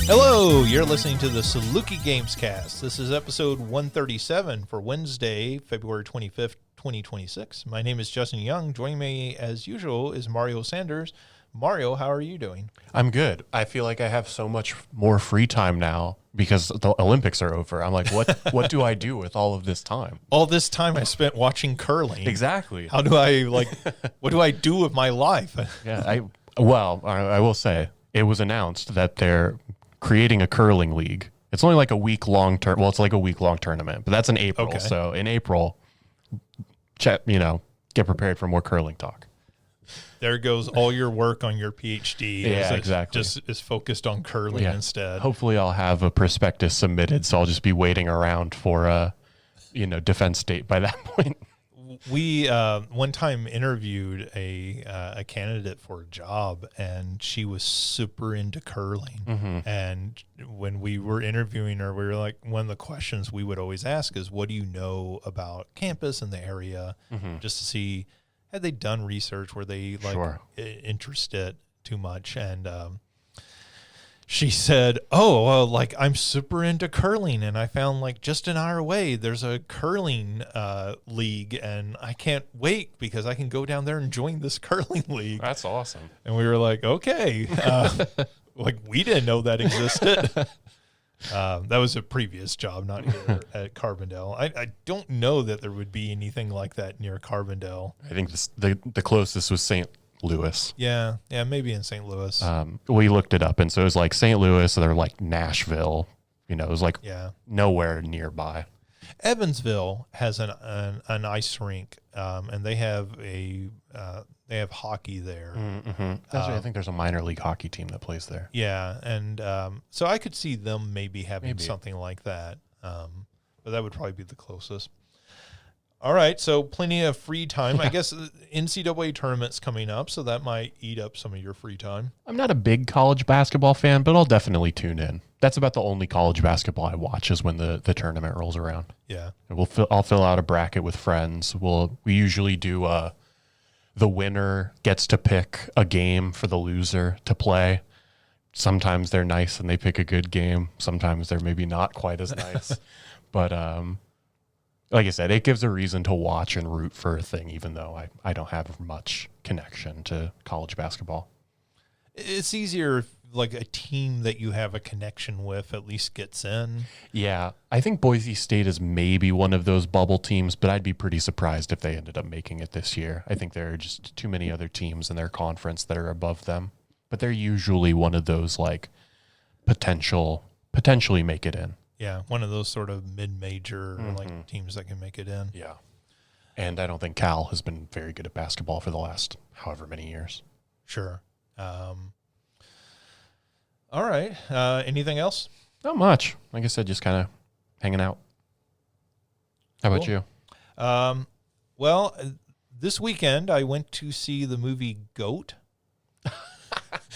Hello, you're listening to the Saluki Gamescast. This is episode 137 for Wednesday, February 25th, 2026. My name is Justin Young. Joining me, as usual, is Mario Sanders. Mario, how are you doing? I'm good. I feel like I have so much more free time now because the Olympics are over. I'm like, what do I do with all of this time? All this time I spent watching curling. Exactly. How do I, what do I do with my life? Yeah, I will say it was announced that they're creating a curling league. It's only like a week-long it's like a week-long tournament, but that's in April. Okay. So in April, get prepared for more curling talk. There goes all your work on your PhD. Yeah, exactly. Just is focused on curling instead. Hopefully I'll have a prospectus submitted, so I'll just be waiting around for a, defense date by that point. We one time interviewed a candidate for a job, and she was super into curling. Mm-hmm. And when we were interviewing her, we were like, one of the questions we would always ask is, what do you know about campus and the area? Mm-hmm. Just to see, had they done research? Were they interested too much? And she said, oh, well, I'm super into curling, and I found just an hour away, there's a curling league, and I can't wait because I can go down there and join this curling league. That's awesome. And we were like, okay, we didn't know that existed. That was a previous job, not here at Carbondale. I don't know that there would be anything like that near Carbondale. I think the closest was St. Louis. Yeah, maybe in St. Louis. We looked it up, and so it was like St. Louis, or like Nashville. It was nowhere nearby. Evansville has an ice rink, and they have hockey there. Mm-hmm. I think there's a minor league hockey team that plays there. Yeah, and so I could see them maybe having something like that, but that would probably be the closest. All right, so plenty of free time. I guess NCAA tournament's coming up, so that might eat up some of your free time. I'm not a big college basketball fan, but I'll definitely tune in. That's about the only college basketball I watch is when the tournament rolls around. Yeah. And I'll fill out a bracket with friends. We usually do the winner gets to pick a game for the loser to play. Sometimes they're nice and they pick a good game. Sometimes they're maybe not quite as nice. But like I said, it gives a reason to watch and root for a thing, even though I don't have much connection to college basketball. It's easier if, a team that you have a connection with at least gets in. Yeah, I think Boise State is maybe one of those bubble teams, but I'd be pretty surprised if they ended up making it this year. I think there are just too many other teams in their conference that are above them, but they're usually one of those potentially make it in. Yeah, one of those sort of mid-major teams that can make it in. Yeah. And I don't think Cal has been very good at basketball for the last however many years. Sure. All right. Anything else? Not much. Like I said, just kind of hanging out. How about you? Well, this weekend I went to see the movie Goat.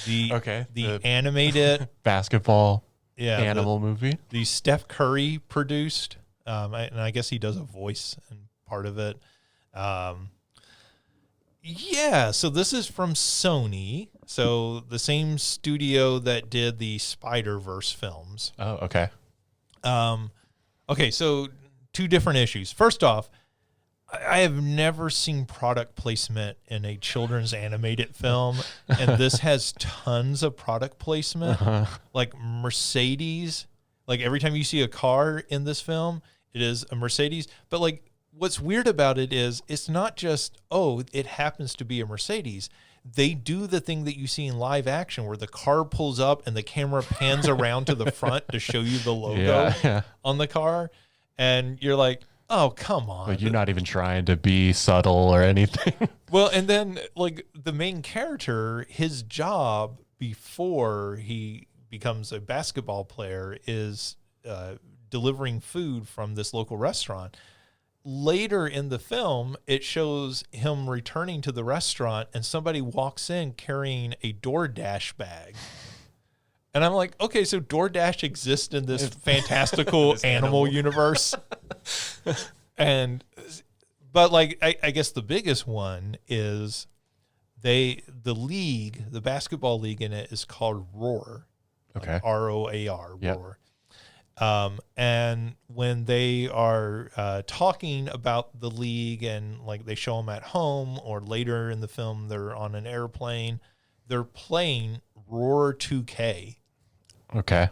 The animated basketball animal movie. The Steph Curry produced, and I guess he does a voice in part of it. So this is from Sony. So the same studio that did the Spider-Verse films. Oh, okay. Okay, so two different issues. First off, I have never seen product placement in a children's animated film, and this has tons of product placement. Uh-huh. Like Mercedes, every time you see a car in this film, it is a Mercedes. But what's weird about it is it's not just, it happens to be a Mercedes. They do the thing that you see in live action where the car pulls up and the camera pans around to the front to show you the logo on the car. And you're like, oh, come on. But you're not even trying to be subtle or anything. Well, and then the main character, his job before he becomes a basketball player is delivering food from this local restaurant. Later in the film, it shows him returning to the restaurant and somebody walks in carrying a DoorDash bag. And I'm like, okay, so DoorDash exists in this fantastical animal universe. But I guess the biggest one is the basketball league in it is called Roar. Okay. ROAR, Yep. roar. And when they are talking about the league and like they show them at home or later in the film, they're on an airplane, they're playing Roar 2K. Okay.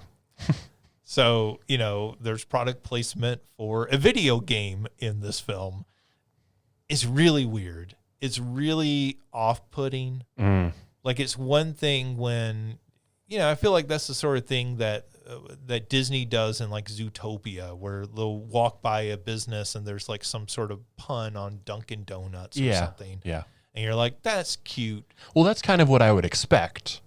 So, there's product placement for a video game in this film. It's really weird. It's really off-putting. Like, it's one thing when, I feel like that's the sort of thing that Disney does in like Zootopia, where they'll walk by a business and there's like some sort of pun on Dunkin' Donuts or something. Yeah. And you're like, that's cute. Well, that's kind of what I would expect.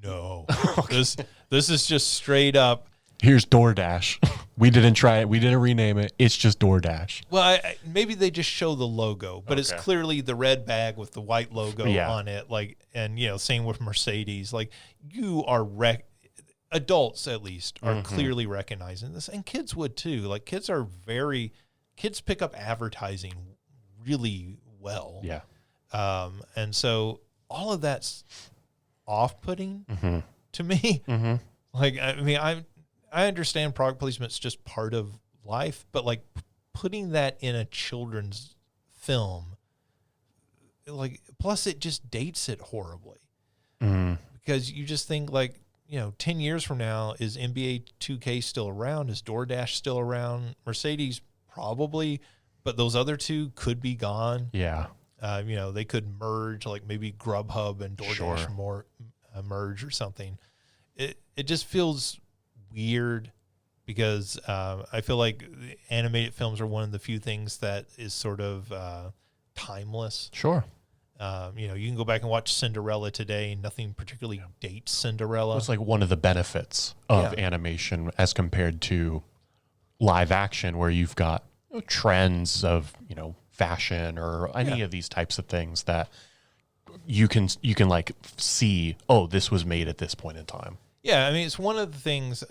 No. This is just straight up. Here's DoorDash. We didn't try it. We didn't rename it. It's just DoorDash. Well, maybe they just show the logo, but it's Okay. clearly the red bag with the white logo Yeah. on it. Like, and same with Mercedes. Like, you are adults at least are clearly recognizing this, and kids would too. Like, kids pick up advertising really well. Yeah. And so all of that's off-putting to me. Like, I mean, I understand product placement's just part of life, but like putting that in a children's film, like, plus it just dates it horribly because you just think like, 10 years from now, is NBA 2K still around? Is DoorDash still around? Mercedes probably, but those other two could be gone. Yeah. They could merge, like maybe Grubhub and DoorDash merge or something. It just feels weird because I feel like animated films are one of the few things that is sort of timeless. Sure. You can go back and watch Cinderella today and nothing particularly dates Cinderella. It's like one of the benefits of animation as compared to live action, where you've got trends of, fashion or any of these types of things that you can like see, oh, this was made at this point in time. Yeah, I mean, it's one of the things,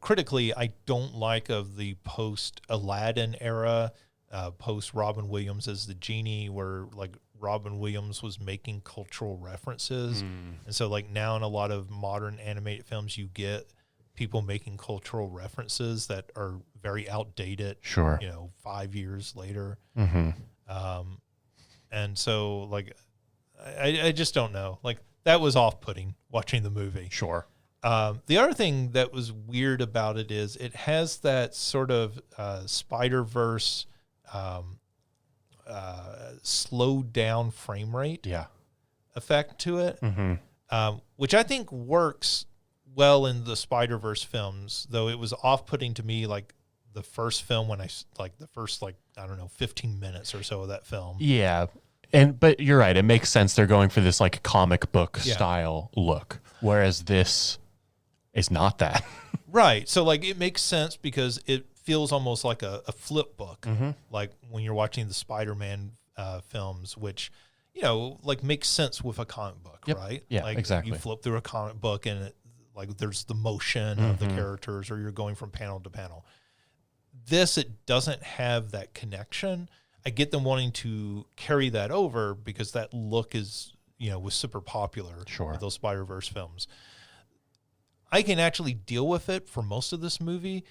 critically, I don't like of the post-Aladdin era, post-Robin Williams as the genie, where, like, Robin Williams was making cultural references. And so, like, now in a lot of modern animated films, you get people making cultural references that are very outdated, Sure. 5 years later. And so, like, I just don't know. Like, that was off-putting watching the movie. Sure. The other thing that was weird about it is it has that sort of Spider-Verse slowed down frame rate effect to it, which I think works well in the Spider-Verse films, though it was off-putting to me like the first film when I 15 minutes or so of that film. Yeah. But you're right. It makes sense. They're going for this like comic book style look, whereas this is not that. Right. So like it makes sense because it feels almost like a flip book, like when you're watching the Spider-Man films, which, like makes sense with a comic book, right? Yeah, like exactly. You flip through a comic book and like there's the motion of the characters, or you're going from panel to panel. This, it doesn't have that connection. I get them wanting to carry that over because that look is, was super popular with those Spider-Verse films. I can actually deal with it for most of this movie,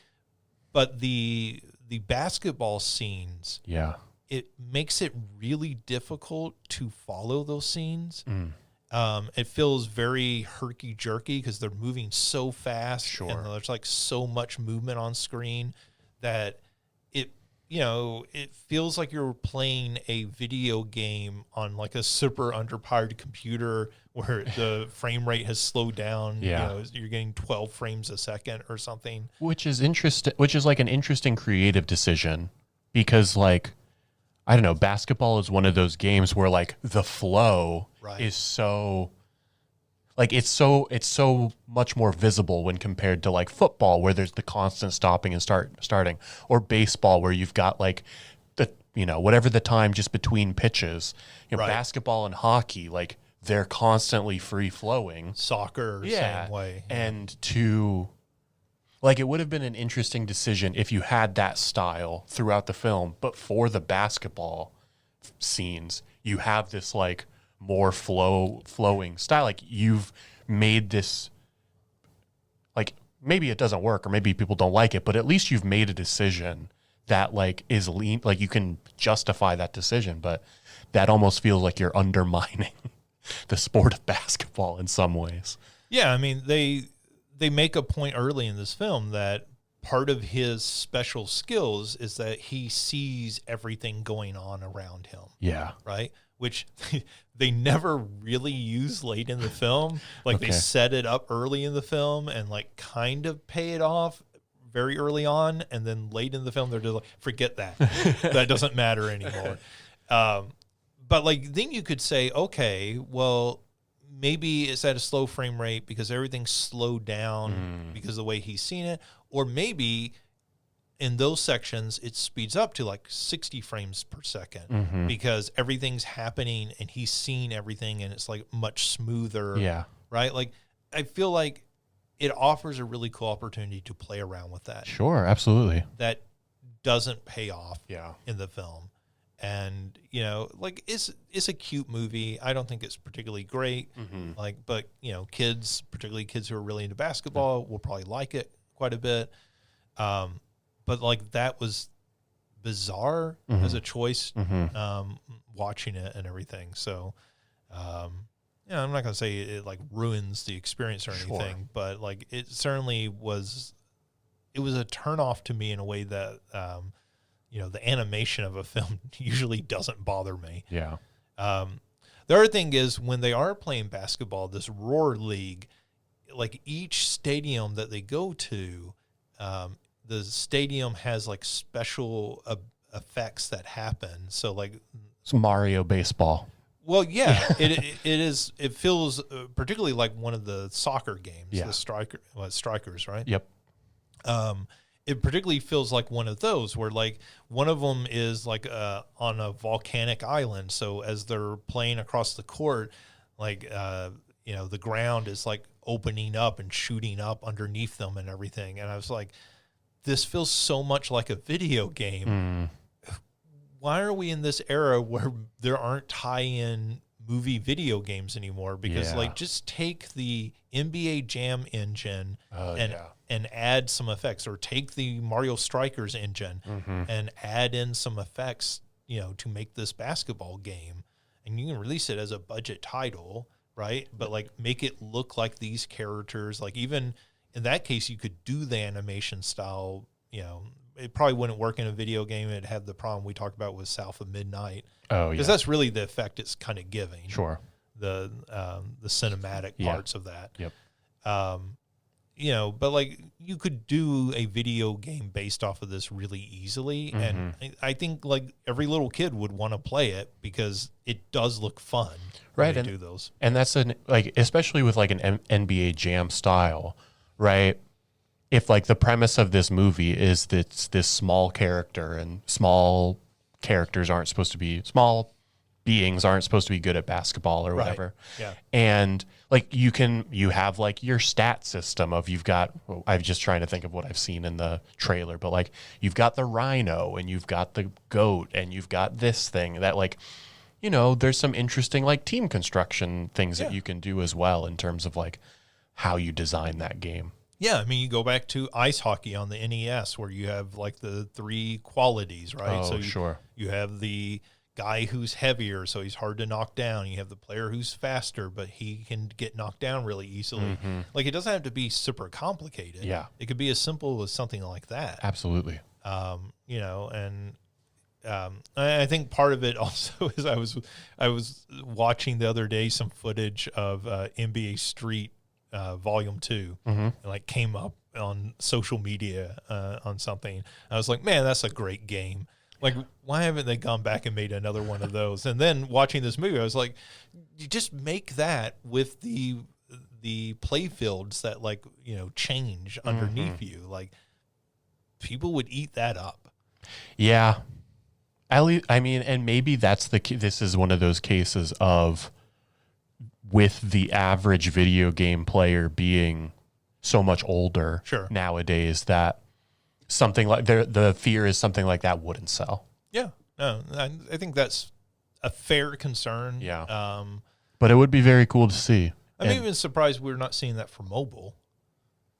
but the basketball scenes, it makes it really difficult to follow those scenes. It feels very herky-jerky because they're moving so fast, and there's like so much movement on screen that it feels like you're playing a video game on like a super underpowered computer where the frame rate has slowed down. You're getting 12 frames a second or something. Which is interesting, which is like an interesting creative decision because, like, I don't know, basketball is one of those games where like the flow is so, like, it's so much more visible when compared to like football, where there's the constant stopping and starting, or baseball where you've got like the, whatever the time just between pitches. Basketball and hockey, like, they're constantly free flowing. Soccer, same way. And like, it would have been an interesting decision if you had that style throughout the film, but for the basketball scenes, you have this like more flowing style. Like, you've made this maybe it doesn't work or maybe people don't like it, but at least you've made a decision that like is lean, like you can justify that decision, but that almost feels like you're undermining the sport of basketball in some ways. Yeah, I mean, they make a point early in this film that part of his special skills is that he sees everything going on around him. Yeah. Right? Which they never really use late in the film. Like they set it up early in the film and like kind of pay it off very early on. And then late in the film, they're just like, forget that. That doesn't matter anymore. But like, then you could say, okay, well, maybe it's at a slow frame rate because everything's slowed down because of the way he's seen it. Or maybe in those sections, it speeds up to like 60 frames per second because everything's happening and he's seeing everything and it's like much smoother. Yeah. Right? Like, I feel like it offers a really cool opportunity to play around with that. Sure, absolutely. That doesn't pay off Yeah. in the film. And, you know, like it's a cute movie. I don't think it's particularly great. Like, but, you know, kids, particularly kids who are really into basketball, will probably like it quite a bit. But like that was bizarre as a choice, watching it and everything. So, yeah, I'm not going to say it like ruins the experience or anything, but like it certainly was, it was a turnoff to me in a way that, you know, the animation of a film usually doesn't bother me. Yeah. The other thing is when they are playing basketball, this Roar League, like each stadium that they go to, the stadium has like special effects that happen. So like It's Mario baseball. Well, yeah, it is. It feels particularly like one of the soccer games, the strikers, right? Yep. It particularly feels like one of those where like one of them is like on a volcanic island. So as they're playing across the court, like you know, the ground is like opening up and shooting up underneath them and everything. And I was like, this feels so much like a video game. Why are we in this era where there aren't tie-in movie video games anymore? Because like just take the NBA Jam engine and add some effects, or take the Mario Strikers engine and add in some effects, you know, to make this basketball game. And you can release it as a budget title, right? But like make it look like these characters. Like even in that case, you could do the animation style, you know. It probably wouldn't work in a video game. It'd have the problem we talked about with South of Midnight. Oh, yeah. Because that's really the effect it's kind of giving. Sure. The cinematic parts of that. Yep. You know, but like you could do a video game based off of this really easily. And I think like every little kid would want to play it because it does look fun. Right. And do those. And that's like, especially with like an NBA Jam style, right? If like the premise of this movie is that it's this small character and small characters aren't supposed to be, small beings aren't supposed to be good at basketball or whatever. Yeah. And like you have like your stat system of I'm just trying to think of what I've seen in the trailer, but like you've got the rhino and you've got the goat and you've got this thing that like, you know, there's some interesting like team construction things that you can do as well in terms of like how you design that game. Yeah, I mean, you go back to ice hockey on the NES where you have like the three qualities, right? Oh, so you have the guy who's heavier, so he's hard to knock down. You have the player who's faster, but he can get knocked down really easily. Like it doesn't have to be super complicated. Yeah. It could be as simple as something like that. Absolutely. You know, and I think part of it also is I was watching the other day some footage of NBA Street Volume 2 and like came up on social media on something. I was like, man, that's a great game. Like, why haven't they gone back and made another one of those? And then watching this movie, I was like, you just make that with the play fields that like, you know, change underneath you. Like people would eat that up. Yeah. At least, I mean, and maybe that's this is one of those cases of with the average video game player being so much older nowadays that something like the fear is something like that wouldn't sell. Yeah, no, I think that's a fair concern. Yeah, but it would be very cool to see. I'm even surprised we're not seeing that for mobile.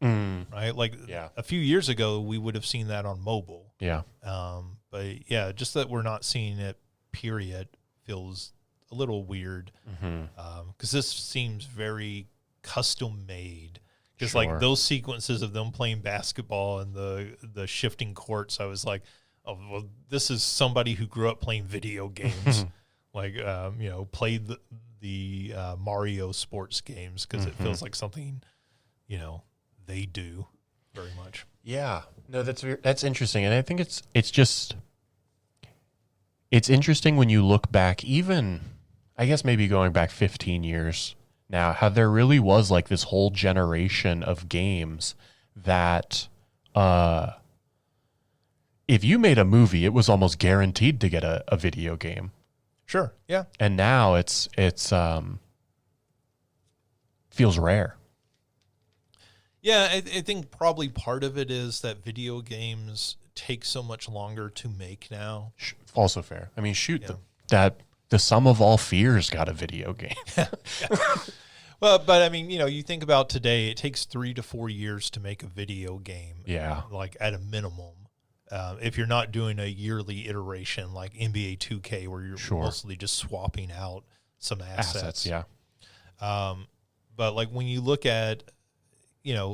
right? Like a few years ago, we would have seen that on mobile. Yeah. But yeah, just that we're not seeing it, period, feels a little weird. Because this seems very custom made. Just like those sequences of them playing basketball and the shifting courts, I was like, oh, well, this is somebody who grew up playing video games, like, played the Mario sports games, because it feels like something, they do very much. Yeah. No, that's interesting. And I think it's interesting when you look back, even, I guess maybe going back 15 years now, how there really was like this whole generation of games that if you made a movie, it was almost guaranteed to get a video game. Sure. Yeah. And now it's feels rare. Yeah, I think probably part of it is that video games take so much longer to make now. Also fair. I mean, the Sum of All Fears got a video game. Well, but I mean, you think about today, it takes 3 to 4 years to make a video game. Yeah. Like at a minimum. If you're not doing a yearly iteration like NBA 2K, where you're mostly just swapping out some assets. Yeah. But like when you look at,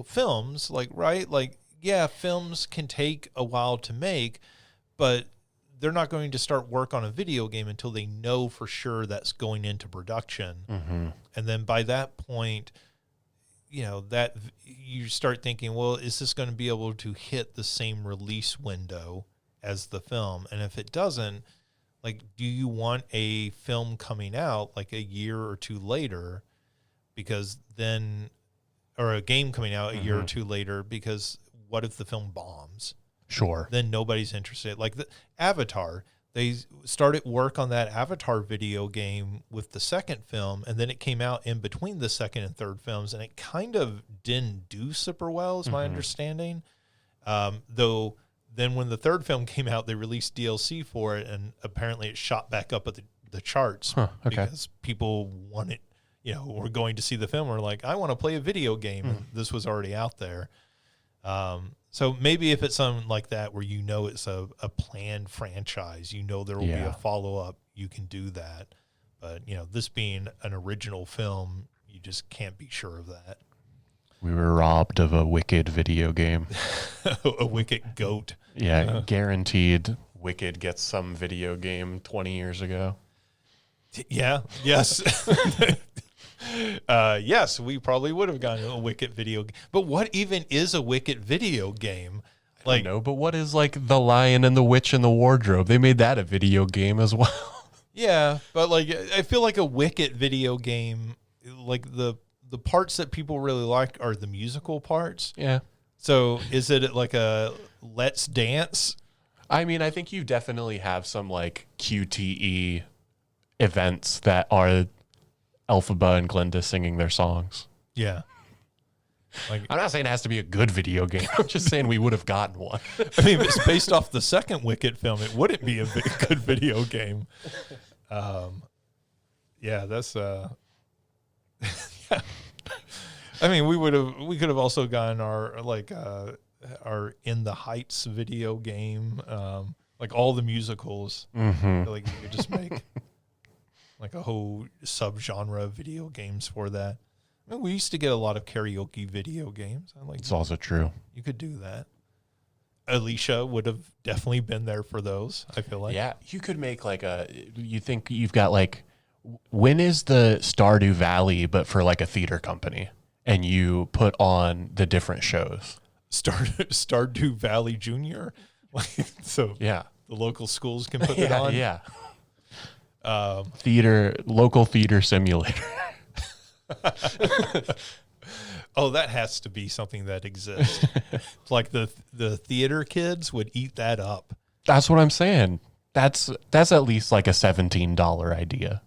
films, like, right? Like, yeah, films can take a while to make, but they're not going to start work on a video game until they know for sure that's going into production. And then by that point, that you start thinking, well, is this going to be able to hit the same release window as the film? And if it doesn't, like, do you want a film coming out like a year or two later? Because then, or a game coming out a year or two later, because what if the film bombs? Sure. Then nobody's interested. Like the Avatar, they started work on that Avatar video game with the second film, and then it came out in between the second and third films, and it kind of didn't do super well, is my understanding. Though then when the third film came out, they released DLC for it, and apparently it shot back up at the charts because people wanted, were going to see the film. Were like, I want to play a video game. And this was already out there. So maybe if it's something like that where it's a planned franchise, there will be a follow-up, you can do that. But, this being an original film, you just can't be sure of that. We were robbed of a Wicked video game. A Wicked goat. Yeah, guaranteed Wicked gets some video game 20 years ago. Yeah, yes. Yes, we probably would have gotten a Wicked video game. But what even is a Wicked video game? Like, no, but what is like The Lion and the Witch and the Wardrobe? They made that a video game as well. Yeah, but like I feel like a Wicked video game, like the parts that people really like are the musical parts. Yeah. So is it like a Let's Dance? I mean, I think you definitely have some like QTE events that are Elphaba and Glinda singing their songs. Yeah. Like, I'm not saying it has to be a good video game. I'm just saying we would have gotten one. I mean, if it's based off the second Wicked film, it wouldn't be a good video game. Yeah, that's I mean, we could have also gotten our In the Heights video game, like all the musicals. Like you could just make like a whole subgenre of video games for that. I mean, we used to get a lot of karaoke video games. It's also true. You could do that. Alicia would have definitely been there for those, I feel like. Yeah, you could make like you think you've got like, when is the Stardew Valley, but for like a theater company, and you put on the different shows? Stardew Valley Junior? So yeah, the local schools can put it on? Yeah. Local theater simulator. Oh, that has to be something that exists. It's like the theater kids would eat that up. That's what I'm saying. That's at least like a $17 idea.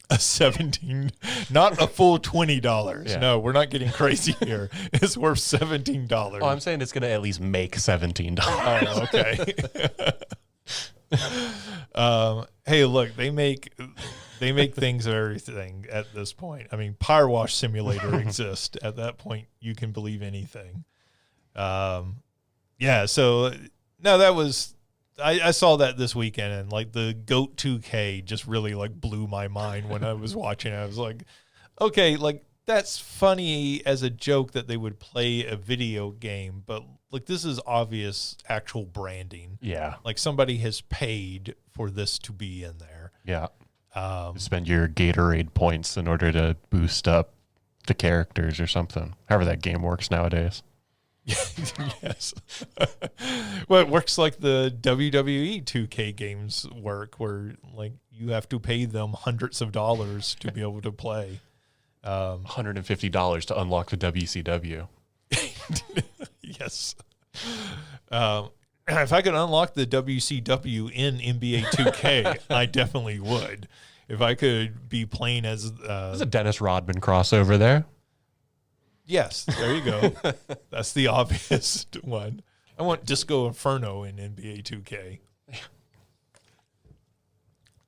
A 17, not a full $20. Yeah. No, we're not getting crazy here. It's worth $17. Oh, I'm saying it's going to at least make $17. Oh, okay. Hey, look, they make things of everything at this point. I mean, Power Wash Simulator exists. At that point, you can believe anything. Yeah. So no, that was I saw that this weekend, and like the GOAT 2K just really like blew my mind when I was watching it. I was like, okay, like that's funny as a joke that they would play a video game, but like this is obvious actual branding. Yeah. Like somebody has paid for this to be in there. Yeah. Spend your Gatorade points in order to boost up the characters or something. However that game works nowadays. Yes. Well, it works like the WWE 2K games work, where like you have to pay them hundreds of dollars to be able to play. $150 to unlock the WCW. Yes. If I could unlock the WCW in NBA 2K, I definitely would. If I could be playing as... There's a Dennis Rodman crossover there. Yes, there you go. That's the obvious one. I want Disco Inferno in NBA 2K.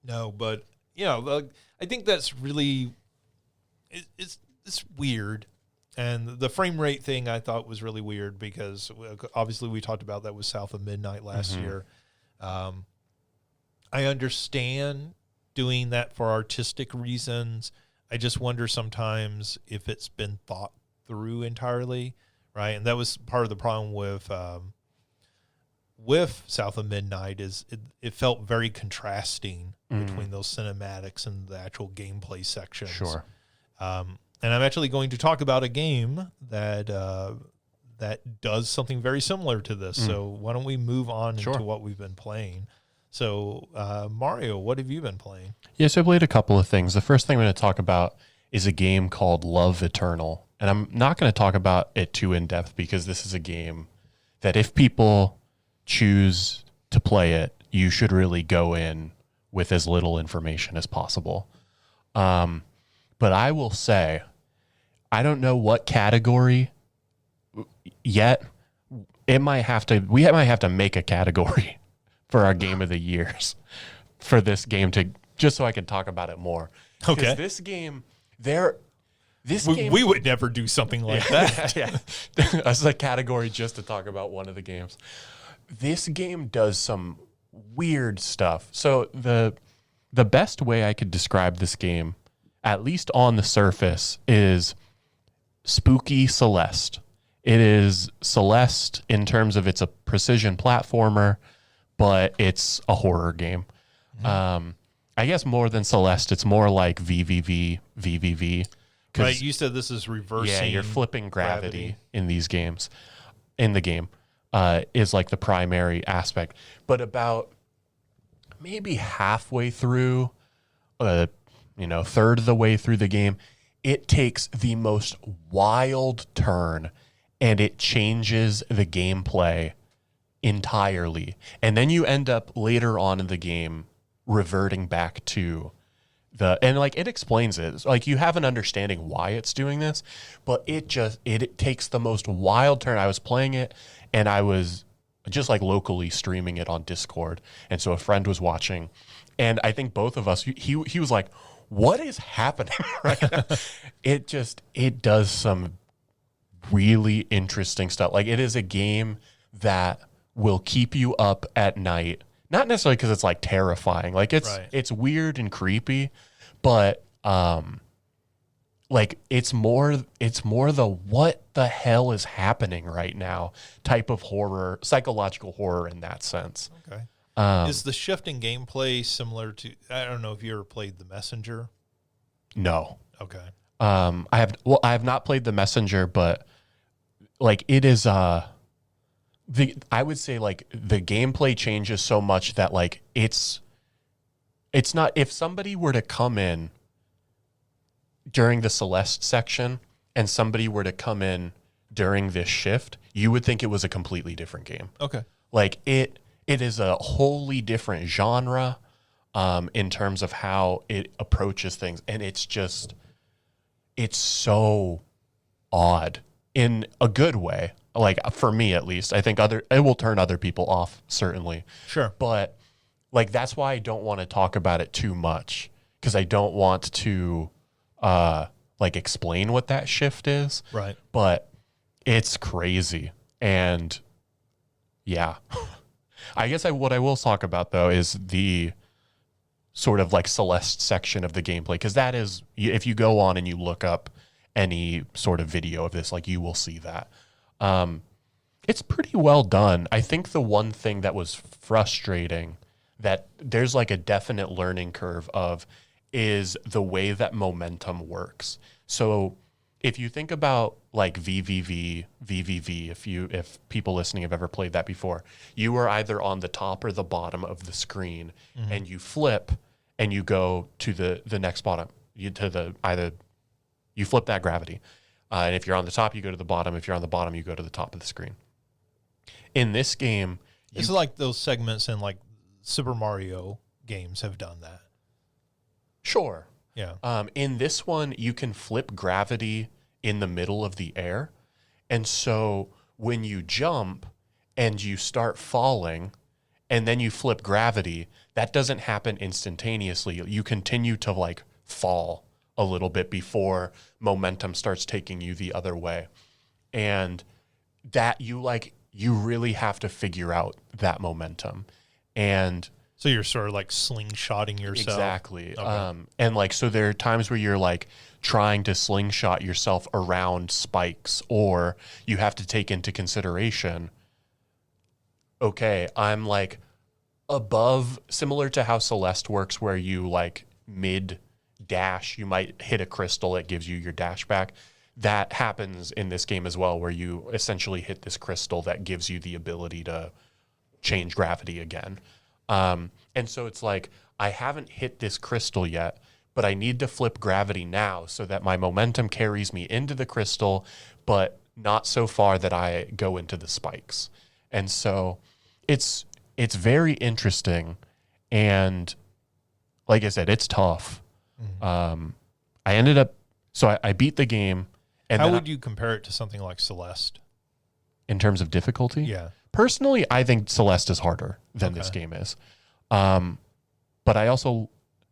No, but, you know, I think that's really... It's weird. And the frame rate thing I thought was really weird because obviously we talked about that with South of Midnight last year. I understand doing that for artistic reasons. I just wonder sometimes if it's been thought through entirely, right? And that was part of the problem with South of Midnight is it felt very contrasting between those cinematics and the actual gameplay sections. Sure. And I'm actually going to talk about a game that does something very similar to this. So why don't we move on into what we've been playing? So Mario, what have you been playing? Yes, I played a couple of things. The first thing I'm going to talk about is a game called Love Eternal. And I'm not going to talk about it too in depth because this is a game that if people choose to play it, you should really go in with as little information as possible. But I will say, I don't know what category yet. We might have to make a category for our game of the years for this game just so I can talk about it more. Okay. This game, we would never do something like that. Yeah. As a category just to talk about one of the games. This game does some weird stuff. So the best way I could describe this game, at least on the surface, is spooky Celeste. It is Celeste in terms of it's a precision platformer, but it's a horror game. I guess more than Celeste, it's more like VVV. Right, you said this is reversing. Yeah, you're flipping gravity in these games. In the game is like the primary aspect. But about maybe halfway through, third of the way through the game, it takes the most wild turn and it changes the gameplay entirely. And then you end up later on in the game reverting back to it explains it. It's like you have an understanding why it's doing this, but it takes the most wild turn. I was playing it and I was just like locally streaming it on Discord. And so a friend was watching and I think both of us, he was like, what is happening right now? It does some really interesting stuff. Like it is a game that will keep you up at night. Not necessarily because it's like terrifying. Like it's weird and creepy, but like it's more the what the hell is happening right now type of horror, psychological horror in that sense. Okay. Is the shift in gameplay similar to, I don't know if you ever played The Messenger? No. Okay. I have not played The Messenger, but like it is I would say like the gameplay changes so much that like it's not, if somebody were to come in during the Celeste section and somebody were to come in during this shift, you would think it was a completely different game. Okay. Like it is a wholly different genre in terms of how it approaches things. And it's so odd in a good way. Like for me, at least, I think it will turn other people off, certainly. Sure. But like, that's why I don't want to talk about it too much, because I don't want to like explain what that shift is. Right. But it's crazy. And yeah, I guess what I will talk about though is the sort of like Celeste section of the gameplay, because that is, if you go on and you look up any sort of video of this, like you will see that. It's pretty well done. I think the one thing that was frustrating that there's like a definite learning curve of is the way that momentum works. So if you think about like VVV, if people listening have ever played that before, you are either on the top or the bottom of the screen, and you flip and you go to the next bottom. You flip that gravity. And if you're on the top, you go to the bottom. If you're on the bottom, you go to the top of the screen. In this game, it's like those segments in like Super Mario games have done that. Sure. Yeah. In this one, you can flip gravity in the middle of the air. And so when you jump and you start falling and then you flip gravity, that doesn't happen instantaneously. You continue to like fall a little bit before momentum starts taking you the other way. And that you really have to figure out that momentum. And so you're sort of like slingshotting yourself. Exactly. Okay. And like, so there are times where you're like trying to slingshot yourself around spikes, or you have to take into consideration, okay, I'm like above, similar to how Celeste works, where you like mid dash, you might hit a crystal that gives you your dash back. That happens in this game as well, where you essentially hit this crystal that gives you the ability to change gravity again. And so it's like, I haven't hit this crystal yet, but I need to flip gravity now so that my momentum carries me into the crystal, but not so far that I go into the spikes. And so it's very interesting. And like I said, it's tough. I beat the game. And how would you compare it to something like Celeste? In terms of difficulty? Yeah. Personally, I think Celeste is harder than this game is. But I also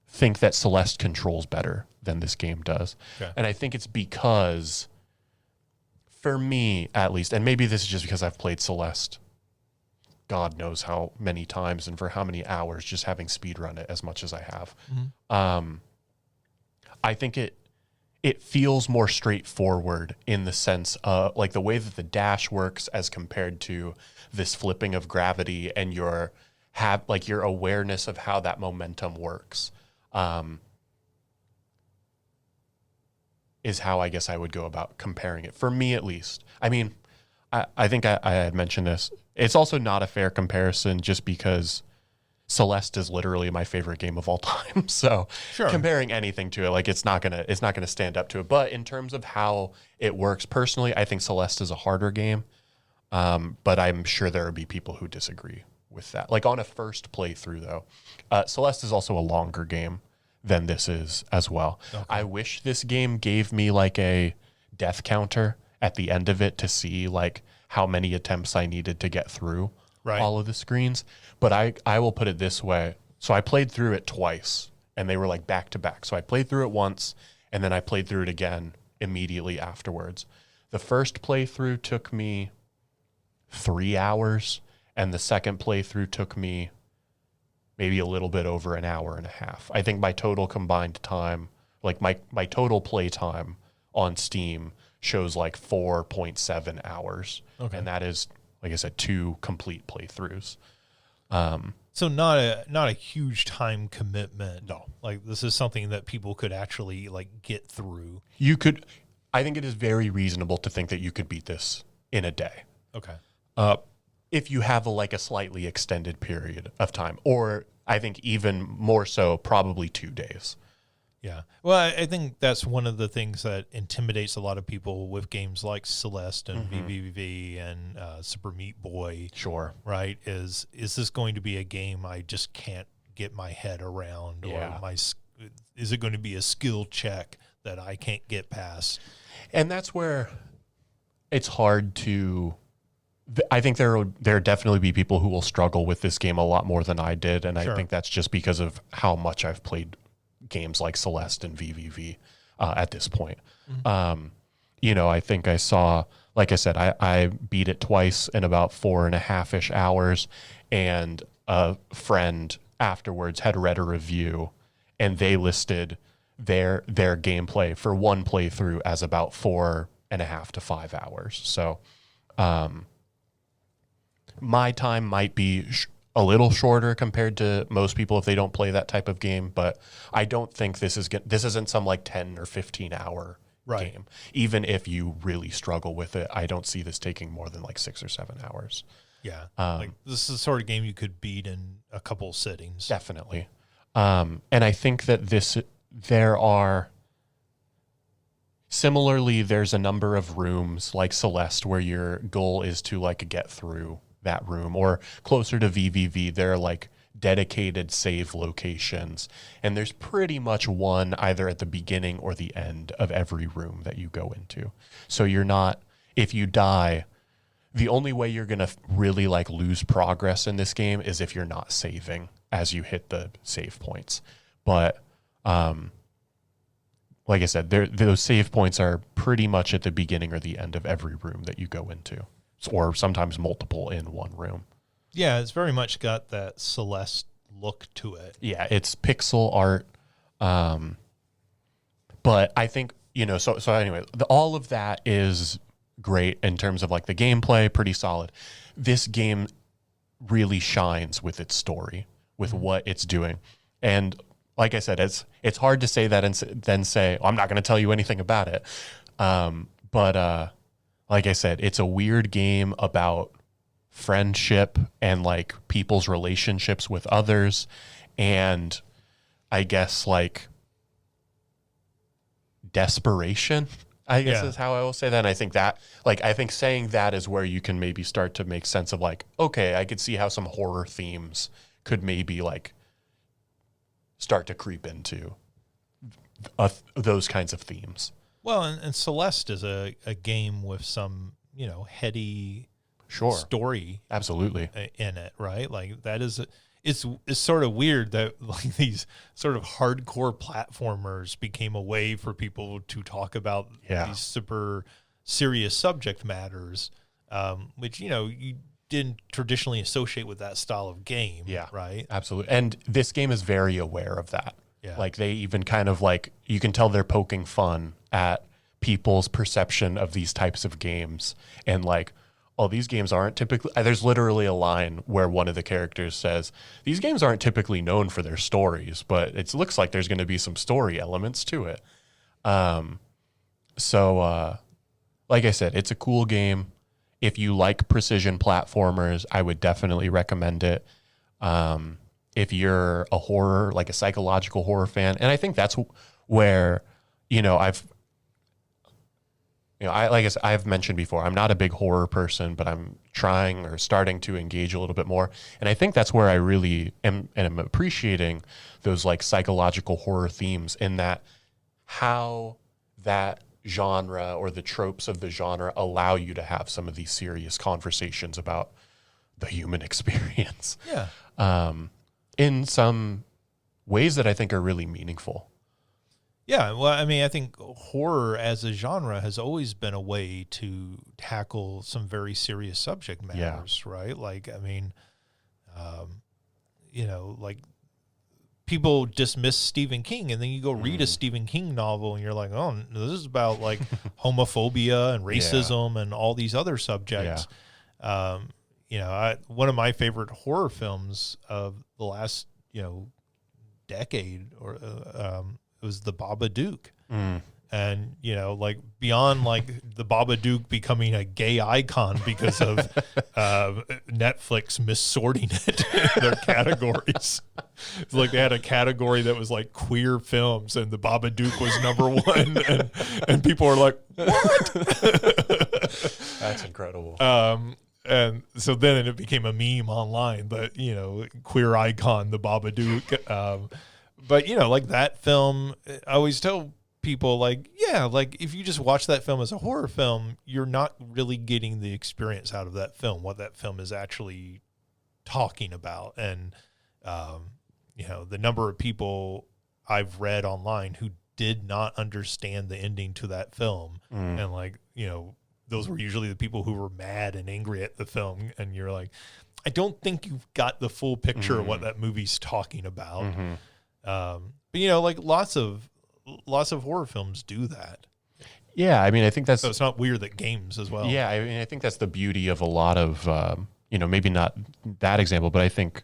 think that Celeste controls better than this game does. Okay. And I think it's because, for me at least, and maybe this is just because I've played Celeste God knows how many times and for how many hours, just having speedrun it as much as I have. I think it feels more straightforward in the sense of like the way that the dash works as compared to this flipping of gravity and your awareness of how that momentum works, is how I guess I would go about comparing it, for me at least. I mean, I think I had mentioned this. It's also not a fair comparison just because Celeste is literally my favorite game of all time. So comparing anything to it, like it's not gonna stand up to it. But in terms of how it works personally, I think Celeste is a harder game. But I'm sure there would be people who disagree with that. Like on a first playthrough though, Celeste is also a longer game than this is as well. Okay. I wish this game gave me like a death counter at the end of it to see like how many attempts I needed to get through all of the screens. But I will put it this way. So I played through it twice and they were like back to back. So I played through it once and then I played through it again immediately afterwards. The first playthrough took me 3 hours and the second playthrough took me maybe a little bit over an hour and a half. I think my total combined time, like my total play time on Steam shows like 4.7 hours. Okay. And that is, like I said, 2 complete playthroughs. So not a huge time commitment. No. Like this is something that people could actually like get through. I think it is very reasonable to think that you could beat this in a day. Okay. If you have a slightly extended period of time, or I think even more so, probably 2 days. Yeah. Well, I think that's one of the things that intimidates a lot of people with games like Celeste and VVV and Super Meat Boy. Sure. Right. Is this going to be a game I just can't get my head around, or is it going to be a skill check that I can't get past? And that's where it's hard to. I think there definitely be people who will struggle with this game a lot more than I did, and I think that's just because of how much I've played games like Celeste and VVV at this point. I think I saw, like I said, I beat it twice in about 4.5-ish hours, and a friend afterwards had read a review, and they listed their gameplay for one playthrough as about 4.5 to 5 hours. So my time might be a little shorter compared to most people if they don't play that type of game, but I don't think this isn't some like 10 or 15 hour game. Even if you really struggle with it, I don't see this taking more than like 6 or 7 hours. Yeah. Like this is the sort of game you could beat in a couple sittings. Definitely. And I think that there's a number of rooms like Celeste where your goal is to like get through that room, or closer to VVV, there are like dedicated save locations, and there's pretty much one either at the beginning or the end of every room that you go into. So if you die, the only way you're going to really like lose progress in this game is if you're not saving as you hit the save points. But like I said, those save points are pretty much at the beginning or the end of every room that you go into, or sometimes multiple in one room. Yeah, it's very much got that Celeste look to it. Yeah, it's pixel art. But I think, so anyway, all of that is great in terms of like the gameplay, pretty solid. This game really shines with its story, with what it's doing. And like I said, it's hard to say that and then say, I'm not going to tell you anything about it. But like I said, it's a weird game about friendship and like people's relationships with others, and I guess like desperation, I guess is how I will say that. And I think that saying that is where you can maybe start to make sense of like, okay, I could see how some horror themes could maybe like start to creep into those kinds of themes. Well, and Celeste is a game with some, heady story absolutely in it, right? Like that is it's sort of weird that like these sort of hardcore platformers became a way for people to talk about these super serious subject matters, which you didn't traditionally associate with that style of game. Right. Absolutely. And this game is very aware of that. Yeah. Like they even kind of like, you can tell they're poking fun at people's perception of these types of games, and like, these games aren't typically, there's literally a line where one of the characters says, these games aren't typically known for their stories, but it looks like there's going to be some story elements to it. So like I said, it's a cool game. If you like precision platformers, I would definitely recommend it. If you're a horror, like a psychological horror fan, and I think that's where, like I said, I've mentioned before, I'm not a big horror person, but I'm trying or starting to engage a little bit more. And I think that's where I really am appreciating those like psychological horror themes, in that how that genre or the tropes of the genre allow you to have some of these serious conversations about the human experience. Yeah. In some ways that I think are really meaningful. Yeah, well, I mean, I think horror as a genre has always been a way to tackle some very serious subject matters, right? Like, I mean, like people dismiss Stephen King, and then you go read a Stephen King novel, and you're like, oh, this is about like homophobia and racism and all these other subjects. One of my favorite horror films of the last, decade or it was the Babadook. And, like beyond like the Babadook becoming a gay icon because of Netflix missorting it in their categories. It's like they had a category that was like queer films, and the Babadook was number one. And people are like, what? That's incredible. And so then it became a meme online, but, queer icon, the Babadook. But, like that film, I always tell people like, if you just watch that film as a horror film, you're not really getting the experience out of that film, what that film is actually talking about. And, the number of people I've read online who did not understand the ending to that film. And like, you know, those were usually the people who were mad and angry at the film. And you're like, I don't think you've got the full picture of what that movie's talking about. But you know, like lots of horror films do that. Yeah, I mean, I think that's... So it's not weird that games as well. Yeah, I mean, I think that's the beauty of a lot of, you know, maybe not that example, but I think,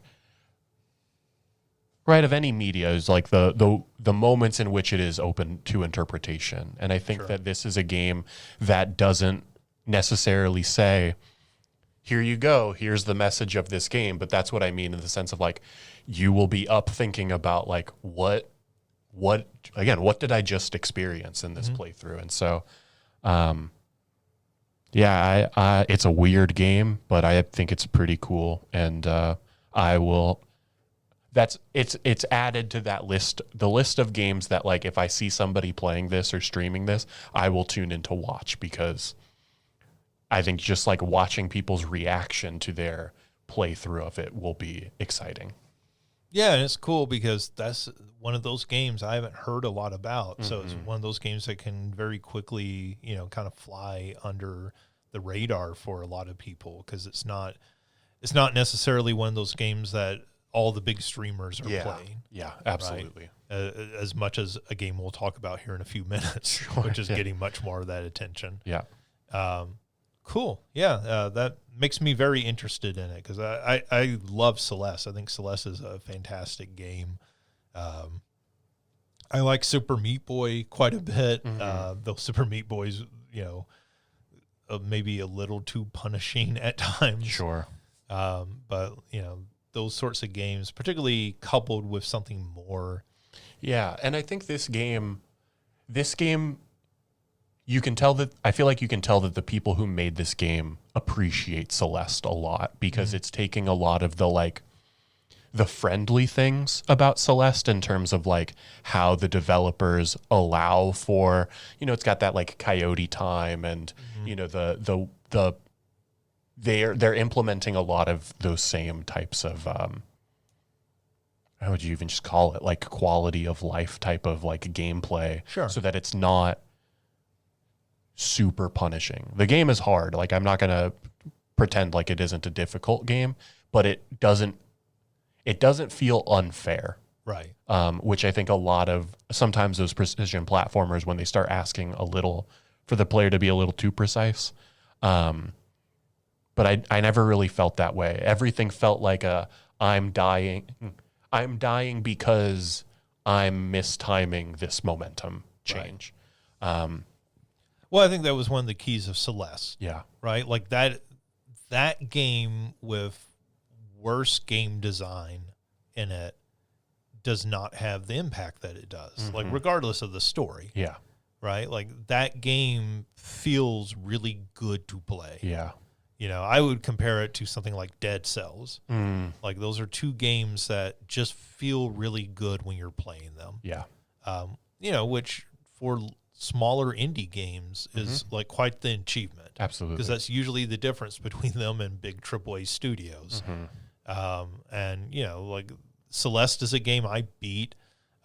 right, of any media is like the moments in which it is open to interpretation. And I think that this is a game that doesn't necessarily say, here you go, here's the message of this game. But that's what I mean in the sense of like, you will be up thinking about like, what did I just experience in this playthrough? And so, yeah, I it's a weird game, but I think it's pretty cool. And, it's added to that list, the list of games that like, if I see somebody playing this or streaming this, I will tune in to watch, because I think just like watching people's reaction to their playthrough of it will be exciting. Yeah, and it's cool because that's one of those games I haven't heard a lot about. So it's one of those games that can very quickly, you know, kind of fly under the radar for a lot of people, because it's not necessarily one of those games that all the big streamers are playing. Yeah, absolutely. Right? As much as a game we'll talk about here in a few minutes, which is getting much more of that attention. Yeah. Cool. Yeah, that makes me very interested in it, because I love Celeste. I think Celeste is a fantastic game. I like Super Meat Boy quite a bit. Though Super Meat Boy's, you know, maybe a little too punishing at times. Sure. But, you know, those sorts of games, particularly coupled with something more. Yeah, and I think this game, you can tell that, I feel like you can tell that the people who made this game appreciate Celeste a lot, because it's taking a lot of the like the friendly things about Celeste in terms of like how the developers allow for, you know, it's got that like coyote time and you know, they're implementing a lot of those same types of how would you even just call it, like quality of life type of like gameplay, so that it's not super punishing. The game is hard. Like, I'm not going to pretend like it isn't a difficult game, but it doesn't feel unfair. Right. Which I think a lot of, sometimes those precision platformers, when they start asking a little for the player to be a little too precise. But I never really felt that way. Everything felt like I'm dying because I'm mistiming this momentum change. Right. Well, I think that was one of the keys of Celeste. Yeah. Right? Like that game with worse game design in it does not have the impact that it does. Like, regardless of the story. Yeah. Right? Like, that game feels really good to play. Yeah. You know, I would compare it to something like Dead Cells. Like, those are two games that just feel really good when you're playing them. Yeah. You know, which for smaller indie games is like quite the achievement. Absolutely. Because that's usually the difference between them and big AAA studios. And, you know, like Celeste is a game I beat.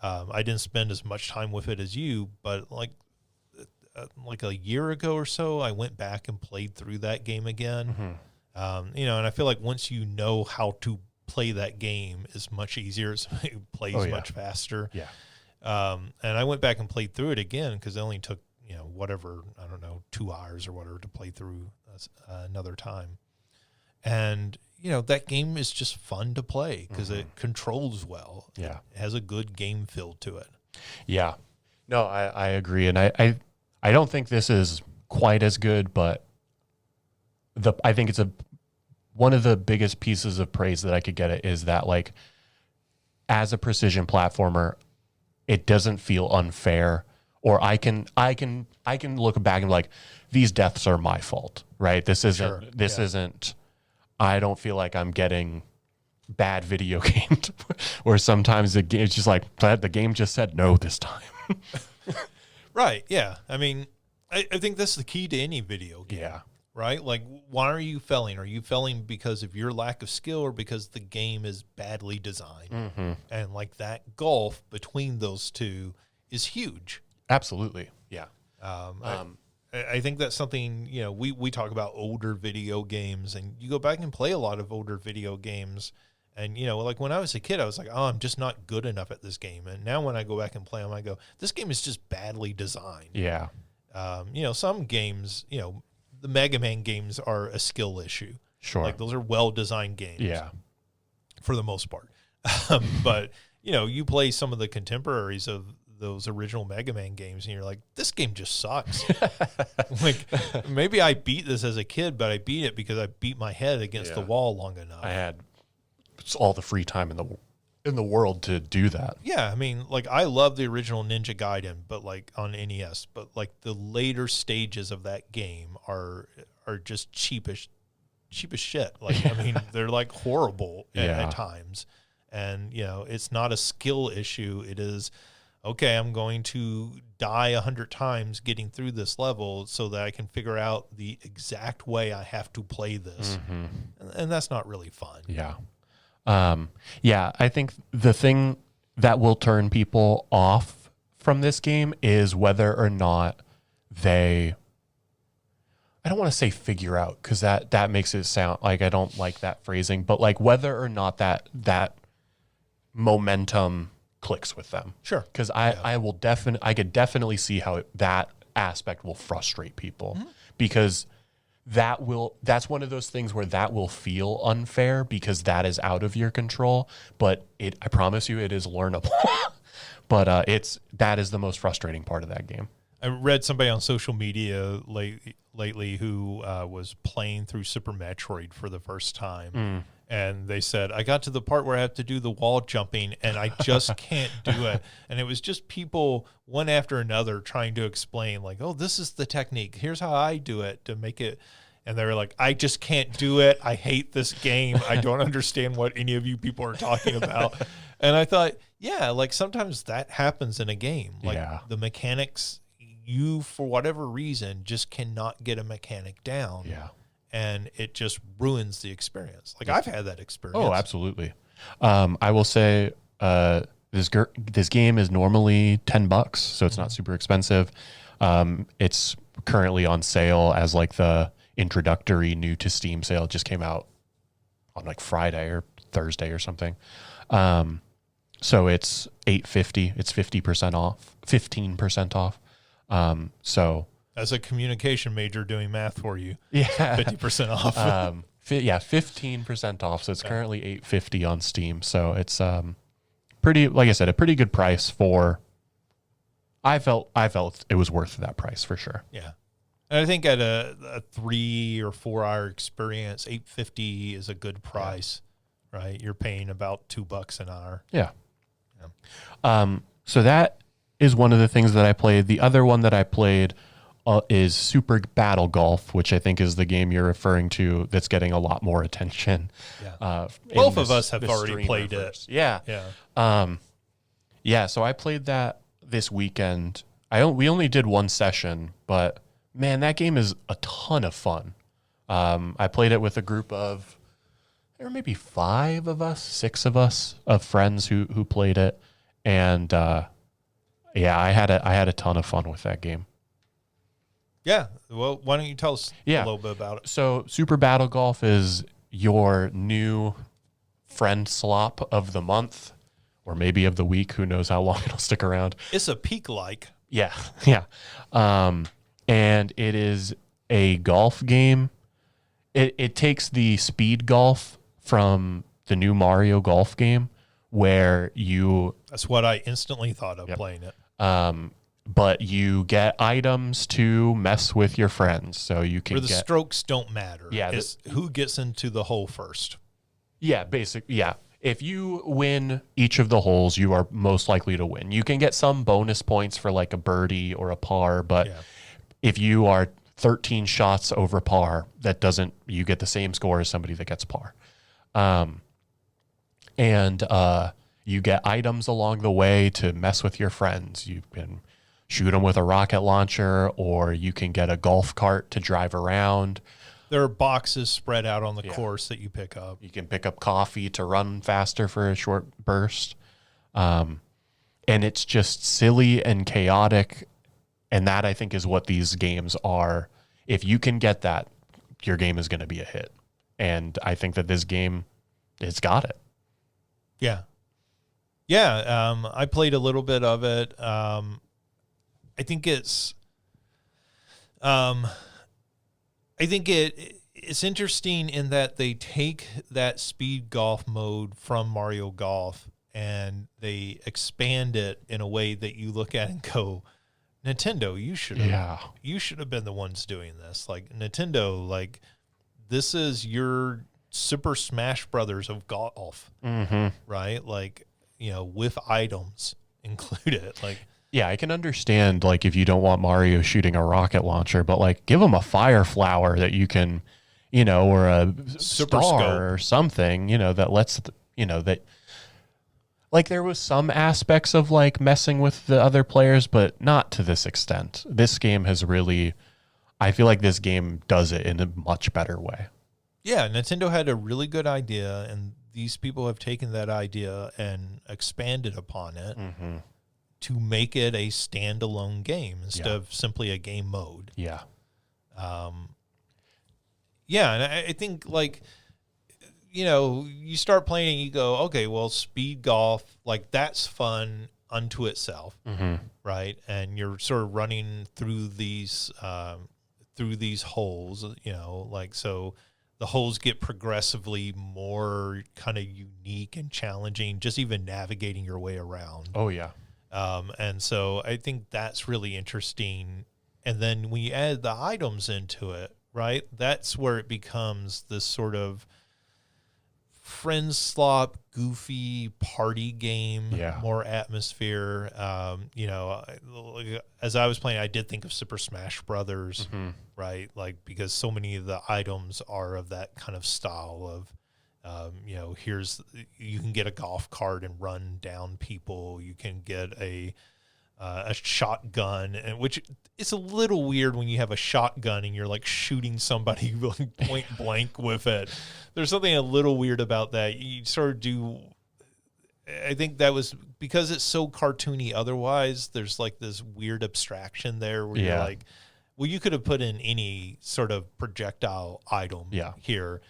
I didn't spend as much time with it as you, but like a year ago or so, I went back and played through that game again. You know, and I feel like once you know how to play that game, it's much easier. It plays much faster. Yeah. And I went back and played through it again, because it only took, you know, whatever, I don't know, 2 hours or whatever to play through another time. And, you know, that game is just fun to play because it controls well. Yeah. It has a good game feel to it. Yeah. No, I agree. And I don't think this is quite as good, but I think it's one of the biggest pieces of praise that I could get it is that, like, as a precision platformer, it doesn't feel unfair, or I can look back and be like, these deaths are my fault, right? This isn't, I don't feel like I'm getting bad video gamed, or sometimes it's just like, the game just said no this time. Right. Yeah. I mean, I think that's the key to any video game. Yeah. Right? Like, why are you failing? Are you failing because of your lack of skill, or because the game is badly designed? And like, that gulf between those two is huge. Absolutely. Yeah. I think that's something, we talk about older video games, and you go back and play a lot of older video games. And, like when I was a kid, I was like, oh, I'm just not good enough at this game. And now when I go back and play them, I go, this game is just badly designed. Yeah. Some games, the Mega Man games are a skill issue. Sure. Like those are well-designed games. Yeah. For the most part. But, you play some of the contemporaries of those original Mega Man games, and you're like, this game just sucks. Like, maybe I beat this as a kid, but I beat it because I beat my head against the wall long enough. I had all the free time in the world to do that. Yeah, I mean, like, I love the original Ninja Gaiden, but like on NES, but like the later stages of that game are just cheap as shit. Like, I mean, they're like horrible at times. And, it's not a skill issue. It is, okay, I'm going to die 100 times getting through this level so that I can figure out the exact way I have to play this. Mm-hmm. And that's not really fun. Yeah. I think the thing that will turn people off from this game is whether or not I don't want to say figure out, because that makes it sound like I don't like that phrasing, but like whether or not that momentum clicks with them. Sure. Because I could definitely see how that aspect will frustrate people, because that's one of those things where that will feel unfair because that is out of your control, but I promise you it is learnable. But that is the most frustrating part of that game. I read somebody on social media lately who was playing through Super Metroid for the first time. And they said, I got to the part where I have to do the wall jumping, and I just can't do it. And it was just people, one after another, trying to explain, like, oh, this is the technique. Here's how I do it to make it. And they were like, I just can't do it. I hate this game. I don't understand what any of you people are talking about. And I thought, yeah, like sometimes that happens in a game. Like the mechanics, you, for whatever reason, just cannot get a mechanic down. Yeah. And it just ruins the experience. Like I've had that experience. Oh, absolutely. I will say this game is normally $10, so it's not super expensive. It's currently on sale as like the introductory new to Steam sale. It just came out on like Friday or Thursday or something. So it's $8.50. It's 50% off, 15% off. So as a communication major doing math for you, 50% off. 15% off. So it's currently $8.50 on Steam. So it's pretty, like I said, a pretty good price for. I felt it was worth that price for sure. Yeah, and I think at a 3 or 4 hour experience, $8.50 is a good price, right? You're paying about $2 an hour. Yeah. So that is one of the things that I played. The other one that I played is Super Battle Golf, which I think is the game you're referring to that's getting a lot more attention. Yeah. Both of us have already played it. Yeah. So I played that this weekend. We only did one session, but man, that game is a ton of fun. I played it with a group of, there were maybe 5 of us, 6 of us, of friends who played it. And I had a ton of fun with that game. Yeah. Well, why don't you tell us a little bit about it? So Super Battle Golf is your new friend slop of the month, or maybe of the week. Who knows how long it'll stick around. It's a peak-like. Yeah. And it is a golf game. It takes the speed golf from the new Mario Golf game, where That's what I instantly thought of playing it. But you get items to mess with your friends, so you can where the strokes don't matter. Yeah, it's who gets into the hole first. Yeah, if you win each of the holes, you are most likely to win. You can get some bonus points for like a birdie or a par, but if you are 13 shots over par, you get the same score as somebody that gets par. And you get items along the way to mess with your friends. You can shoot them with a rocket launcher, or you can get a golf cart to drive around. There are boxes spread out on the course that you pick up. You can pick up coffee to run faster for a short burst. And and it's just silly and chaotic. And that, I think, is what these games are. If you can get that, your game is going to be a hit. And I think that this game, it's got it. Yeah. Yeah. I played a little bit of it. I think it's interesting in that they take that speed golf mode from Mario Golf and they expand it in a way that you look at and go, Nintendo, you should have been the ones doing this. Like Nintendo, like this is your Super Smash Brothers of golf, right? Like, with items included. Like, yeah, I can understand, like, if you don't want Mario shooting a rocket launcher, but, like, give him a fire flower that you can, or a Super star scope or something, that lets, that, like, there was some aspects of, like, messing with the other players, but not to this extent. This game has really, I feel like this game does it in a much better way. Yeah, Nintendo had a really good idea, and these people have taken that idea and expanded upon it to make it a standalone game instead of simply a game mode. Yeah. Yeah, and I think, like, you start playing and you go, okay, well, speed golf, like, that's fun unto itself, right? And you're sort of running through these holes, like, so the holes get progressively more kind of unique and challenging, just even navigating your way around. Oh, yeah. And so I think that's really interesting. And then when you add the items into it, right, that's where it becomes this sort of friend slop, goofy party game, more atmosphere. As I was playing, I did think of Super Smash Brothers, right? Like, because so many of the items are of that kind of style of, you can get a golf cart and run down people. You can get a shotgun, and which it's a little weird when you have a shotgun and you're like shooting somebody point blank with it. There's something a little weird about that. You sort of do. I think that was because it's so cartoony. Otherwise, there's like this weird abstraction there where you're like, well, you could have put in any sort of projectile item here.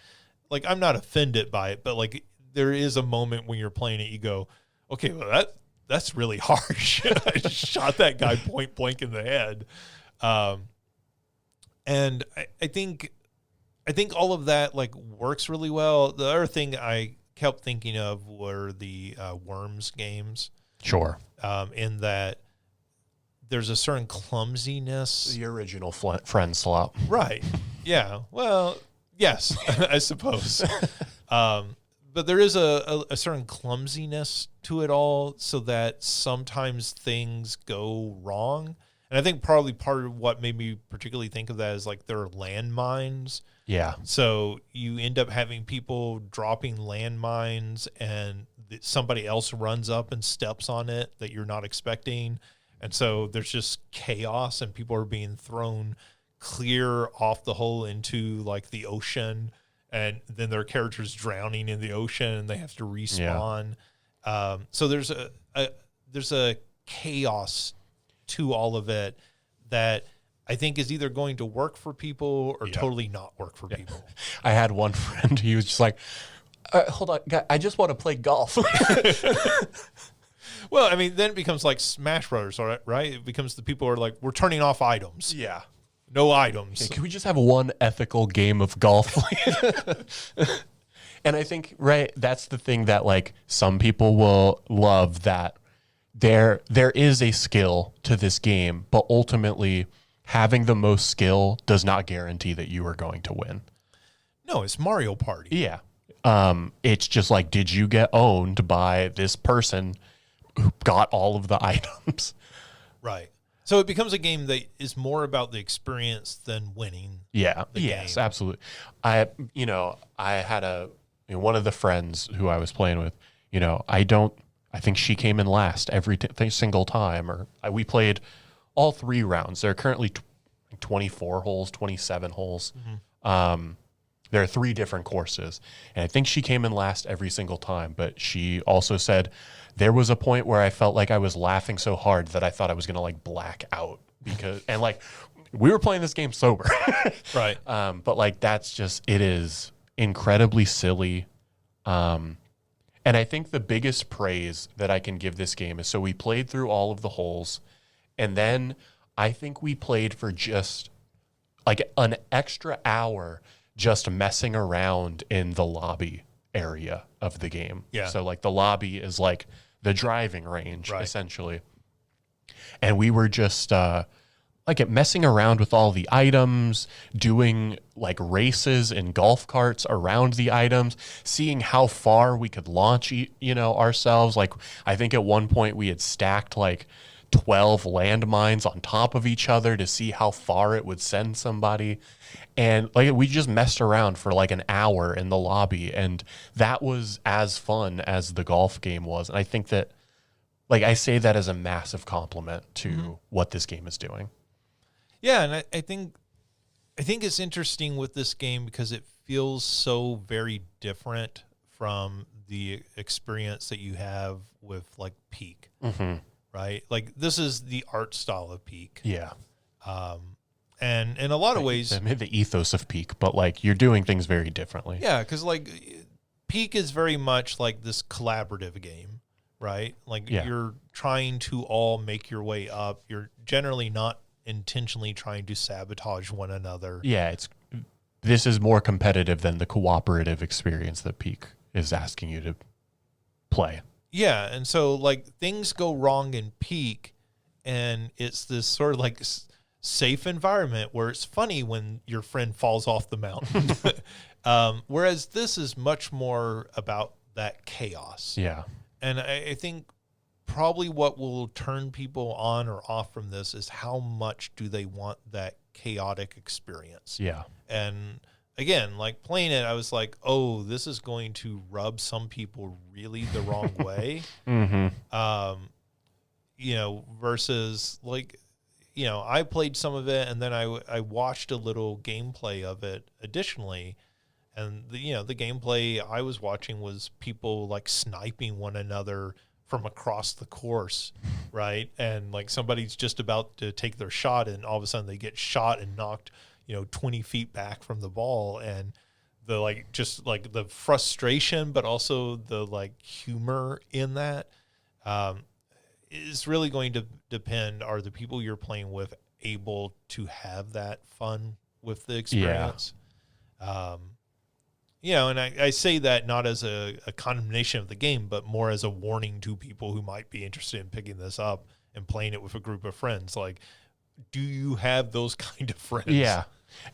Like, I'm not offended by it, but like there is a moment when you're playing it, you go, okay, well, that's really harsh. I just shot that guy point blank in the head. And I think all of that like works really well. The other thing I kept thinking of were the Worms games. Sure. In that there's a certain clumsiness. The original friend slop. Right. Yeah. Well, yes, I suppose. But there is a certain clumsiness to it all, so that sometimes things go wrong. And I think probably part of what made me particularly think of that is like there are landmines. Yeah. So you end up having people dropping landmines and somebody else runs up and steps on it that you're not expecting. And so there's just chaos and people are being thrown clear off the hole into like the ocean. And then their characters drowning in the ocean and they have to respawn. Yeah. So there's a chaos to all of it that I think is either going to work for people or totally not work for people. I had one friend, he was just like, hold on, I just want to play golf. Well, I mean, then it becomes like Smash Brothers, right? It becomes the people who are like, we're turning off items. Yeah. No items. Hey, can we just have one ethical game of golf? And I think, right, that's the thing that like some people will love, that there is a skill to this game, but ultimately having the most skill does not guarantee that you are going to win. No, it's Mario Party. Yeah. It's just like, did you get owned by this person who got all of the items? Right. So it becomes a game that is more about the experience than winning. Yeah. Yes, game. Absolutely. I had one of the friends who I was playing with, I think she came in last every single time, we played all 3 rounds. There are currently 24 holes, 27 holes. Mm-hmm. there are 3 different courses. And I think she came in last every single time. But she also said there was a point where I felt like I was laughing so hard that I thought I was going to like black out and like we were playing this game sober. Right. But like, that's just, it is incredibly silly. And I think the biggest praise that I can give this game is, so we played through all of the holes, and then I think we played for just like an extra hour just messing around in the lobby area of the game. Yeah. So like the lobby is like the driving range, Right. essentially. And we were just like messing around with all the items, doing like races in golf carts around the items, seeing how far we could launch, ourselves. Like I think at one point we had stacked like 12 landmines on top of each other to see how far it would send somebody. And like we just messed around for like an hour in the lobby, and that was as fun as the golf game was. And I think that, like, I say that as a massive compliment to what this game is doing. Yeah, and I think it's interesting with this game because it feels so very different from the experience that you have with like Peak, right? Like this is the art style of Peak. Yeah. And in a lot of ways, the ethos of Peak, but like you're doing things very differently. yeah, because like Peak is very much like this collaborative game, right? Like you're trying to all make your way up. You're generally not intentionally trying to sabotage one another. Yeah, this is more competitive than the cooperative experience that Peak is asking you to play. Yeah, and so like things go wrong in Peak, and it's this sort of like safe environment where it's funny when your friend falls off the mountain. Whereas this is much more about that chaos. Yeah. And I think probably what will turn people on or off from this is how much do they want that chaotic experience. Yeah. And again, like playing it, I was like, oh, this is going to rub some people really the wrong way. Versus like, I played some of it and then I watched a little gameplay of it additionally. And the gameplay I was watching was people like sniping one another from across the course, right? And like somebody's just about to take their shot and all of a sudden they get shot and knocked, 20 feet back from the ball. And the like, just like the frustration, but also the like humor in that, is really going to depend, are the people you're playing with able to have that fun with the experience? And I say that not as a condemnation of the game, but more as a warning to people who might be interested in picking this up and playing it with a group of friends. Like, do you have those kind of friends? Yeah.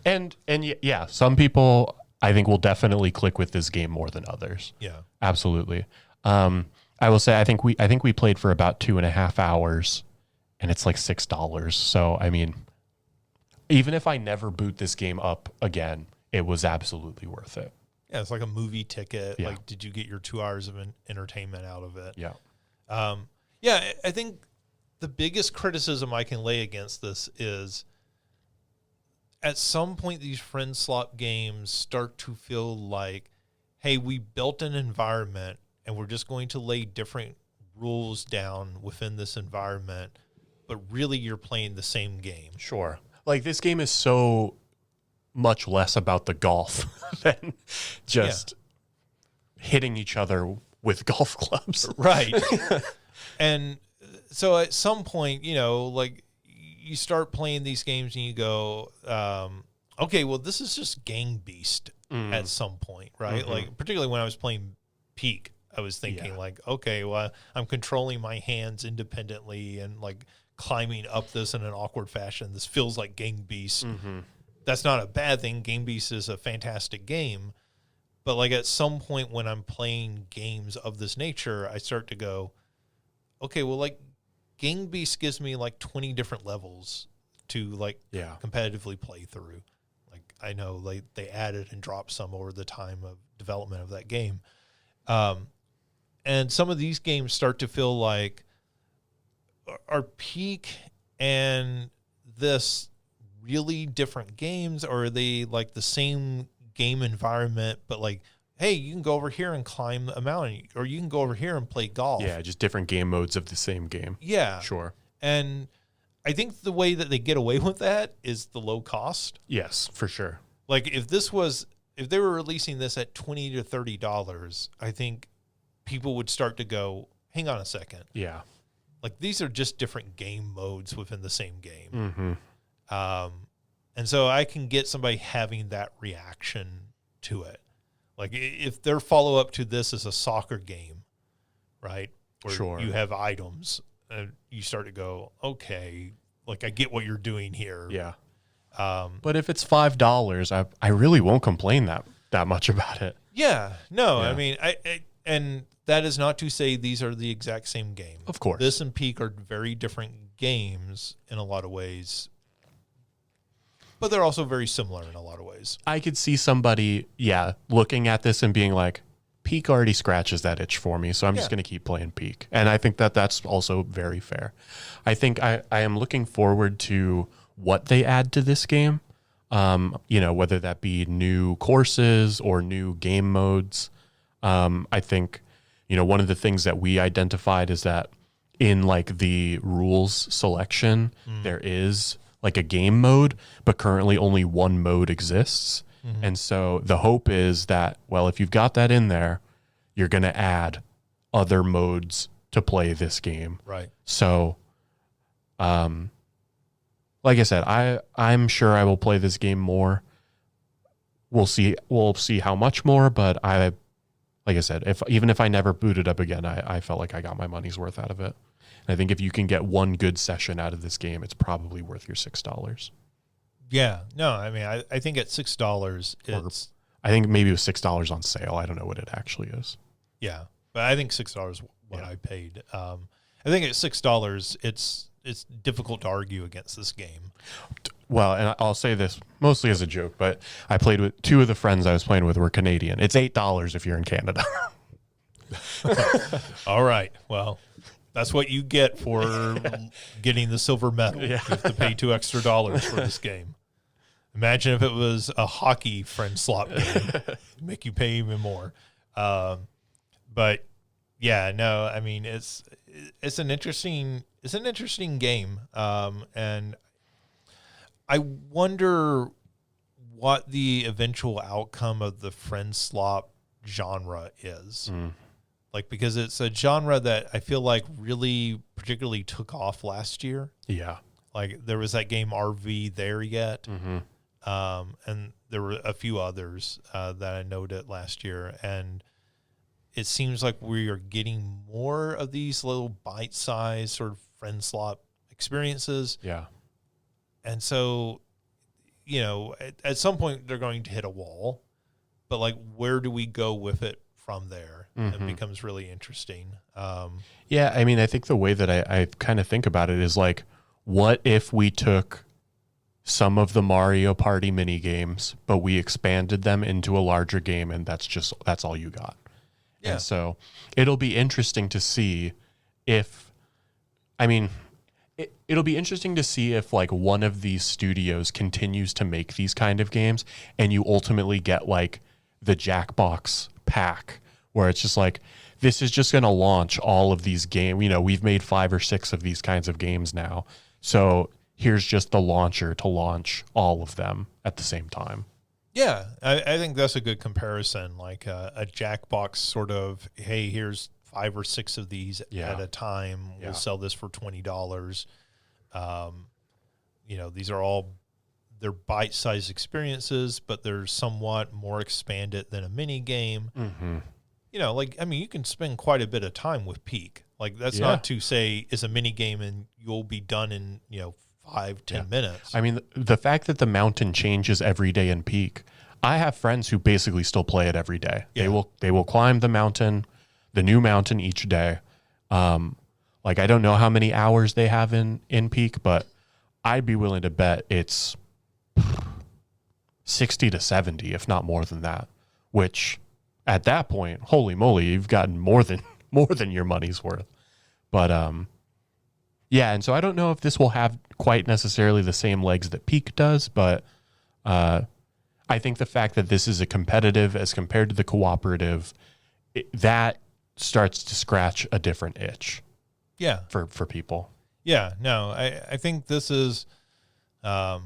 And yeah, some people I think will definitely click with this game more than others. Yeah. Absolutely. I will say I think we played for about 2.5 hours, and it's like $6. So I mean, even if I never boot this game up again, it was absolutely worth it. Yeah, it's like a movie ticket. Yeah. Like, did you get your 2 hours of entertainment out of it? Yeah. I think the biggest criticism I can lay against this is at some point these friend slot games start to feel like, hey, we built an environment and we're just going to lay different rules down within this environment, but really you're playing the same game. Sure. Like this game is so much less about the golf than just hitting each other with golf clubs. Right. And so at some point, like you start playing these games and you go, okay, well, this is just Gang Beast at some point, right? Like particularly when I was playing Peak, I was thinking like, okay, well, I'm controlling my hands independently and like climbing up this in an awkward fashion. This feels like Gang Beast. That's not a bad thing. Gang Beast is a fantastic game. But like at some point when I'm playing games of this nature, I start to go, okay, well, like Gang Beast gives me like 20 different levels to like competitively play through. Like I know like they added and dropped some over the time of development of that game. And some of these games start to feel like are Peak and this really different games, or are they like the same game environment, but like, hey, you can go over here and climb a mountain, or you can go over here and play golf. Yeah, just different game modes of the same game. Yeah. Sure. And I think the way that they get away with that is the low cost. Yes, for sure. Like if they were releasing this at $20 to $30, I think people would start to go, hang on a second. Yeah. Like these are just different game modes within the same game. Mm-hmm. And so I can get somebody having that reaction to it. Like if their follow up to this is a soccer game, right? Where Sure. you have items and you start to go, okay, like I get what you're doing here. Yeah. But if it's $5, I really won't complain that much about it. Yeah. No, Yeah. I mean, and that is not to say these are the exact same game. Of course. This and Peak are very different games in a lot of ways, but they're also very similar in a lot of ways. I could see somebody, looking at this and being like, Peak already scratches that itch for me, so I'm just going to keep playing Peak. And I think that that's also very fair. I think I am looking forward to what they add to this game, whether that be new courses or new game modes. I think, one of the things that we identified is that in like the rules selection, there is like a game mode, but currently only one mode exists. Mm-hmm. And so the hope is that, well, if you've got that in there, you're going to add other modes to play this game. Right. So, like I said, I'm sure I will play this game more. We'll see how much more, but like I said, even if I never boot it up again, I felt like I got my money's worth out of it. And I think if you can get one good session out of this game, it's probably worth your $6. Yeah. No, I mean, I think at $6, it's... I think maybe it was $6 on sale. I don't know what it actually is. Yeah, but I think $6 is what I paid. I think at $6, it's difficult to argue against this game. Well, and I'll say this mostly as a joke, but I played with two of the friends I was playing with were Canadian. It's $8 if you're in Canada. All right. Well, that's what you get for getting the silver medal. Yeah. You have to pay $2 extra for this game. Imagine if it was a hockey friend slot game, make you pay even more. But yeah, no, I mean it's an interesting game, and I wonder what the eventual outcome of the friend slot genre is. Like, because it's a genre that I feel like really particularly took off last year. Yeah. Like there was that game RV There Yet. Mm-hmm. And there were a few others that I noted last year. And it seems like we are getting more of these little bite-sized sort of friend slot experiences. Yeah. And so, at some point they're going to hit a wall. But, like, where do we go with it from there? Mm-hmm. It becomes really interesting. Yeah, I mean, I think the way that I kind of think about it is, like, what if we took some of the Mario Party mini games, but we expanded them into a larger game, and that's all you got. Yeah. And so it'll be interesting to see if, it'll be interesting to see if like one of these studios continues to make these kind of games, and you ultimately get like the Jackbox pack, where it's just like, this is just going to launch all of these games. We've made 5 or 6 of these kinds of games now. So here's just the launcher to launch all of them at the same time. Yeah, I think that's a good comparison, like a Jackbox sort of, hey, here's 5 or 6 of these at a time. We'll sell this for $20. These are all, they're bite-sized experiences, but they're somewhat more expanded than a mini game. Mm-hmm. You can spend quite a bit of time with Peak. Like, that's not to say it's a mini game and you'll be done in, 5-10 minutes. I mean, the fact that the mountain changes every day in Peak, I have friends who basically still play it every day. Yeah. They will climb the new mountain each day. Like, I don't know how many hours they have in Peak, but I'd be willing to bet it's 60 to 70, if not more than that, which at that point, holy moly, you've gotten more than your money's worth. But yeah, and so I don't know if this will have quite necessarily the same legs that Peak does, but I I think the fact that this is a competitive as compared to the cooperative, that starts to scratch a different itch. Yeah. For people. Yeah. No, I think this is, we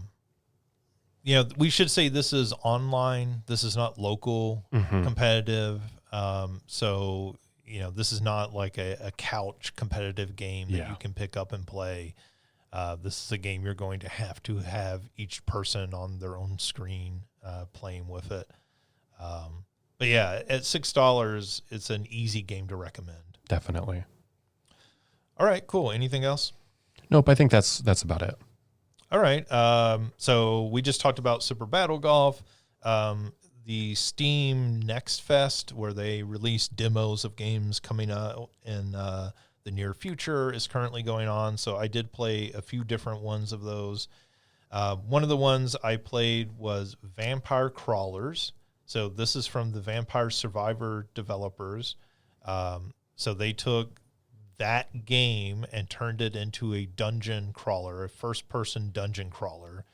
should say this is online. This is not local competitive. So, this is not like a couch competitive game that you can pick up and play. This is a game you're going to have each person on their own screen playing with it. But yeah, at $6, it's an easy game to recommend. Definitely. All right, cool. Anything else? Nope, I think that's about it. All right. So we just talked about Super Battle Golf, the Steam Next Fest, where they release demos of games coming out in the near future, is currently going on. So I did play a few different ones of those. One of the ones I played was Vampire Crawlers. So this is from the Vampire Survivor developers. So they took that game and turned it into a dungeon crawler, a first-person dungeon crawler.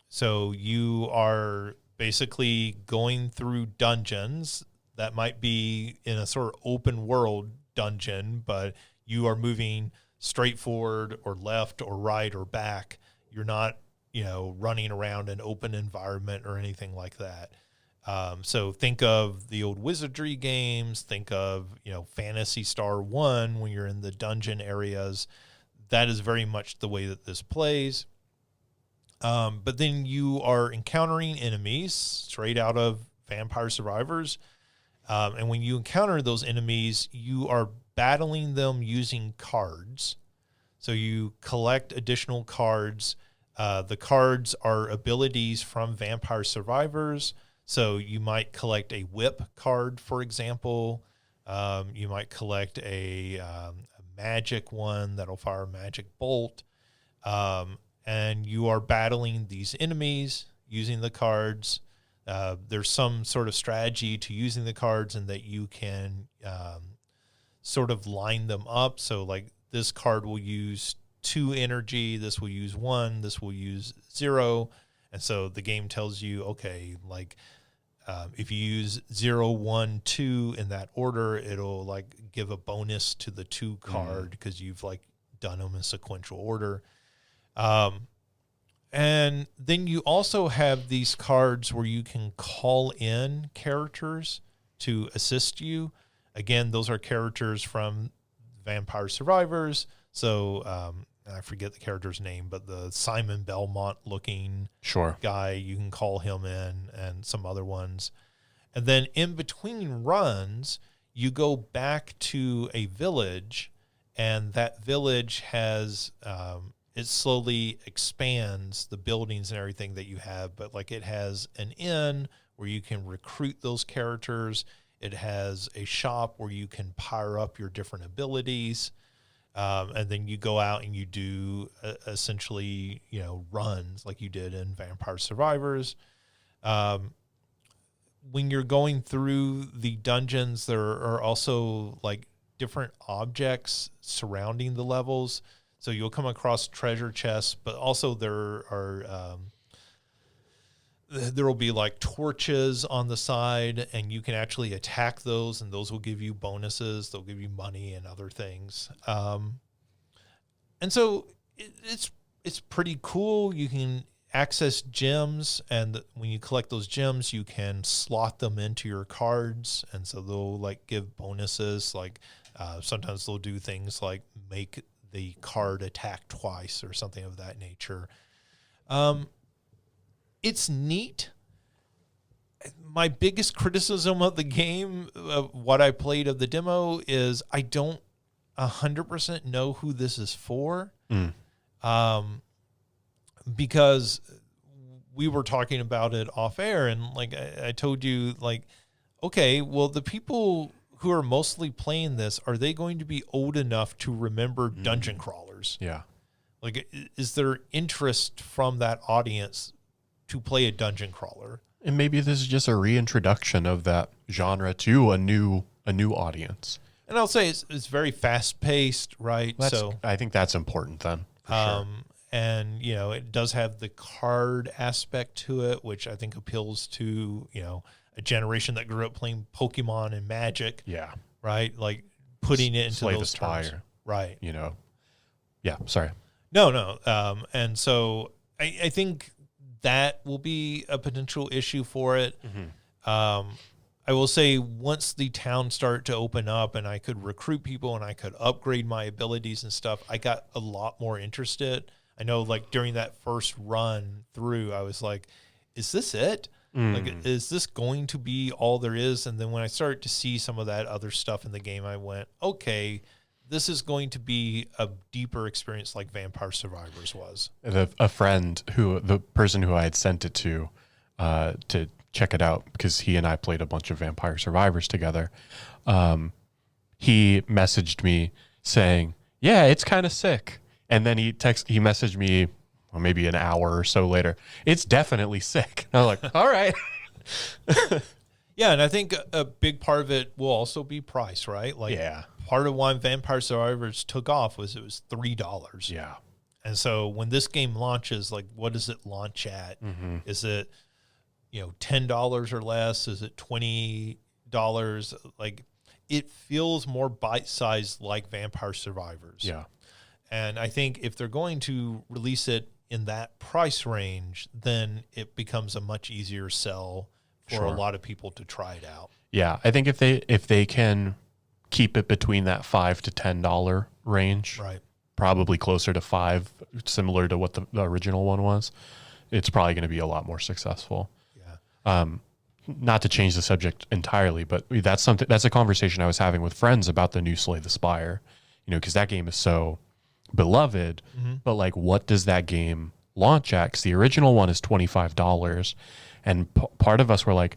So you are basically going through dungeons that might be in a sort of open world dungeon, but you are moving straight forward or left or right or back. You're not, running around an open environment or anything like that. So think of the old Wizardry games, think of, Phantasy Star 1 when you're in the dungeon areas. That is very much the way that this plays. But then you are encountering enemies straight out of Vampire Survivors. And when you encounter those enemies, you are battling them using cards. So you collect additional cards. The cards are abilities from Vampire Survivors. So you might collect a whip card, for example. You might collect a magic one that'll fire a magic bolt. And you are battling these enemies using the cards. There's some sort of strategy to using the cards and that you can sort of line them up. So like this card will use 2 energy, this will use 1, this will use 0. And so the game tells you, okay, like if you use 0, 1, 2 in that order, it'll like give a bonus to the 2 card because you've like done them in sequential order. And then you also have these cards where you can call in characters to assist you. Again, those are characters from Vampire Survivors. So I forget the character's name, but the Simon Belmont looking guy, you can call him in, and some other ones. And then in between runs, you go back to a village, and that village has it slowly expands the buildings and everything that you have, but like it has an inn where you can recruit those characters. It has a shop where you can power up your different abilities. And then you go out and you do essentially, runs like you did in Vampire Survivors. When you're going through the dungeons, there are also like different objects surrounding the levels. So you'll come across treasure chests, but also there will be like torches on the side, and you can actually attack those, and those will give you bonuses. They'll give you money and other things. And so it's pretty cool. You can access gems, and when you collect those gems, you can slot them into your cards, and so they'll like give bonuses. Like sometimes they'll do things like make the card attack twice or something of that nature. It's neat. My biggest criticism of the game, of what I played of the demo, is I don't 100% know who this is for. Because we were talking about it off air, and like I told you, like, okay, well, the people who are mostly playing this, are they going to be old enough to remember dungeon crawlers? Yeah. Like, is there interest from that audience to play a dungeon crawler? And maybe this is just a reintroduction of that genre to a new audience. And I'll say it's very fast paced, right? I think that's important then. For sure. And, it does have the card aspect to it, which I think appeals to, a generation that grew up playing Pokemon and Magic. Yeah. Right? Like putting it into Slay those the terms. Spire. Right. Yeah, sorry. No. And so I think that will be a potential issue for it. I will say once the town started to open up and I could recruit people and I could upgrade my abilities and stuff, I got a lot more interested. I know like during that first run through, I was like, is this it? Like, is this going to be all there is? And then when I started to see some of that other stuff in the game, I went, okay, this is going to be a deeper experience like Vampire Survivors was. A friend the person who I had sent it to check it out, because he and I played a bunch of Vampire Survivors together. He messaged me saying, yeah, it's kind of sick. And then he messaged me, well, maybe an hour or so later, it's definitely sick. And I was like, all right. Yeah, and I think a big part of it will also be price, right? Like, part of why Vampire Survivors took off was it was $3. Yeah. And so when this game launches, like, what does it launch at? Is it, $10 or less? Is it $20? Like, it feels more bite-sized like Vampire Survivors. Yeah. And I think if they're going to release it in that price range, then it becomes a much easier sell for a lot of people to try it out. Yeah, I think if they can keep it between that $5 to $10 range, right, probably closer to $5, similar to what the original one was, it's probably going to be a lot more successful. Yeah. Not to change the subject entirely, but that's a conversation I was having with friends about the new Slay the Spire, because that game is so beloved, but like, what does that game launch at? Because the original one is $25, and part of us were like,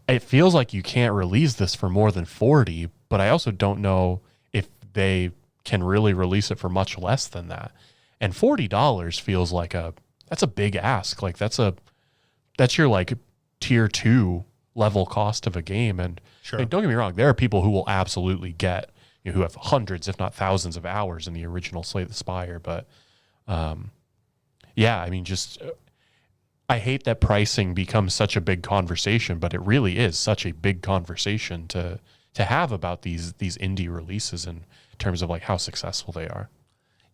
it feels like you can't release this for more than 40, but I also don't know if they can really release it for much less than that. And $40 feels like that's a big ask. Like that's your like tier 2 level cost of a game. And sure, like, don't get me wrong, there are people who will absolutely get, who have hundreds, if not thousands of hours in the original Slay the Spire. But yeah, I mean, just I hate that pricing becomes such a big conversation, but it really is such a big conversation to have about these indie releases in terms of like how successful they are.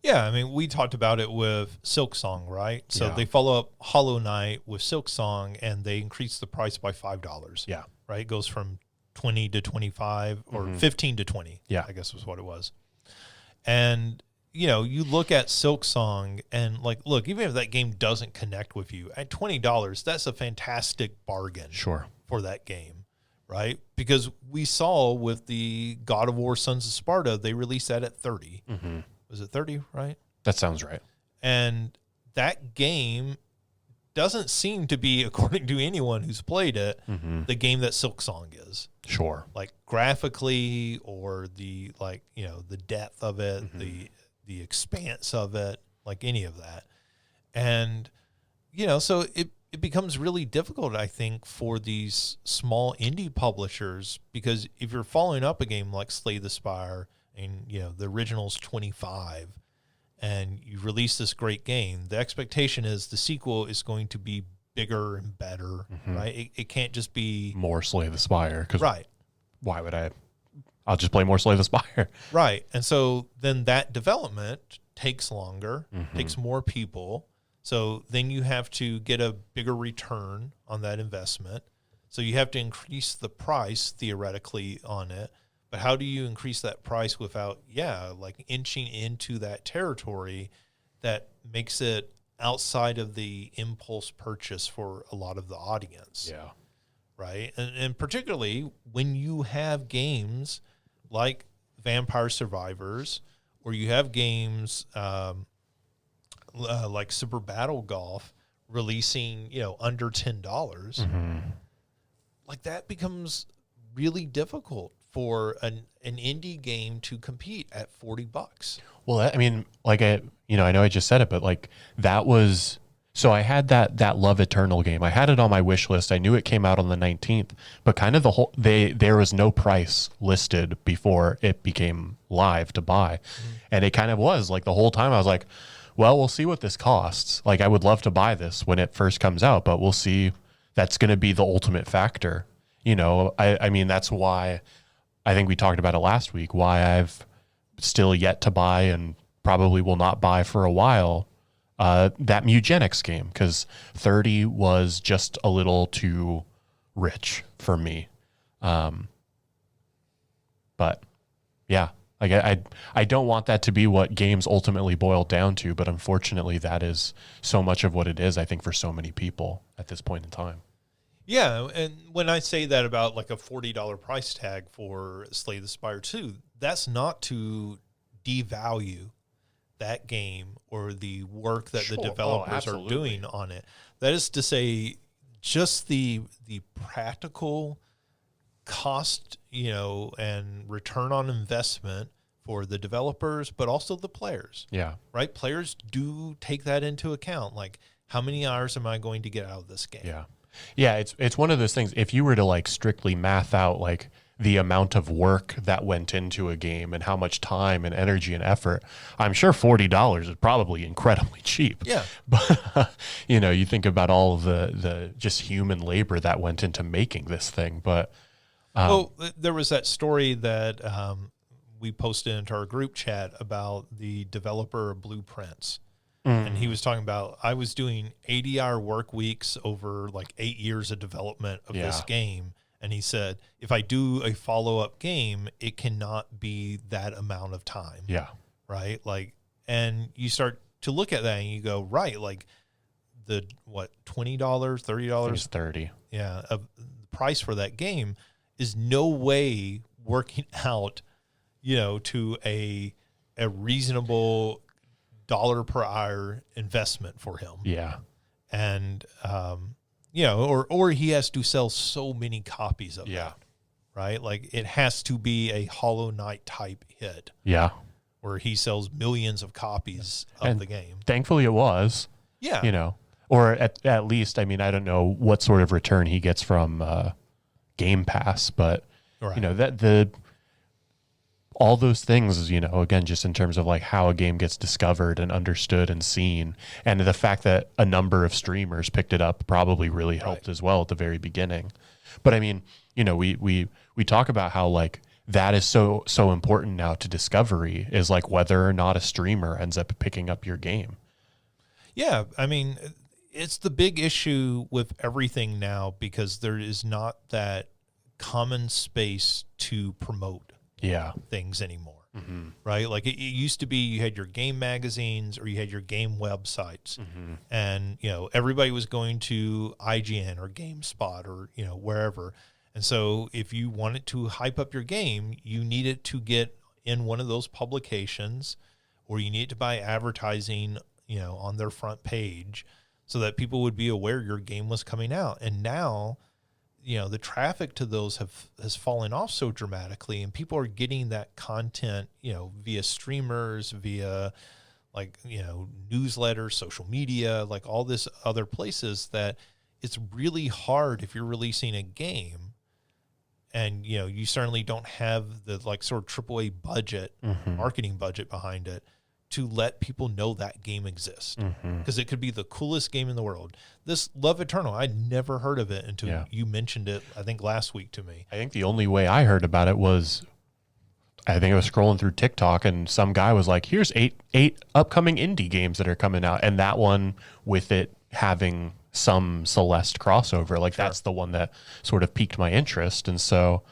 Yeah, I mean, we talked about it with Silksong, right? So they follow up Hollow Knight with Silksong, and they increase the price by $5. Yeah, right. It goes from 20 to 25 or 15 to 20. Yeah, I guess was what it was. And you look at Silksong and like, look, even if that game doesn't connect with you at $20, that's a fantastic bargain. Sure. For that game, right? Because we saw with the God of War Sons of Sparta, they released that at 30. Was it 30, right? That sounds right. And that game doesn't seem to be, according to anyone who's played it, the game that Silksong is. Sure. Like graphically, or the the depth of it, the expanse of it, like any of that. And so it becomes really difficult, I think, for these small indie publishers, because if you're following up a game like Slay the Spire, and the original's 25, and you release this great game, the expectation is the sequel is going to be bigger and better, right? It can't just be more Slay the Spire, because right. Why would I'll just play more Slay the Spire. Right. And so then that development takes longer, takes more people. So then you have to get a bigger return on that investment. So you have to increase the price theoretically on it. But how do you increase that price without, like inching into that territory that makes it outside of the impulse purchase for a lot of the audience? Yeah. Right. And particularly when you have games like Vampire Survivors, or you have games like Super Battle Golf releasing, under $10, like that becomes really difficult for an indie game to compete at $40. Well, I mean, like I know I just said it, but like that was, so I had that Love Eternal game. I had it on my wish list. I knew it came out on the 19th, but kind of there was no price listed before it became live to buy. And it kind of was like the whole time I was like, well, we'll see what this costs. Like, I would love to buy this when it first comes out, but we'll see. That's going to be the ultimate factor. You know, I mean, that's why I think we talked about it last week, why I've still yet to buy and probably will not buy for a while that Mugenics game, because 30 was just a little too rich for me. But yeah, like I don't want that to be what games ultimately boil down to, but unfortunately that is so much of what it is, I think, for so many people at this point in time. Yeah, and when I say that about like a $40 price tag for Slay the Spire 2, that's not to devalue that game or the work that the developers are doing on it. That is to say, just the practical cost, you know, and return on investment for the developers, but also the players. Yeah. Right? Players do take that into account. Like, how many hours am I going to get out of this game? Yeah. Yeah, it's one of those things. If you were to like strictly math out like the amount of work that went into a game and how much time and energy and effort, I'm sure $40 is probably incredibly cheap. Yeah. But you know, you think about all of the just human labor that went into making this thing. But well, there was that story that we posted into our group chat about the developer of Blueprints. And he was talking about, I was doing 80-hour work weeks over like 8 years of development of this game. And he said, if I do a follow-up game, it cannot be that amount of time. Yeah. Right? Like, and you start to look at that and you go, right, like the, what, $20, $30? It's 30. Yeah. The price for that game is no way working out, you know, to a reasonable dollar per hour investment for him. Yeah. And, you know, or he has to sell so many copies of that, right? Like, it has to be a Hollow Knight type hit. Yeah. Where he sells millions of copies of the game. Thankfully it was. Yeah. You know, or at least, I mean, I don't know what sort of return he gets from Game Pass, but you know, that all those things, you know, again, just in terms of like how a game gets discovered and understood and seen, and the fact that a number of streamers picked it up probably really helped as well at the very beginning. But I mean, you know, we talk about how like that is so important now to discovery, is like whether or not a streamer ends up picking up your game. Yeah, I mean, it's the big issue with everything now, because there is not that common space to promote things anymore, right? Like it used to be, you had your game magazines or you had your game websites, and, you know, everybody was going to IGN or GameSpot or, you know, wherever. And so if you wanted to hype up your game, you needed to get in one of those publications, or you needed to buy advertising, you know, on their front page so that people would be aware your game was coming out. And now, you know, the traffic to those has fallen off so dramatically, and people are getting that content, you know, via streamers, via like, you know, newsletters, social media, like all this other places, that it's really hard if you're releasing a game and, you know, you certainly don't have the like sort of AAA budget, marketing budget behind it, to let people know that game exists, because it could be the coolest game in the world. This Love Eternal, I'd never heard of it until you mentioned it, I think last week to me. I think the only way I heard about it was, I think I was scrolling through TikTok and some guy was like, here's eight upcoming indie games that are coming out. And that one, with it having some Celeste crossover, like that's the one that sort of piqued my interest. And so,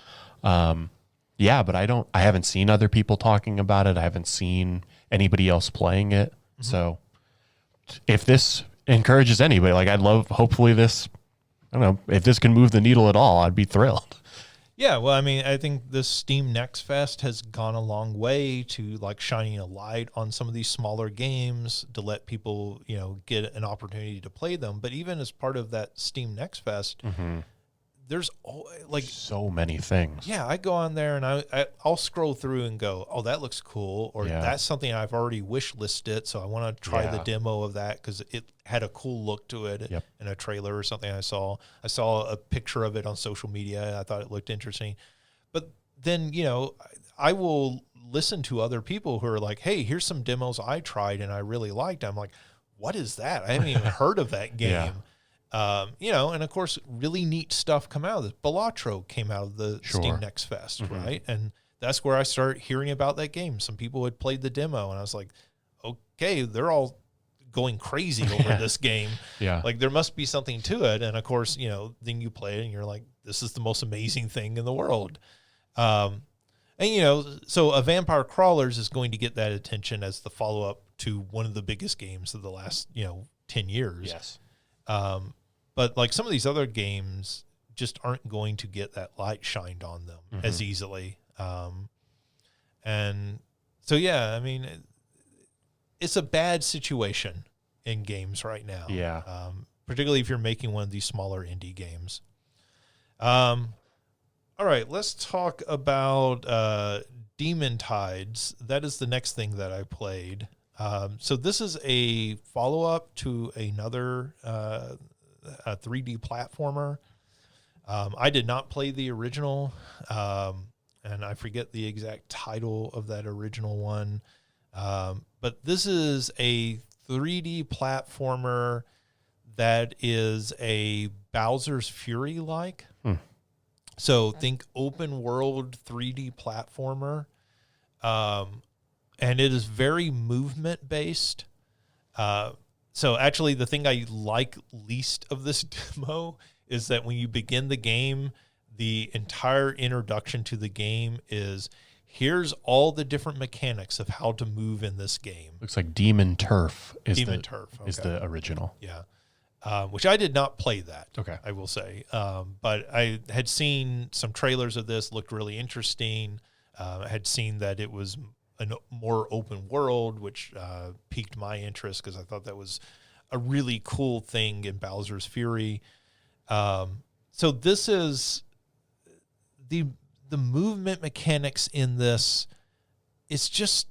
but I haven't seen other people talking about it. I haven't seen anybody else playing it. So if this encourages anybody, like hopefully this, I don't know, if this can move the needle at all, I'd be thrilled. Yeah, well, I mean, I think this Steam Next Fest has gone a long way to like shining a light on some of these smaller games to let people, you know, get an opportunity to play them. But even as part of that Steam Next Fest, there's like so many things. Yeah, I go on there and I'll scroll through and go, oh, that looks cool, or that's something I've already wish listed, so I want to try the demo of that because it had a cool look to it in a trailer or something I saw. I saw a picture of it on social media. I thought it looked interesting. But then, you know, I will listen to other people who are like, hey, here's some demos I tried and I really liked. I'm like, what is that? I haven't even heard of that game. And of course, really neat stuff come out of this. Balatro came out of the Steam Next Fest, right? And that's where I started hearing about that game. Some people had played the demo, and I was like, okay, they're all going crazy over this game. Like, there must be something to it. And of course, then you play it and you're like, this is the most amazing thing in the world. So A Vampire Crawlers is going to get that attention as the follow-up to one of the biggest games of the last, 10 years. Yes. But like some of these other games just aren't going to get that light shined on them as easily. And so, I mean, it's a bad situation in games right now. Particularly if you're making one of these smaller indie games. All right, let's talk about Demon Tides. That is the next thing that I played. So this is a follow-up to another a 3D platformer. I did not play the original, and I forget the exact title of that original one. But this is a 3D platformer that is a Bowser's Fury-like. So think open world 3D platformer. And it is very movement based. So actually the thing I like least of this demo is that when you begin the game, the entire introduction to the game is here's all the different mechanics of how to move in this game. Looks like Demon Turf is is the original. Which I did not play that. Okay. I will say. But I had seen some trailers of this, looked really interesting. I had seen that it was a more open world, which piqued my interest because I thought that was a really cool thing in Bowser's Fury. So this is the movement mechanics in this. It's just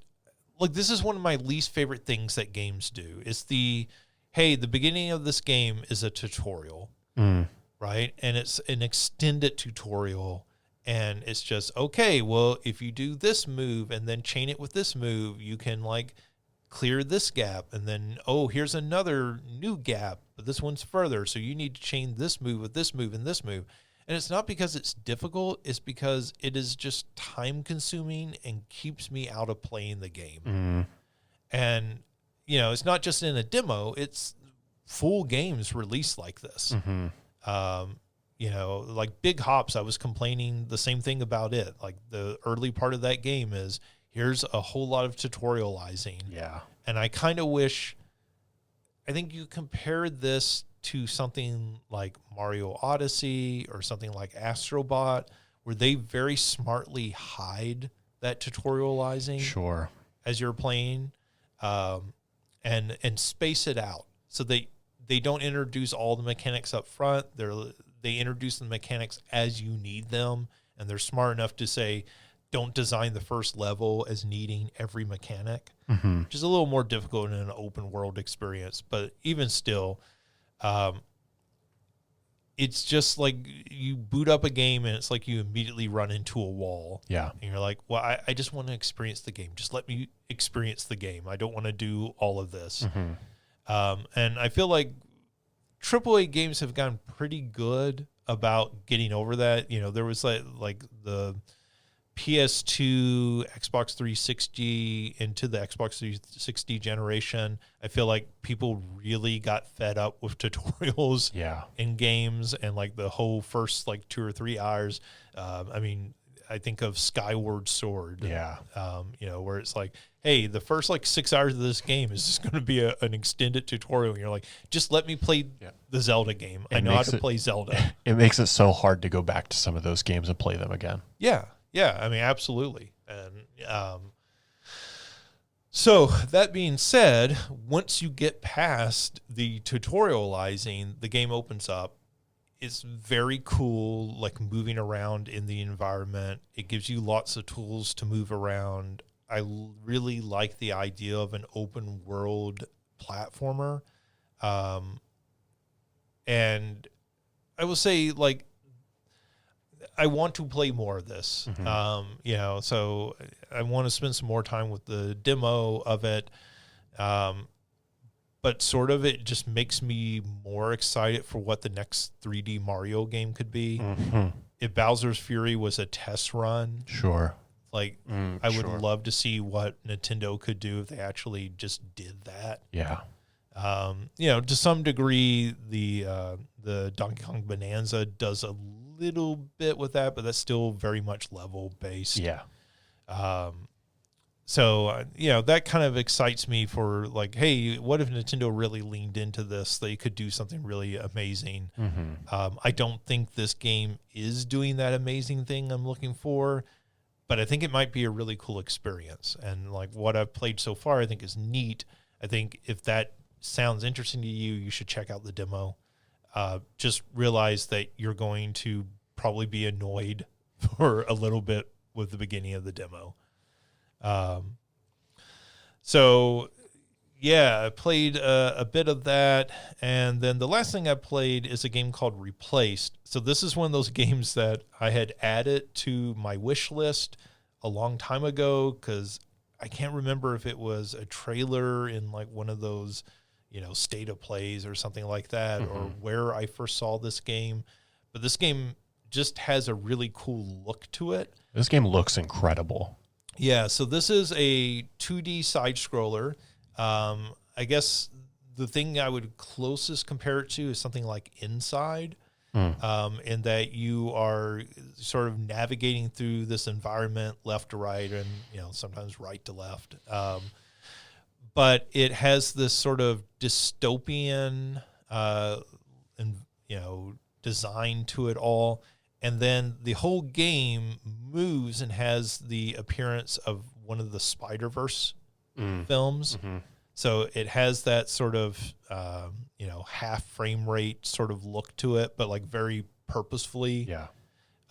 like, this is one of my least favorite things that games do. It's the beginning of this game is a tutorial, right? And it's an extended tutorial. And it's just, okay, well, if you do this move and then chain it with this move, you can like clear this gap. And then, here's another new gap, but this one's further. So you need to chain this move with this move and this move. And it's not because it's difficult. It's because it is just time consuming and keeps me out of playing the game. And, it's not just in a demo, it's full games released like this. Like Big Hops, I was complaining the same thing about it. Like the early part of that game is here's a whole lot of tutorializing. And I kind of wish, I think you compared this to something like Mario Odyssey or something like Astrobot, where they very smartly hide that tutorializing as you're playing, and space it out so they don't introduce all the mechanics up front. They introduce the mechanics as you need them, and they're smart enough to say, don't design the first level as needing every mechanic, which is a little more difficult in an open world experience. But even still, it's just like you boot up a game and it's like you immediately run into a wall. And you're like, well, I just want to experience the game. Just let me experience the game. I don't want to do all of this. And I feel like AAA games have gotten pretty good about getting over that. There was like the PS2, Xbox 360 into the Xbox 360 generation. I feel like people really got fed up with tutorials in games, and like the whole first like 2 or 3 hours. I think of Skyward Sword, where it's like, hey, the first like 6 hours of this game is just going to be an extended tutorial. And you're like, just let me play the Zelda game. I know how to play Zelda. It makes it so hard to go back to some of those games and play them again. Yeah, I mean, absolutely. And so that being said, once you get past the tutorializing, the game opens up. It's very cool, like moving around in the environment. It gives you lots of tools to move around. I really like the idea of an open world platformer. And I will say, like, I want to play more of this. You know, so I want to spend some more time with the demo of it. But sort of it just makes me more excited for what the next 3D Mario game could be. If Bowser's Fury was a test run, Sure. like I would love to see what Nintendo could do if they actually just did that. Yeah. You know, to some degree, the Donkey Kong Bonanza does a little bit with that, but that's still very much level based. Yeah. So, you know, that kind of excites me for like, hey, what if Nintendo really leaned into this? They could do something really amazing. I don't think this game is doing that amazing thing I'm looking for, but I think it might be a really cool experience. And like what I've played so far, I think is neat. I think if that sounds interesting to you, you should check out the demo. Just realize that you're going to probably be annoyed for a little bit with the beginning of the demo. So yeah, I played a bit of that. And then the last thing I played is a game called Replaced. So this is one of those games that I had added to my wish list a long time ago, because I can't remember if it was a trailer in like one of those, you know, state of plays or something like that, or where I first saw this game. But this game just has a really cool look to it. This game looks incredible. Yeah, so this is a 2D side scroller. I guess the thing I would closest compare it to is something like Inside, in that you are sort of navigating through this environment left to right, and you know sometimes right to left. But it has this sort of dystopian, and you know, design to it all. And then the whole game moves and has the appearance of one of the Spider-Verse films. So it has that sort of, you know, half frame rate sort of look to it, but like very purposefully. Yeah.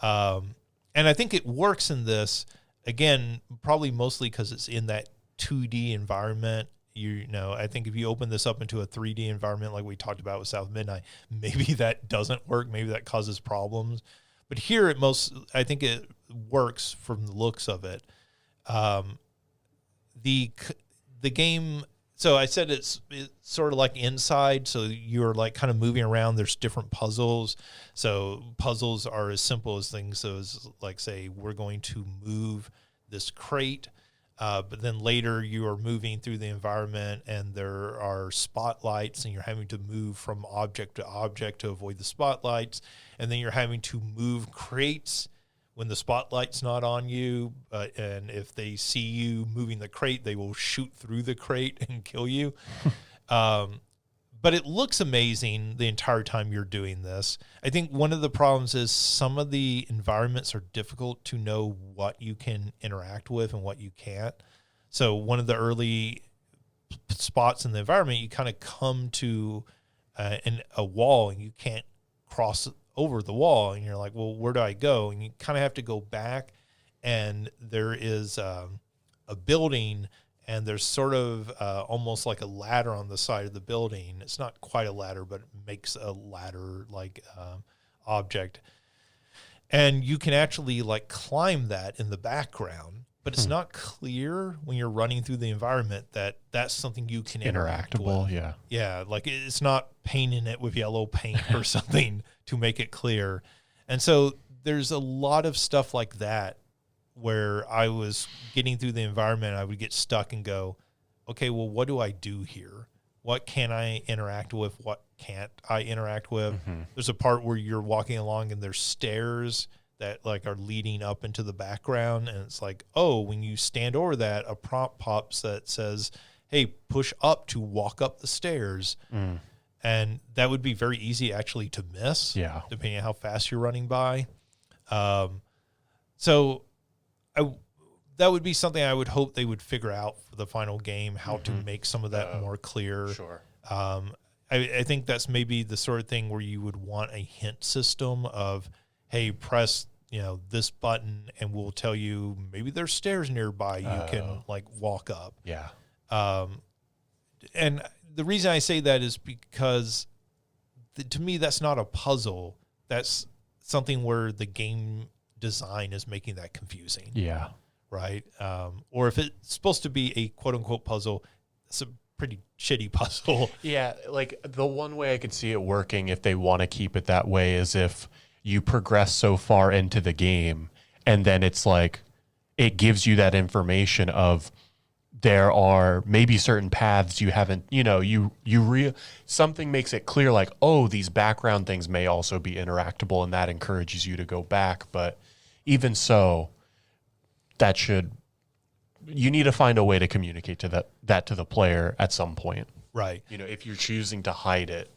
And I think it works in this, again, probably mostly because it's in that 2D environment. You know, I think if you open this up into a 3D environment like we talked about with South Midnight, maybe that doesn't work. Maybe that causes problems. But here, I think it works from the looks of it. The game. So I said it's sort of like Inside. So you're like kind of moving around. There's different puzzles. So puzzles are as simple as things. So it's like, say, we're going to move this crate. But then later you are moving through the environment and there are spotlights and you're having to move from object to object to avoid the spotlights. And then you're having to move crates when the spotlight's not on you. And if they see you moving the crate, they will shoot through the crate and kill you. But it looks amazing the entire time you're doing this. I think one of the problems is some of the environments are difficult to know what you can interact with and what you can't. So one of the early spots in the environment, you kind of come to a wall and you can't cross over the wall. And you're like, well, where do I go? And you kind of have to go back. And there is a building, and there's sort of almost like a ladder on the side of the building. It's not quite a ladder, but it makes a ladder-like object. And you can actually like climb that in the background, but it's not clear when you're running through the environment that that's something you can interact with. Yeah. Yeah, like it's not painting it with yellow paint or something to make it clear. And so there's a lot of stuff like that where I was getting through the environment, I would get stuck and go, okay, well, what do I do here? What can I interact with? What can't I interact with? There's a part where you're walking along and there's stairs that like are leading up into the background. And it's like, oh, when you stand over that, a prompt pops that says, hey, push up to walk up the stairs. And that would be very easy actually to miss, depending on how fast you're running by. So that would be something I would hope they would figure out for the final game, how to make some of that more clear. Sure. I think that's maybe the sort of thing where you would want a hint system of, hey, press, you know, this button and we'll tell you maybe there's stairs nearby you can like walk up. Yeah. And the reason I say that is because to me, that's not a puzzle. That's something where the game design is making that confusing. Yeah. Right. Or if it's supposed to be a quote unquote puzzle, it's a pretty shitty puzzle. Yeah, like the one way I could see it working if they want to keep it that way is if you progress so far into the game and then it's like it gives you that information of there are maybe certain paths you haven't, something makes it clear like, oh, these background things may also be interactable and that encourages you to go back. But even so, you need to find a way to communicate to that to the player at some point. Right. If you're choosing to hide it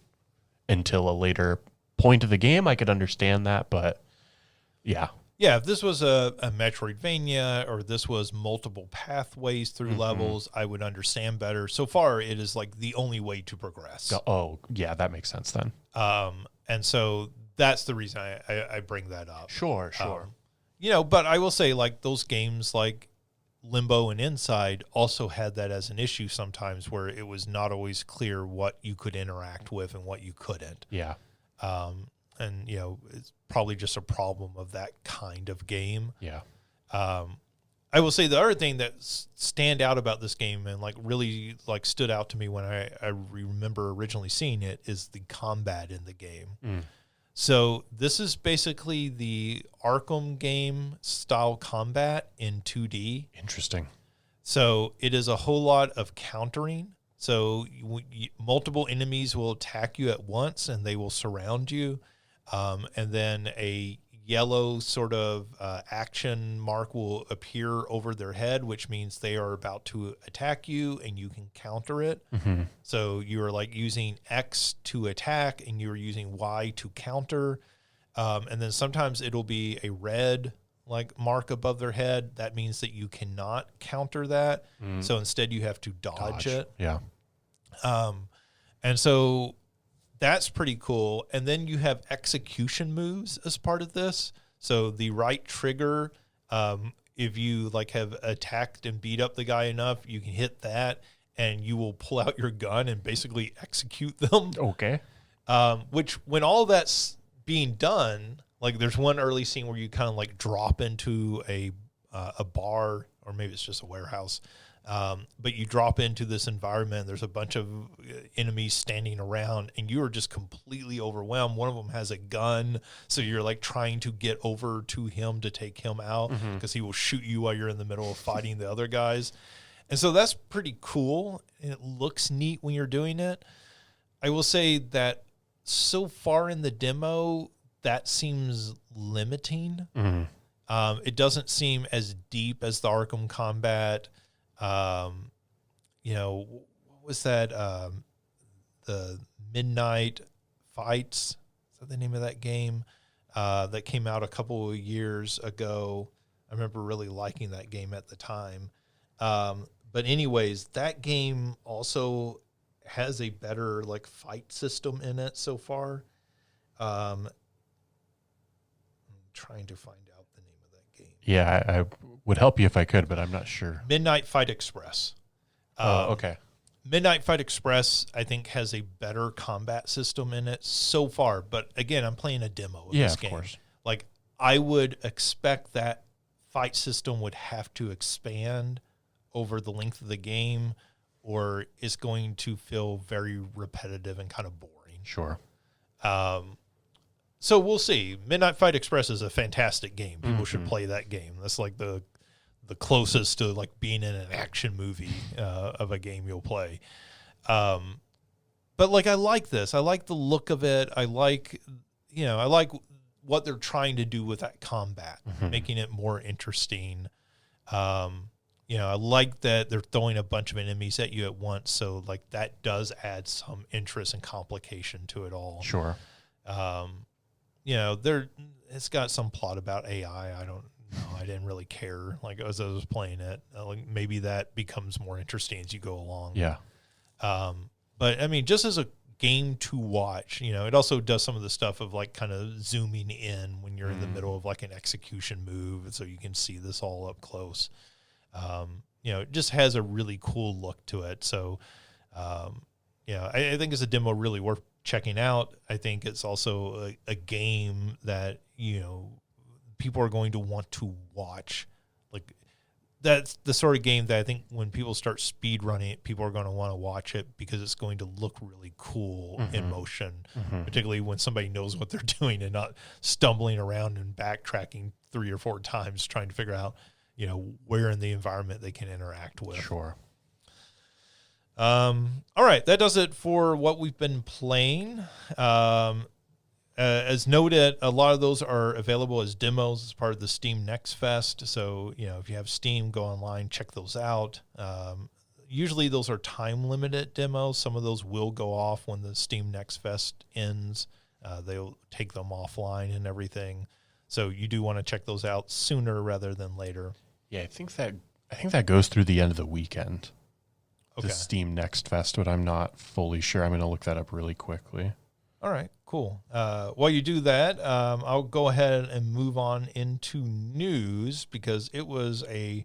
until a later point of the game, I could understand that, but yeah. Yeah, if this was a Metroidvania or this was multiple pathways through levels, I would understand better. So far, it is like the only way to progress. Oh, yeah, that makes sense then. And so that's the reason I bring that up. Sure. But I will say, like, those games like Limbo and Inside also had that as an issue sometimes, where it was not always clear what you could interact with and what you couldn't. Yeah. And it's probably just a problem of that kind of game. Yeah. I will say the other thing that stand out about this game and like really like stood out to me when I remember originally seeing it is the combat in the game. So this is basically the Arkham game style combat in 2D. Interesting. So it is a whole lot of countering. So multiple enemies will attack you at once and they will surround you. And then a yellow sort of action mark will appear over their head, which means they are about to attack you and you can counter it. So you're like using X to attack and you're using Y to counter. And then sometimes it'll be a red like mark above their head. That means that you cannot counter that. So instead you have to dodge it. Yeah. And so that's pretty cool. And then you have execution moves as part of this. So the right trigger, if you like have attacked and beat up the guy enough, you can hit that and you will pull out your gun and basically execute them. Okay. Which when all that's being done, like there's one early scene where you kind of like drop into a bar, or maybe it's just a warehouse. But you drop into this environment, there's a bunch of enemies standing around and you are just completely overwhelmed. One of them has a gun. So you're like trying to get over to him to take him out because he will shoot you while you're in the middle of fighting the other guys. And so that's pretty cool. And it looks neat when you're doing it. I will say that so far in the demo, that seems limiting. It doesn't seem as deep as the Arkham combat. What was that? The Midnight Fights. Is that the name of that game? That came out a couple of years ago. I remember really liking that game at the time. But anyways, that game also has a better like fight system in it so far. I'm trying to find out the name of that game. Yeah, I would help you if I could, but I'm not sure. Midnight Fight Express. Okay. Midnight Fight Express, I think, has a better combat system in it so far. But again, I'm playing a demo of this game. Of course. Like, I would expect that fight system would have to expand over the length of the game, or it's going to feel very repetitive and kind of boring. Sure. So we'll see. Midnight Fight Express is a fantastic game. People should play that game. That's like the closest to like being in an action movie of a game you'll play. But like, I like this. I like the look of it. I like what they're trying to do with that combat, making it more interesting. I like that they're throwing a bunch of enemies at you at once. So like that does add some interest and complication to it all. Sure. It's got some plot about AI. I don't know. I didn't really care. Like as I was playing it, like maybe that becomes more interesting as you go along. Yeah. But I mean, just as a game to watch, it also does some of the stuff of like kind of zooming in when you're in the middle of like an execution move. So you can see this all up close. It just has a really cool look to it. So, I think it's a demo really worth checking out. I think it's also a game that, people are going to want to watch. Like, that's the sort of game that I think when people start speed running it, people are going to want to watch it because it's going to look really cool in motion, particularly when somebody knows what they're doing and not stumbling around and backtracking 3 or 4 times trying to figure out, where in the environment they can interact with. Sure. All right, that does it for what we've been playing. As noted, a lot of those are available as demos as part of the Steam Next Fest. So, if you have Steam, go online, check those out. Usually those are time-limited demos. Some of those will go off when the Steam Next Fest ends. They'll take them offline and everything. So you do want to check those out sooner rather than later. Yeah, I think that goes through the end of the weekend. Okay. The Steam Next Fest, but I'm not fully sure. I'm going to look that up really quickly. All right, cool. While you do that, I'll go ahead and move on into news because it was a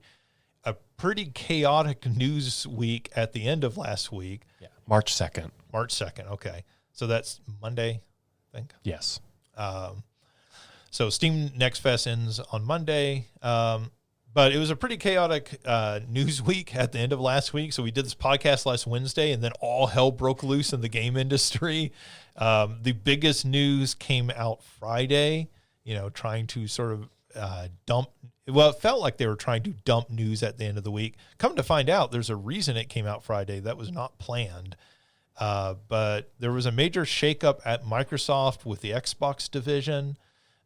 pretty chaotic news week at the end of last week. Yeah, March 2nd. March 2nd, okay. So that's Monday, I think. Yes. So Steam Next Fest ends on Monday. But it was a pretty chaotic news week at the end of last week. So we did this podcast last Wednesday, and then all hell broke loose in the game industry. The biggest news came out Friday, trying to sort of dump. Well, it felt like they were trying to dump news at the end of the week. Come to find out, there's a reason it came out Friday. That was not planned. But there was a major shakeup at Microsoft with the Xbox division.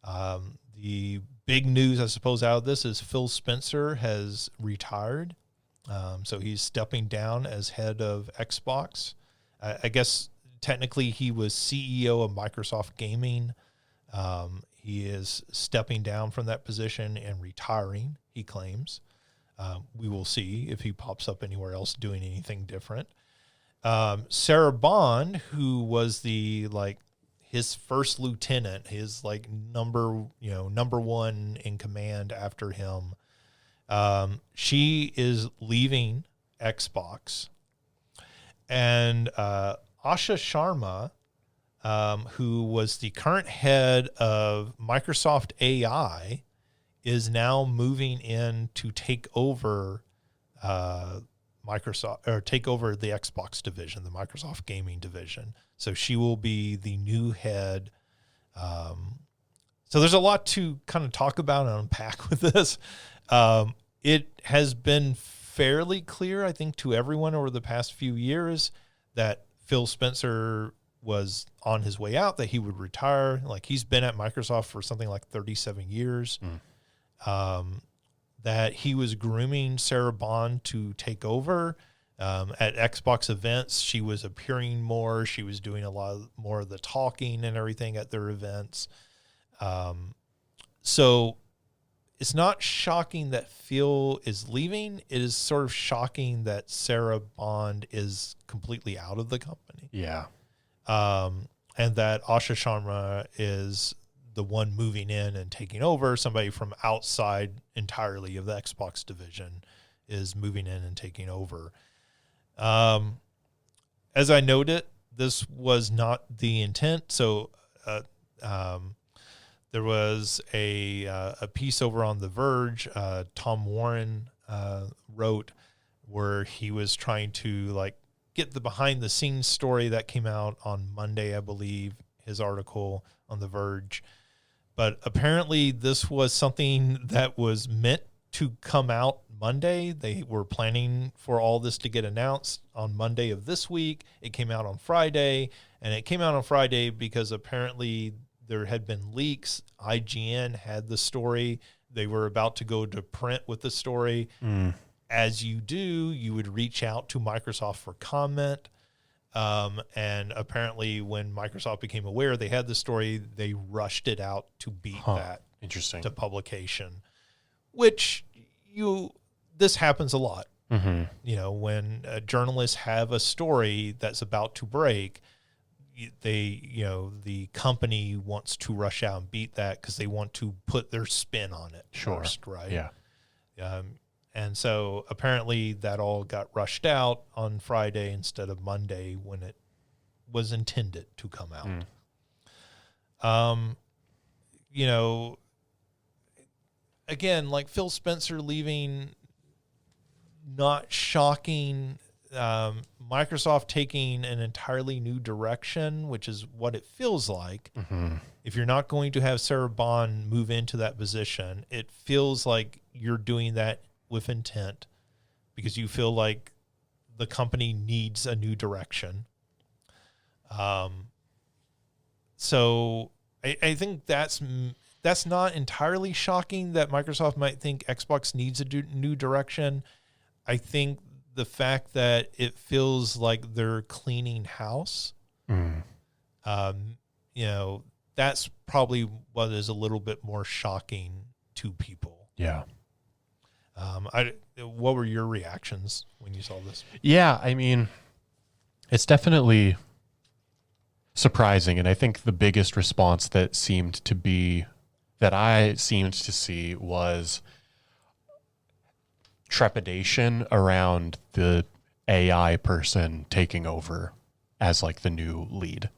The big news, I suppose, out of this is Phil Spencer has retired. So he's stepping down as head of Xbox. I guess technically he was CEO of Microsoft Gaming. He is stepping down from that position and retiring, he claims. We will see if he pops up anywhere else doing anything different. Sarah Bond, who was his first lieutenant, his number one in command after him. She is leaving Xbox, and Asha Sharma, who was the current head of Microsoft AI, is now moving in to take over Microsoft, or take over the Xbox division, the Microsoft Gaming division. So she will be the new head. So there's a lot to kind of talk about and unpack with this. It has been fairly clear, I think, to everyone over the past few years that Phil Spencer was on his way out, that he would retire. He's been at Microsoft for something like 37 years. That he was grooming Sarah Bond to take over. At Xbox events, she was appearing more. She was doing a lot more of the talking and everything at their events. So it's not shocking that Phil is leaving. It is sort of shocking that Sarah Bond is completely out of the company. Yeah. And that Asha Sharma is the one moving in and taking over. Somebody from outside entirely of the Xbox division is moving in and taking over. As I noted, this was not the intent. So, there was a piece over on The Verge, Tom Warren, wrote, where he was trying to get the behind the scenes story that came out on Monday, I believe, his article on The Verge. But apparently this was something that was meant to come out Monday. They were planning for all this to get announced on Monday of this week. It came out on Friday, and it came out on Friday because apparently there had been leaks. IGN had the story. They were about to go to print with the story. As you do, you would reach out to Microsoft for comment. And apparently when Microsoft became aware they had the story, they rushed it out to beat that to publication, which this happens a lot. When journalists have a story that's about to break, the company wants to rush out and beat that because they want to put their spin on it first, right? Yeah. And so apparently that all got rushed out on Friday instead of Monday when it was intended to come out. You know, again, like Phil Spencer leaving, not shocking. Microsoft taking an entirely new direction, which is what it feels like. If you're not going to have Sarah Bond move into that position, it feels like you're doing that with intent because you feel like the company needs a new direction. So I think that's not entirely shocking that Microsoft might think Xbox needs a new direction. I think the fact that it feels like they're cleaning house, you know, that's probably what is a little bit more shocking to people. Yeah. What were your reactions when you saw this? Yeah, I mean, it's definitely surprising, and I think the biggest response that I seemed to see was trepidation around the AI person taking over as like the new lead.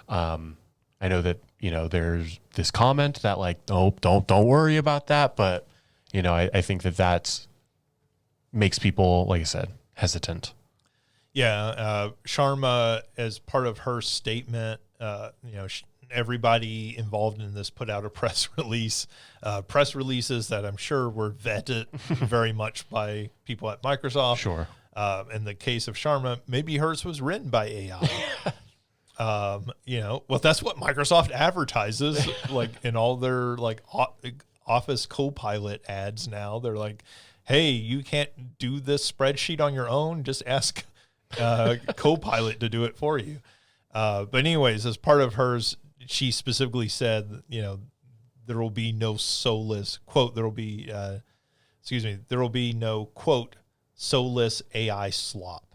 I know that, you know, there's this comment that like, oh, don't worry about that. But, you know, I think that makes people, like I said, hesitant. Yeah. Sharma, as part of her statement, you know, everybody involved in this put out a press release, press releases that I'm sure were vetted very much by people at Microsoft. Sure. In the case of Sharma, maybe hers was written by AI. You know, well, that's what Microsoft advertises, like in all their like Office Copilot ads now. They're like, hey, you can't do this spreadsheet on your own. Just ask Copilot to do it for you. But anyways, as part of hers, she specifically said, you know, there will be no soulless quote. There will be, there will be no quote soulless AI slop.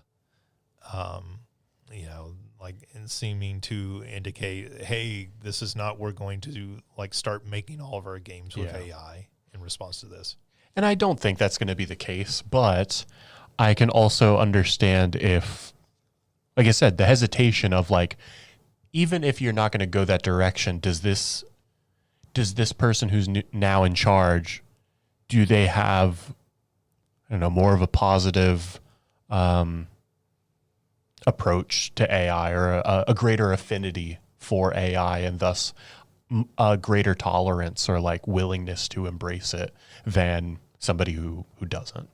You know, like in seeming to indicate, hey, this is not, we're going to like start making all of our games with AI in response to this. And I don't think that's going to be the case, but I can also understand if, like I said, the hesitation of like, even if you're not going to go that direction, does this person who's now in charge, do they have, I don't know, more of a positive approach to AI or a greater affinity for AI and thus a greater tolerance or like willingness to embrace it than somebody who doesn't?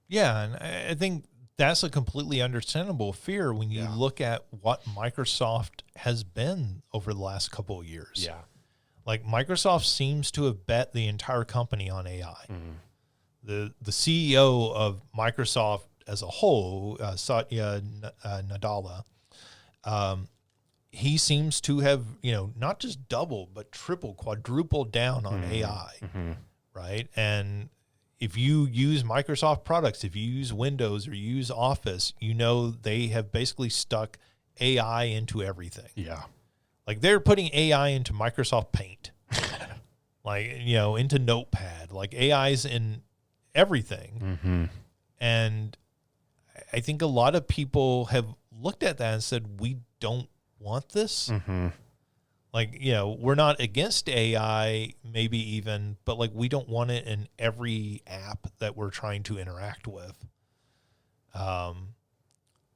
Yeah, and I think that's a completely understandable fear when you look at what Microsoft has been over the last couple of years. Yeah. Like Microsoft seems to have bet the entire company on AI. The CEO of Microsoft as a whole, Satya Nadella, he seems to have, you know, not just doubled, but tripled, quadrupled down on AI, right? And if you use Microsoft products, if you use Windows or you use Office, you know they have basically stuck AI into everything. Yeah. Like they're putting AI into Microsoft Paint, like, you know, into Notepad, like AI's in everything. And I think a lot of people have looked at that and said, we don't want this. Like, you know, we're not against AI, maybe even, but like we don't want it in every app that we're trying to interact with.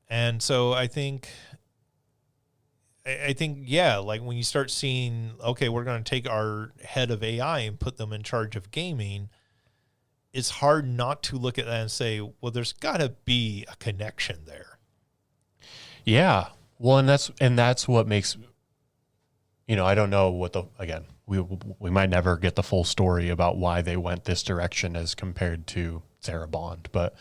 And so I think, yeah, like when you start seeing, okay, we're going to take our head of AI and put them in charge of gaming, it's hard not to look at that and say, well, there's got to be a connection there. Yeah. Well, and that's what makes, you know, I don't know what again, we might never get the full story about why they went this direction as compared to Sarah Bond, but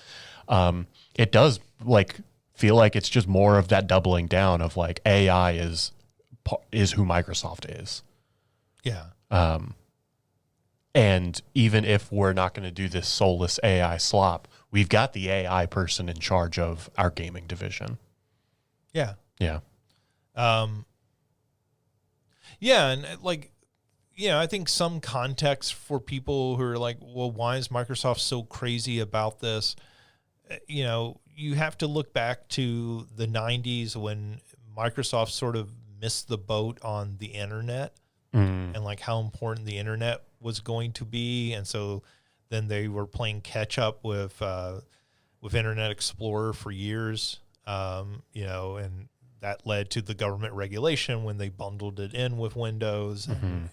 it does like feel like it's just more of that doubling down of like AI is who Microsoft is. Yeah. And even if we're not going to do this soulless AI slop, we've got the AI person in charge of our gaming division. Yeah. Yeah. Yeah, and like, you know, I think some context for people who are like, well, why is Microsoft so crazy about this? You know, you have to look back to the 90s when Microsoft sort of missed the boat on the internet and like how important the internet was going to be. And so then they were playing catch up with Internet Explorer for years, and that led to the government regulation when they bundled it in with Windows, and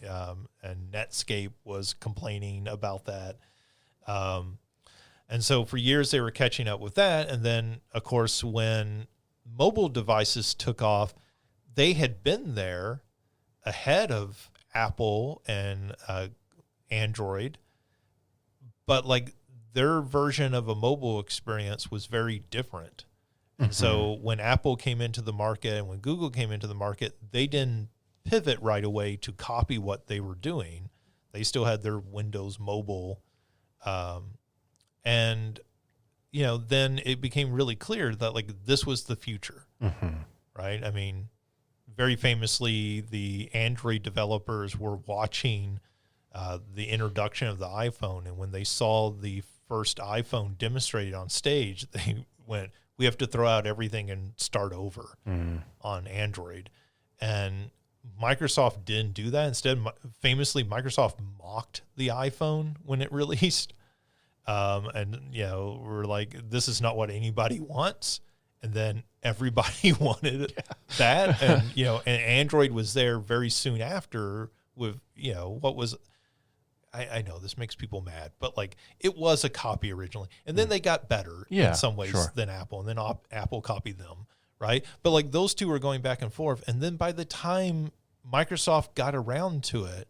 Netscape was complaining about that. And so for years they were catching up with that. And then, of course, when mobile devices took off, they had been there ahead of Apple and Android, but like their version of a mobile experience was very different. And so when Apple came into the market and when Google came into the market, they didn't pivot right away to copy what they were doing. They still had their Windows Mobile. And, then it became really clear that like this was the future, right? I mean, very famously, the Android developers were watching the introduction of the iPhone. And when they saw the first iPhone demonstrated on stage, they went, we have to throw out everything and start over on Android. And Microsoft didn't do that. Instead, famously, Microsoft mocked the iPhone when it released. We're like, this is not what anybody wants. And then everybody wanted that. And, and Android was there very soon after with, what was, I know this makes people mad, but like it was a copy originally. And then they got better in some ways than Apple. And then Apple copied them, right? But like those two were going back and forth. And then by the time Microsoft got around to it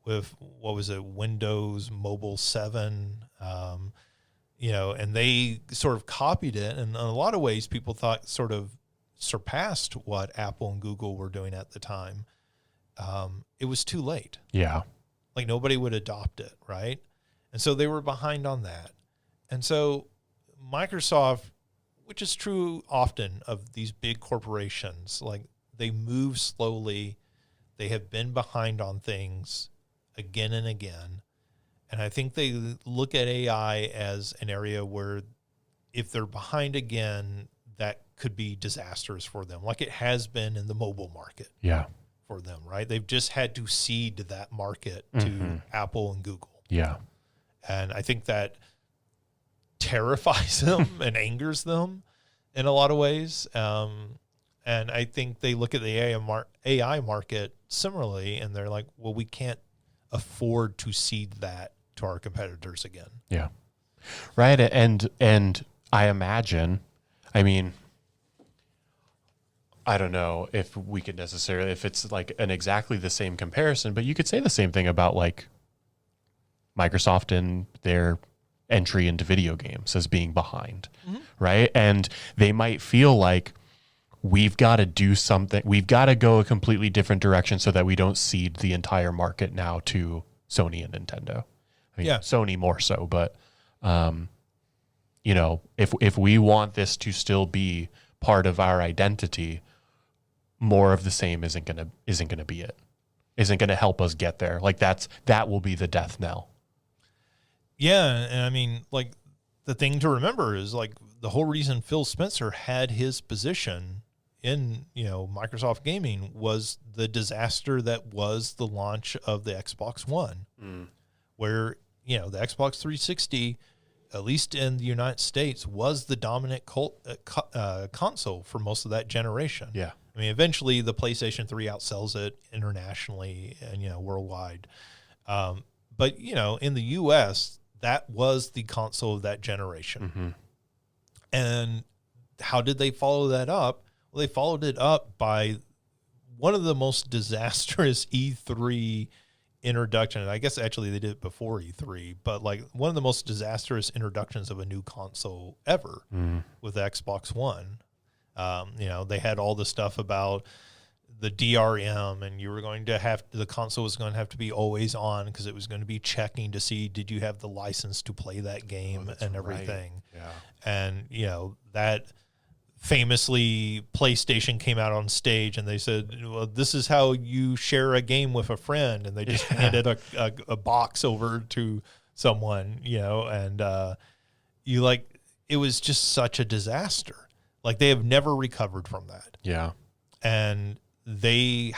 with, Windows Mobile 7, and they sort of copied it. And in a lot of ways, people thought sort of surpassed what Apple and Google were doing at the time. It was too late. Yeah. Like nobody would adopt it, right? And so they were behind on that. And so Microsoft, which is true often of these big corporations, like they move slowly. They have been behind on things again and again. And I think they look at AI as an area where if they're behind again, that could be disastrous for them, like it has been in the mobile market. Yeah. For them, right? They've just had to cede that market to Apple and Google. Yeah. And I think that terrifies them and angers them in a lot of ways. And I think they look at the AI market similarly, and they're like, well, we can't afford to cede that to our competitors again. Yeah. Right. And I imagine, I don't know if we could necessarily, if it's like an exactly the same comparison, but you could say the same thing about like Microsoft and their entry into video games as being behind, right? And they might feel like we've got to do something, we've got to go a completely different direction so that we don't cede the entire market now to Sony and Nintendo. Sony more so, but if we want this to still be part of our identity, more of the same isn't gonna be it. Isn't gonna help us get there. Like that will be the death knell. Yeah, and like the thing to remember is like the whole reason Phil Spencer had his position in Microsoft gaming was the disaster that was the launch of the Xbox One, where the Xbox 360, at least in the United States, was the dominant console for most of that generation. Yeah. Eventually the PlayStation 3 outsells it internationally and, worldwide. But, in the US, that was the console of that generation. And how did they follow that up? Well, they followed it up by one of the most disastrous E3 introduction. I guess actually they did it before E3, but like one of the most disastrous introductions of a new console ever with the Xbox One. They had all the stuff about the DRM, and you were going to have, the console was going to have to be always on because it was going to be checking to see, did you have the license to play that game and everything. Right. Yeah. And, that famously PlayStation came out on stage and they said, well, this is how you share a game with a friend. And they just handed a box over to someone, and you like, it was just such a disaster. Like, they have never recovered from that. Yeah. And they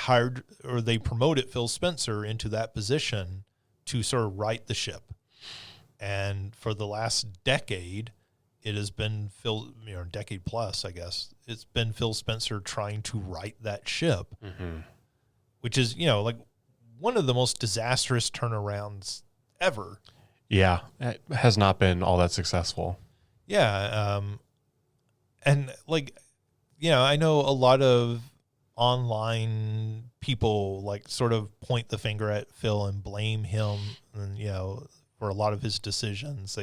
promoted Phil Spencer into that position to sort of right the ship. And for the last decade, it has been decade plus, I guess. It's been Phil Spencer trying to right that ship, which is, like one of the most disastrous turnarounds ever. Yeah. It has not been all that successful. Yeah. And like, I know a lot of online people like sort of point the finger at Phil and blame him and, for a lot of his decisions.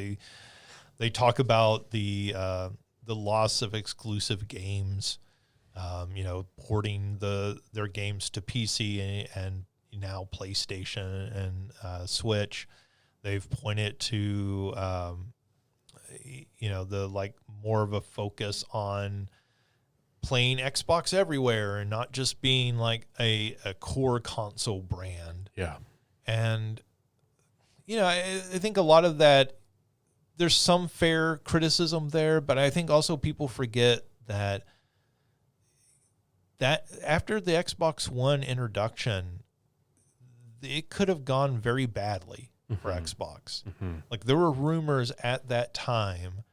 They talk about the loss of exclusive games, porting their games to PC and now PlayStation and Switch. They've pointed to the like more of a focus on playing Xbox everywhere and not just being like a core console brand. Yeah. And I think a lot of that, there's some fair criticism there, but I think also people forget that after the Xbox One introduction, it could have gone very badly for Xbox. Like, there were rumors at that time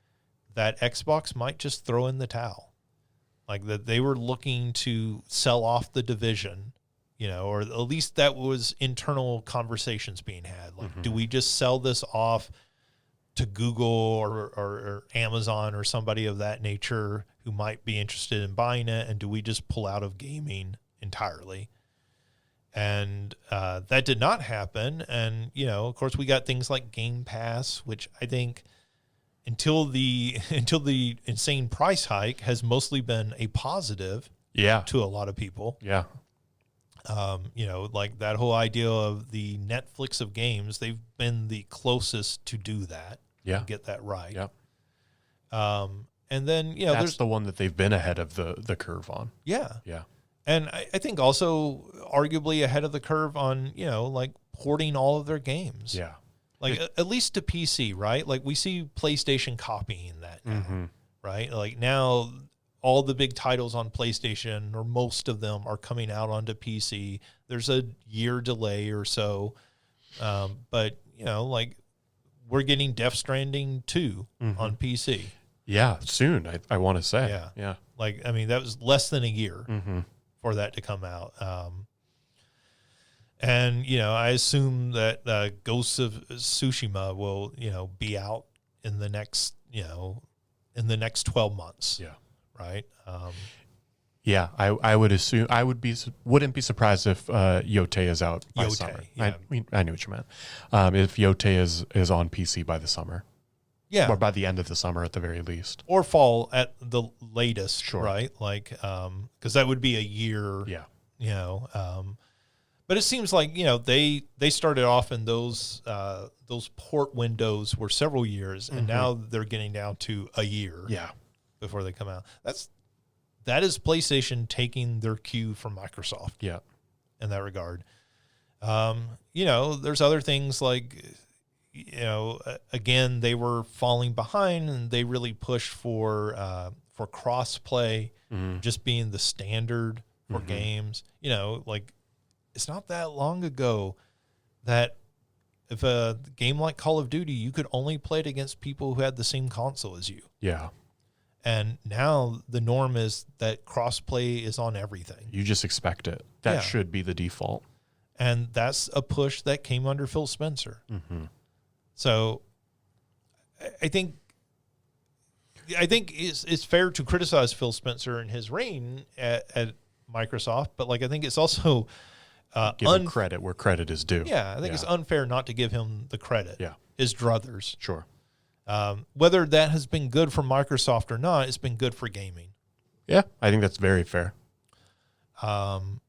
that Xbox might just throw in the towel, like that they were looking to sell off the division, or at least that was internal conversations being had. Like, do we just sell this off to Google or Amazon or somebody of that nature who might be interested in buying it? And do we just pull out of gaming entirely? And that did not happen. And, of course, we got things like Game Pass, which I think until the insane price hike has mostly been a positive to a lot of people. Yeah. Like that whole idea of the Netflix of games, they've been the closest to do that. Yeah. Get that right. Yeah. And then, that's there's the one that they've been ahead of the curve on. Yeah. Yeah. And I think also arguably ahead of the curve on, like porting all of their games. Yeah. Like at least to PC, right? Like we see PlayStation copying that now, right? Like now all the big titles on PlayStation, or most of them, are coming out onto PC. There's a year delay or so. But, like we're getting Death Stranding 2 on PC. Yeah, soon, I want to say. Yeah. Yeah. Like, I mean, that was less than a year for that to come out. And, I assume that Ghosts of Tsushima will, be out in the next, in the next 12 months. Yeah. Right. Yeah, I would assume wouldn't be surprised if Yote is out by summer. Yeah. I knew what you meant. If Yote is on PC by the summer. Yeah. Or by the end of the summer at the very least. Or fall at the latest, Sure. right? Like, because that would be a year. Yeah. But it seems like, they started off in those port windows were several years, and now they're getting down to a year. Yeah. Before they come out. That is PlayStation taking their cue from Microsoft. Yeah. In that regard. There's other things like, again, they were falling behind, and they really pushed for cross-play just being the standard for games. Like it's not that long ago that if a game like Call of Duty, you could only play it against people who had the same console as you. Yeah. And now the norm is that crossplay is on everything. You just expect it. That should be the default. And that's a push that came under Phil Spencer. So I think it's fair to criticize Phil Spencer and his reign at Microsoft, but like I think it's also give him credit where credit is due. Yeah, I think it's unfair not to give him the credit. Yeah. His druthers. Sure. Whether that has been good for Microsoft or not, it's been good for gaming. Yeah, I think that's very fair. So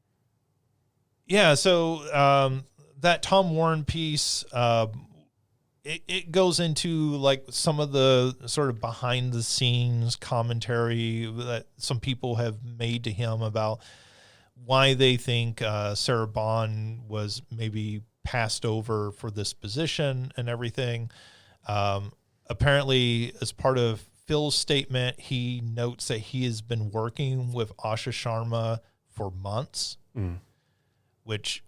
that Tom Warren piece, it goes into like some of the sort of behind the scenes commentary that some people have made to him about why they think Sarah Bond was maybe passed over for this position and everything. Apparently, as part of Phil's statement, he notes that he has been working with Asha Sharma for months, which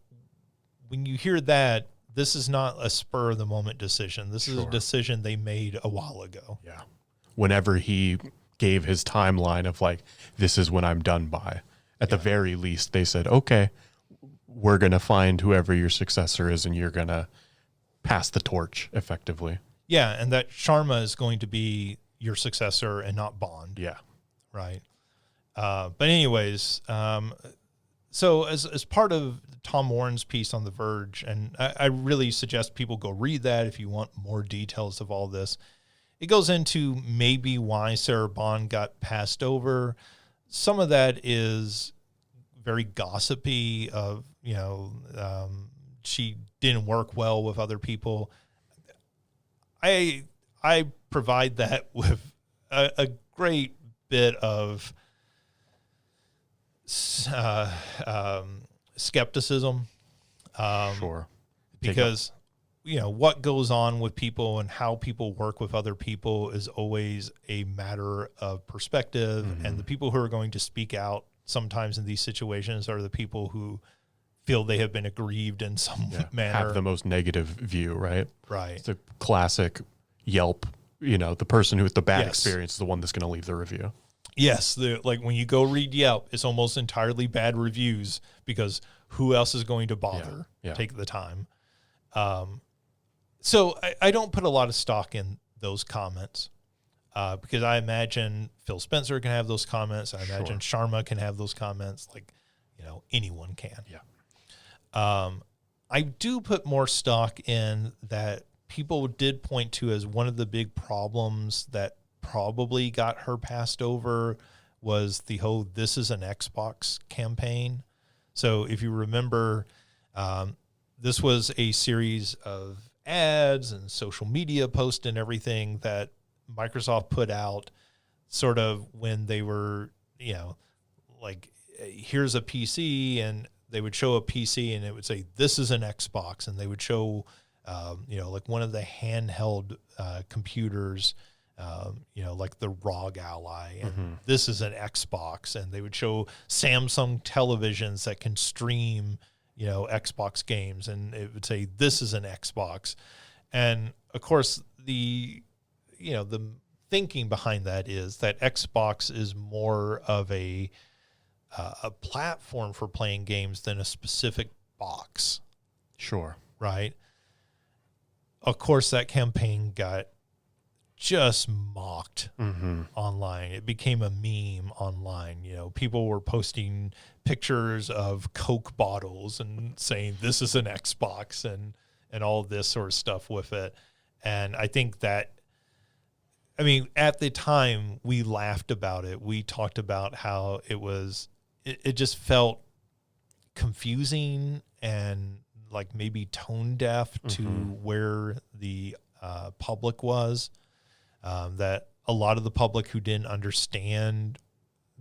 when you hear that, this is not a spur of the moment decision. This is a decision they made a while ago. Yeah. Whenever he gave his timeline of like, this is when I'm done by, at the very least, they said, okay, we're going to find whoever your successor is and you're going to pass the torch effectively. Yeah. And that Sharma is going to be your successor and not Bond. Yeah. Right. But anyways, so as part of Tom Warren's piece on The Verge, and I really suggest people go read that if you want more details of all this. It goes into maybe why Sarah Bond got passed over. Some of that is very gossipy of, she didn't work well with other people. I provide that with a great bit of skepticism. Sure. Because what goes on with people and how people work with other people is always a matter of perspective. And the people who are going to speak out sometimes in these situations are the people who feel they have been aggrieved in some manner. Have the most negative view, right? Right. It's a classic Yelp, the person who with the bad experience is the one that's going to leave the review. Yes. Like when you go read Yelp, it's almost entirely bad reviews because who else is going to bother take the time? So I don't put a lot of stock in those comments because I imagine Phil Spencer can have those comments. I imagine Sharma can have those comments. Like, anyone can. Yeah. I do put more stock in that people did point to as one of the big problems that probably got her passed over was the whole "This is an Xbox" campaign. So if you remember, this was a series of ads and social media posts and everything that Microsoft put out sort of when they were, like, here's a PC, and they would show a PC and it would say, this is an Xbox. And they would show, like one of the handheld computers, like the ROG Ally, and this is an Xbox. And they would show Samsung televisions that can stream Xbox games, and it would say, this is an Xbox. And of course, the thinking behind that is that Xbox is more of a platform for playing games than a specific box. Sure. Right. Of course, that campaign got just mocked online. It became a meme online. People were posting pictures of Coke bottles and saying this is an Xbox and all this sort of stuff with it. And I think that, at the time we laughed about it. We talked about how it just felt confusing and like maybe tone deaf to where the public was. That a lot of the public who didn't understand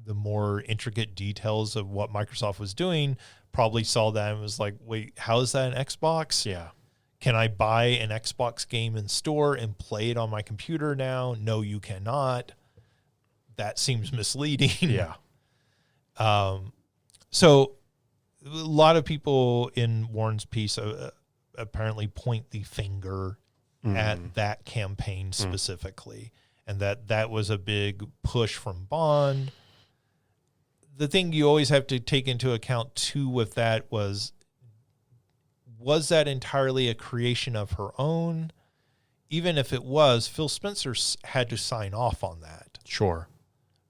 the more intricate details of what Microsoft was doing probably saw that and was like, wait, how is that an Xbox? Yeah. Can I buy an Xbox game in store and play it on my computer now? No, you cannot. That seems misleading. Yeah. So a lot of people in Warren's piece apparently point the finger at that campaign specifically, and that was a big push from Bond. The thing you always have to take into account too with that was that entirely a creation of her own? Even if it was, Phil Spencer had to sign off on that. Sure.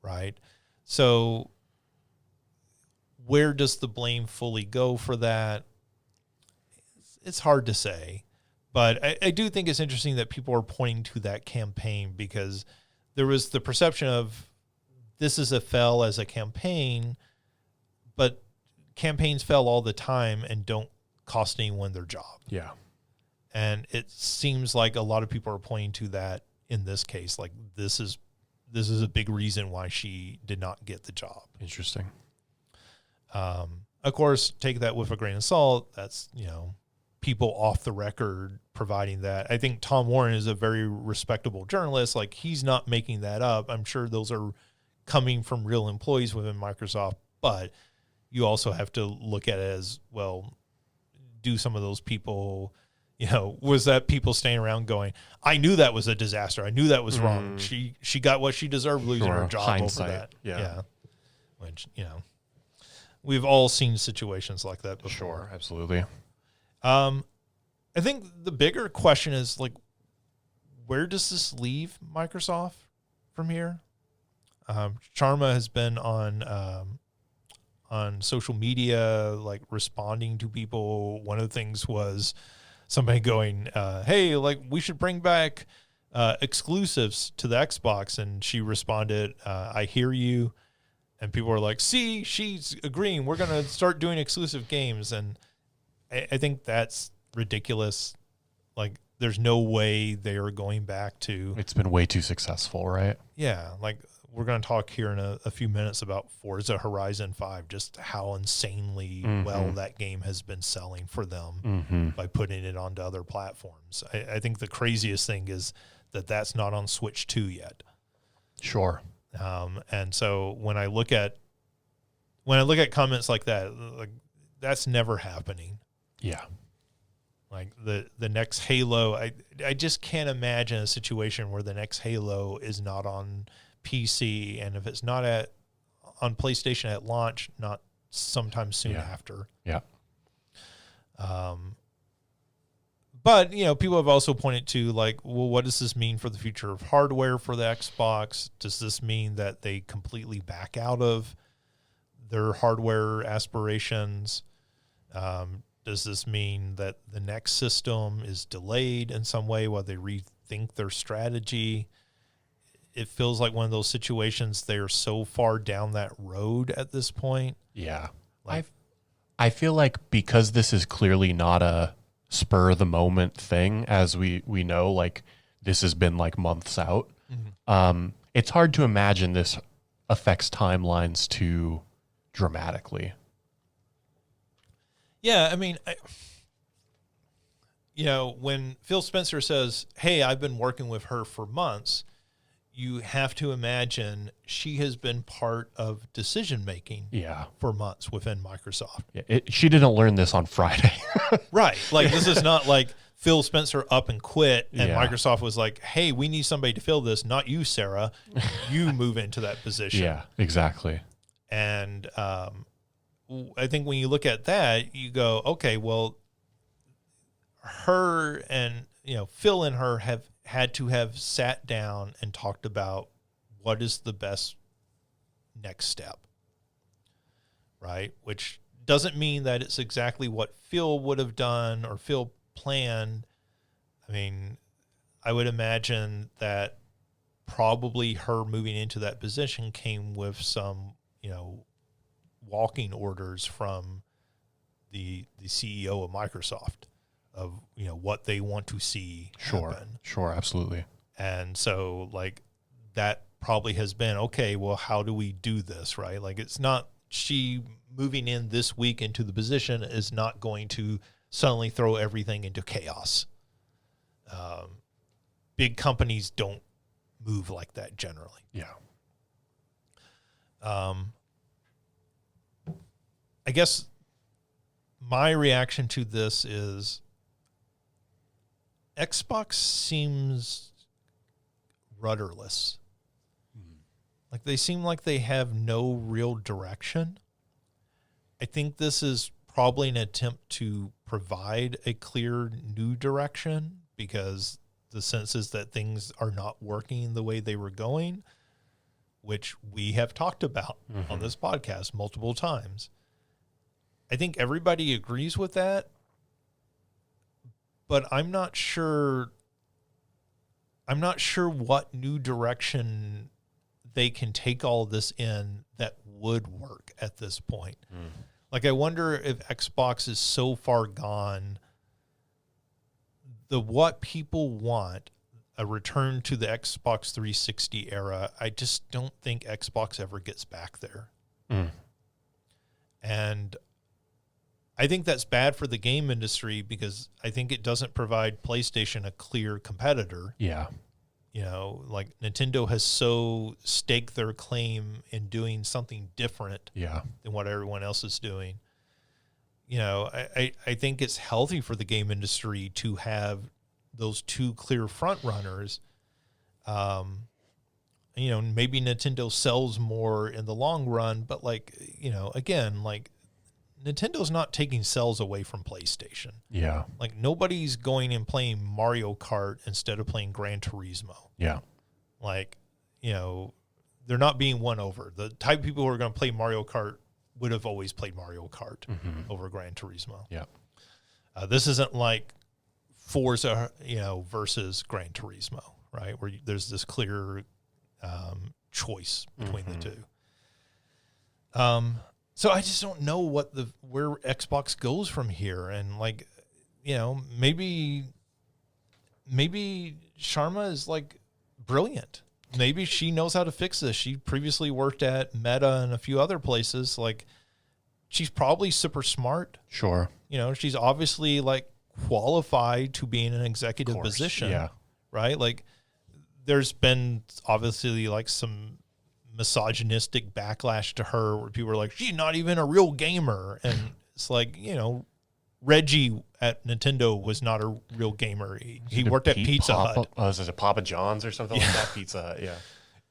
Right? So where does the blame fully go for that? It's hard to say. But I do think it's interesting that people are pointing to that campaign because there was the perception of this is a fail as a campaign, but campaigns fail all the time and don't cost anyone their job. Yeah. And it seems like a lot of people are pointing to that in this case. Like this is a big reason why she did not get the job. Interesting. Of course, take that with a grain of salt. That's, people off the record providing that. I think Tom Warren is a very respectable journalist. Like, he's not making that up. I'm sure those are coming from real employees within Microsoft, but you also have to look at it as, well, do some of those people, was that people staying around going, I knew that was a disaster. I knew that was wrong. She got what she deserved losing her job Hindsight. over that. Yeah. Which, we've all seen situations like that before. Sure, absolutely. I think the bigger question is, like, where does this leave Microsoft from here? Sharma has been on social media, like, responding to people. One of the things was somebody going, hey, like, we should bring back exclusives to the Xbox. And she responded, I hear you. And people were like, see, she's agreeing. We're going to start doing exclusive games. And I think that's ridiculous. Like, there's no way they are going back to. It's been way too successful, right? Yeah. Like, we're going to talk here in a few minutes about Forza Horizon 5, just how insanely well that game has been selling for them by putting it onto other platforms. I think the craziest thing is that that's not on Switch 2 yet. Sure. And so when I look at comments like that, like, that's never happening. Yeah. Like the next Halo, I just can't imagine a situation where the next Halo is not on PC, and if it's not on PlayStation at launch, not sometime soon after. Yeah. But, people have also pointed to, like, well, what does this mean for the future of hardware for the Xbox? Does this mean that they completely back out of their hardware aspirations? Does this mean that the next system is delayed in some way while they rethink their strategy? It feels like one of those situations they are so far down that road at this point. Yeah. I feel like because this is clearly not a spur of the moment thing, as we know, like, this has been like months out. It's hard to imagine this affects timelines too dramatically. Yeah, I mean, when Phil Spencer says, hey, I've been working with her for months, you have to imagine she has been part of decision-making for months within Microsoft. Yeah, she didn't learn this on Friday. Right. Like, this is not like Phil Spencer up and quit, and Microsoft was like, hey, we need somebody to fill this, not you, Sarah. You move into that position. Yeah, exactly. And I think when you look at that, you go, okay, well, her and, Phil and her have had to have sat down and talked about what is the best next step, right? Which doesn't mean that it's exactly what Phil would have done or Phil planned. I mean, I would imagine that probably her moving into that position came with some, walking orders from the CEO of Microsoft of, what they want to see happen. Sure, absolutely. And so, like, that probably has been, okay, well, how do we do this, right? Like, it's not, she moving in this week into the position is not going to suddenly throw everything into chaos. Big companies don't move like that generally. Yeah. I guess my reaction to this is Xbox seems rudderless. Like, they seem like they have no real direction. I think this is probably an attempt to provide a clear new direction, because the sense is that things are not working the way they were going, which we have talked about on this podcast multiple times. I think everybody agrees with that, but I'm not sure what new direction they can take all of this in that would work at this point. Like, I wonder if Xbox is so far gone, what people want, a return to the Xbox 360 era, I just don't think Xbox ever gets back there. And I think that's bad for the game industry because I think it doesn't provide PlayStation a clear competitor. Yeah. You know, like Nintendo has so staked their claim in doing something different than what everyone else is doing. You know, I think it's healthy for the game industry to have those two clear front runners. You know, maybe Nintendo sells more in the long run, but like, you know, again, like Nintendo's not taking sales away from PlayStation. Yeah. Like nobody's going and playing Mario Kart instead of playing Gran Turismo. Yeah. Like, you know, they're not being won over. The type of people who are going to play Mario Kart would have always played Mario Kart over Gran Turismo. Yeah. This isn't like Forza, you know, versus Gran Turismo, right? Where there's this clear choice between the two. So I just don't know where Xbox goes from here. And like, you know, maybe Sharma is like brilliant. Maybe she knows how to fix this. She previously worked at Meta and a few other places. Like, she's probably super smart. Sure. You know, she's obviously like qualified to be in an executive position. Yeah. Right. Like, there's been obviously like some misogynistic backlash to her where people are like, she's not even a real gamer. And it's like, you know, Reggie at Nintendo was not a real gamer. He worked at Pizza Hut. Oh, is it Papa John's or something like that? Pizza Hut, yeah.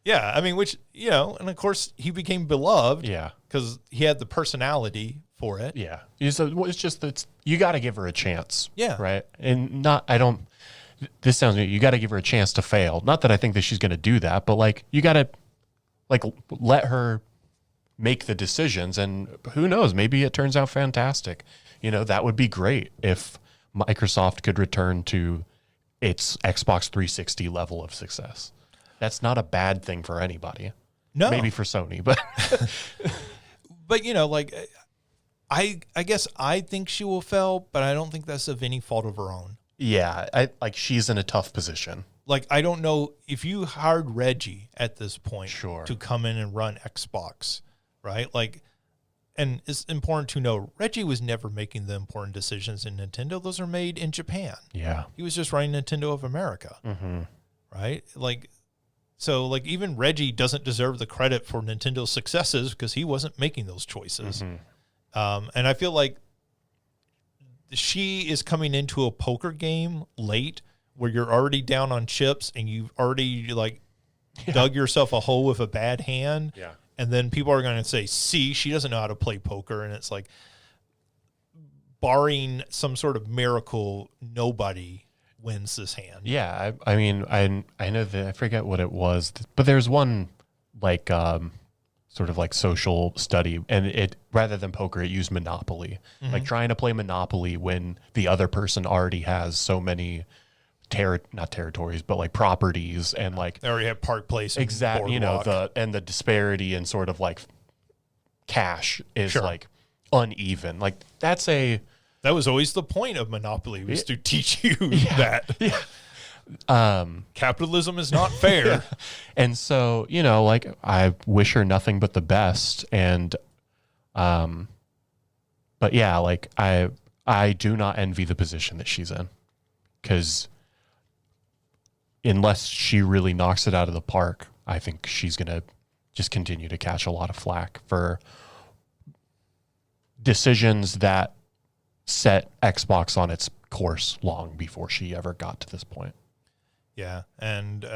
Yeah, I mean, which, you know, and of course he became beloved. Yeah. Because he had the personality for it. Yeah. It's just that you got to give her a chance. Yeah. Right? And this sounds weird. You got to give her a chance to fail. Not that I think that she's going to do that, but like, you got to like let her make the decisions, and who knows, maybe it turns out fantastic. You know, that would be great if Microsoft could return to its Xbox 360 level of success. That's not a bad thing for anybody. No. Maybe for Sony, but but you know, like I guess I think she will fail, but I don't think that's of any fault of her own. yeah, she's in a tough position. Like, I don't know if you hired Reggie at this point Sure. to come in and run Xbox, right? Like, and it's important to know Reggie was never making the important decisions in Nintendo. Those are made in Japan. Yeah. He was just running Nintendo of America, right? Like, so like even Reggie doesn't deserve the credit for Nintendo's successes because he wasn't making those choices. And I feel like she is coming into a poker game late where you're already down on chips and you've already like dug yourself a hole with a bad hand. Yeah. And then people are going to say, see, she doesn't know how to play poker. And it's like, barring some sort of miracle, nobody wins this hand. Yeah. I mean, I know that I forget what it was, but there's one like sort of like social study, and it rather than poker, it used Monopoly. Like trying to play Monopoly when the other person already has so many not territories, but like properties, and like They already have Park Place. And exactly, you know, Boardwalk. the disparity in sort of like cash is Sure. like uneven. Like that was always the point of Monopoly, was to teach you that. Capitalism is not fair. And so, you know, like I wish her nothing but the best. And, but yeah, like I do not envy the position that she's in, because unless she really knocks it out of the park, I think she's going to just continue to catch a lot of flack for decisions that set Xbox on its course long before she ever got to this point. Yeah. And,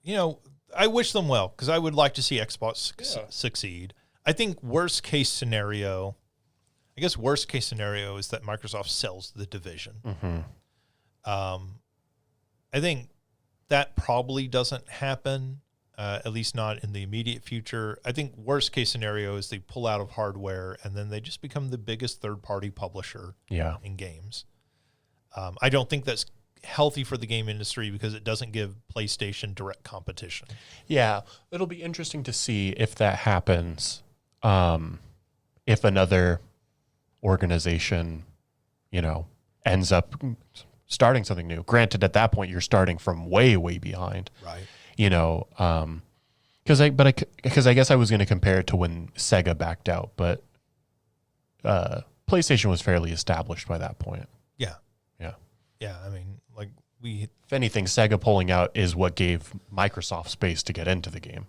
you know, I wish them well because I would like to see Xbox succeed. I think worst case scenario is that Microsoft sells the division. I think that probably doesn't happen, at least not in the immediate future. I think worst case scenario is they pull out of hardware and then they just become the biggest third-party publisher in games. I don't think that's healthy for the game industry because it doesn't give PlayStation direct competition. Yeah, it'll be interesting to see if that happens. If another organization, you know, ends up starting something new. Granted, at that point, you're starting from way, way behind. Right. You know, because I guess I was going to compare it to when Sega backed out, but PlayStation was fairly established by that point. Yeah. Yeah. Yeah. I mean, like If anything, Sega pulling out is what gave Microsoft space to get into the game.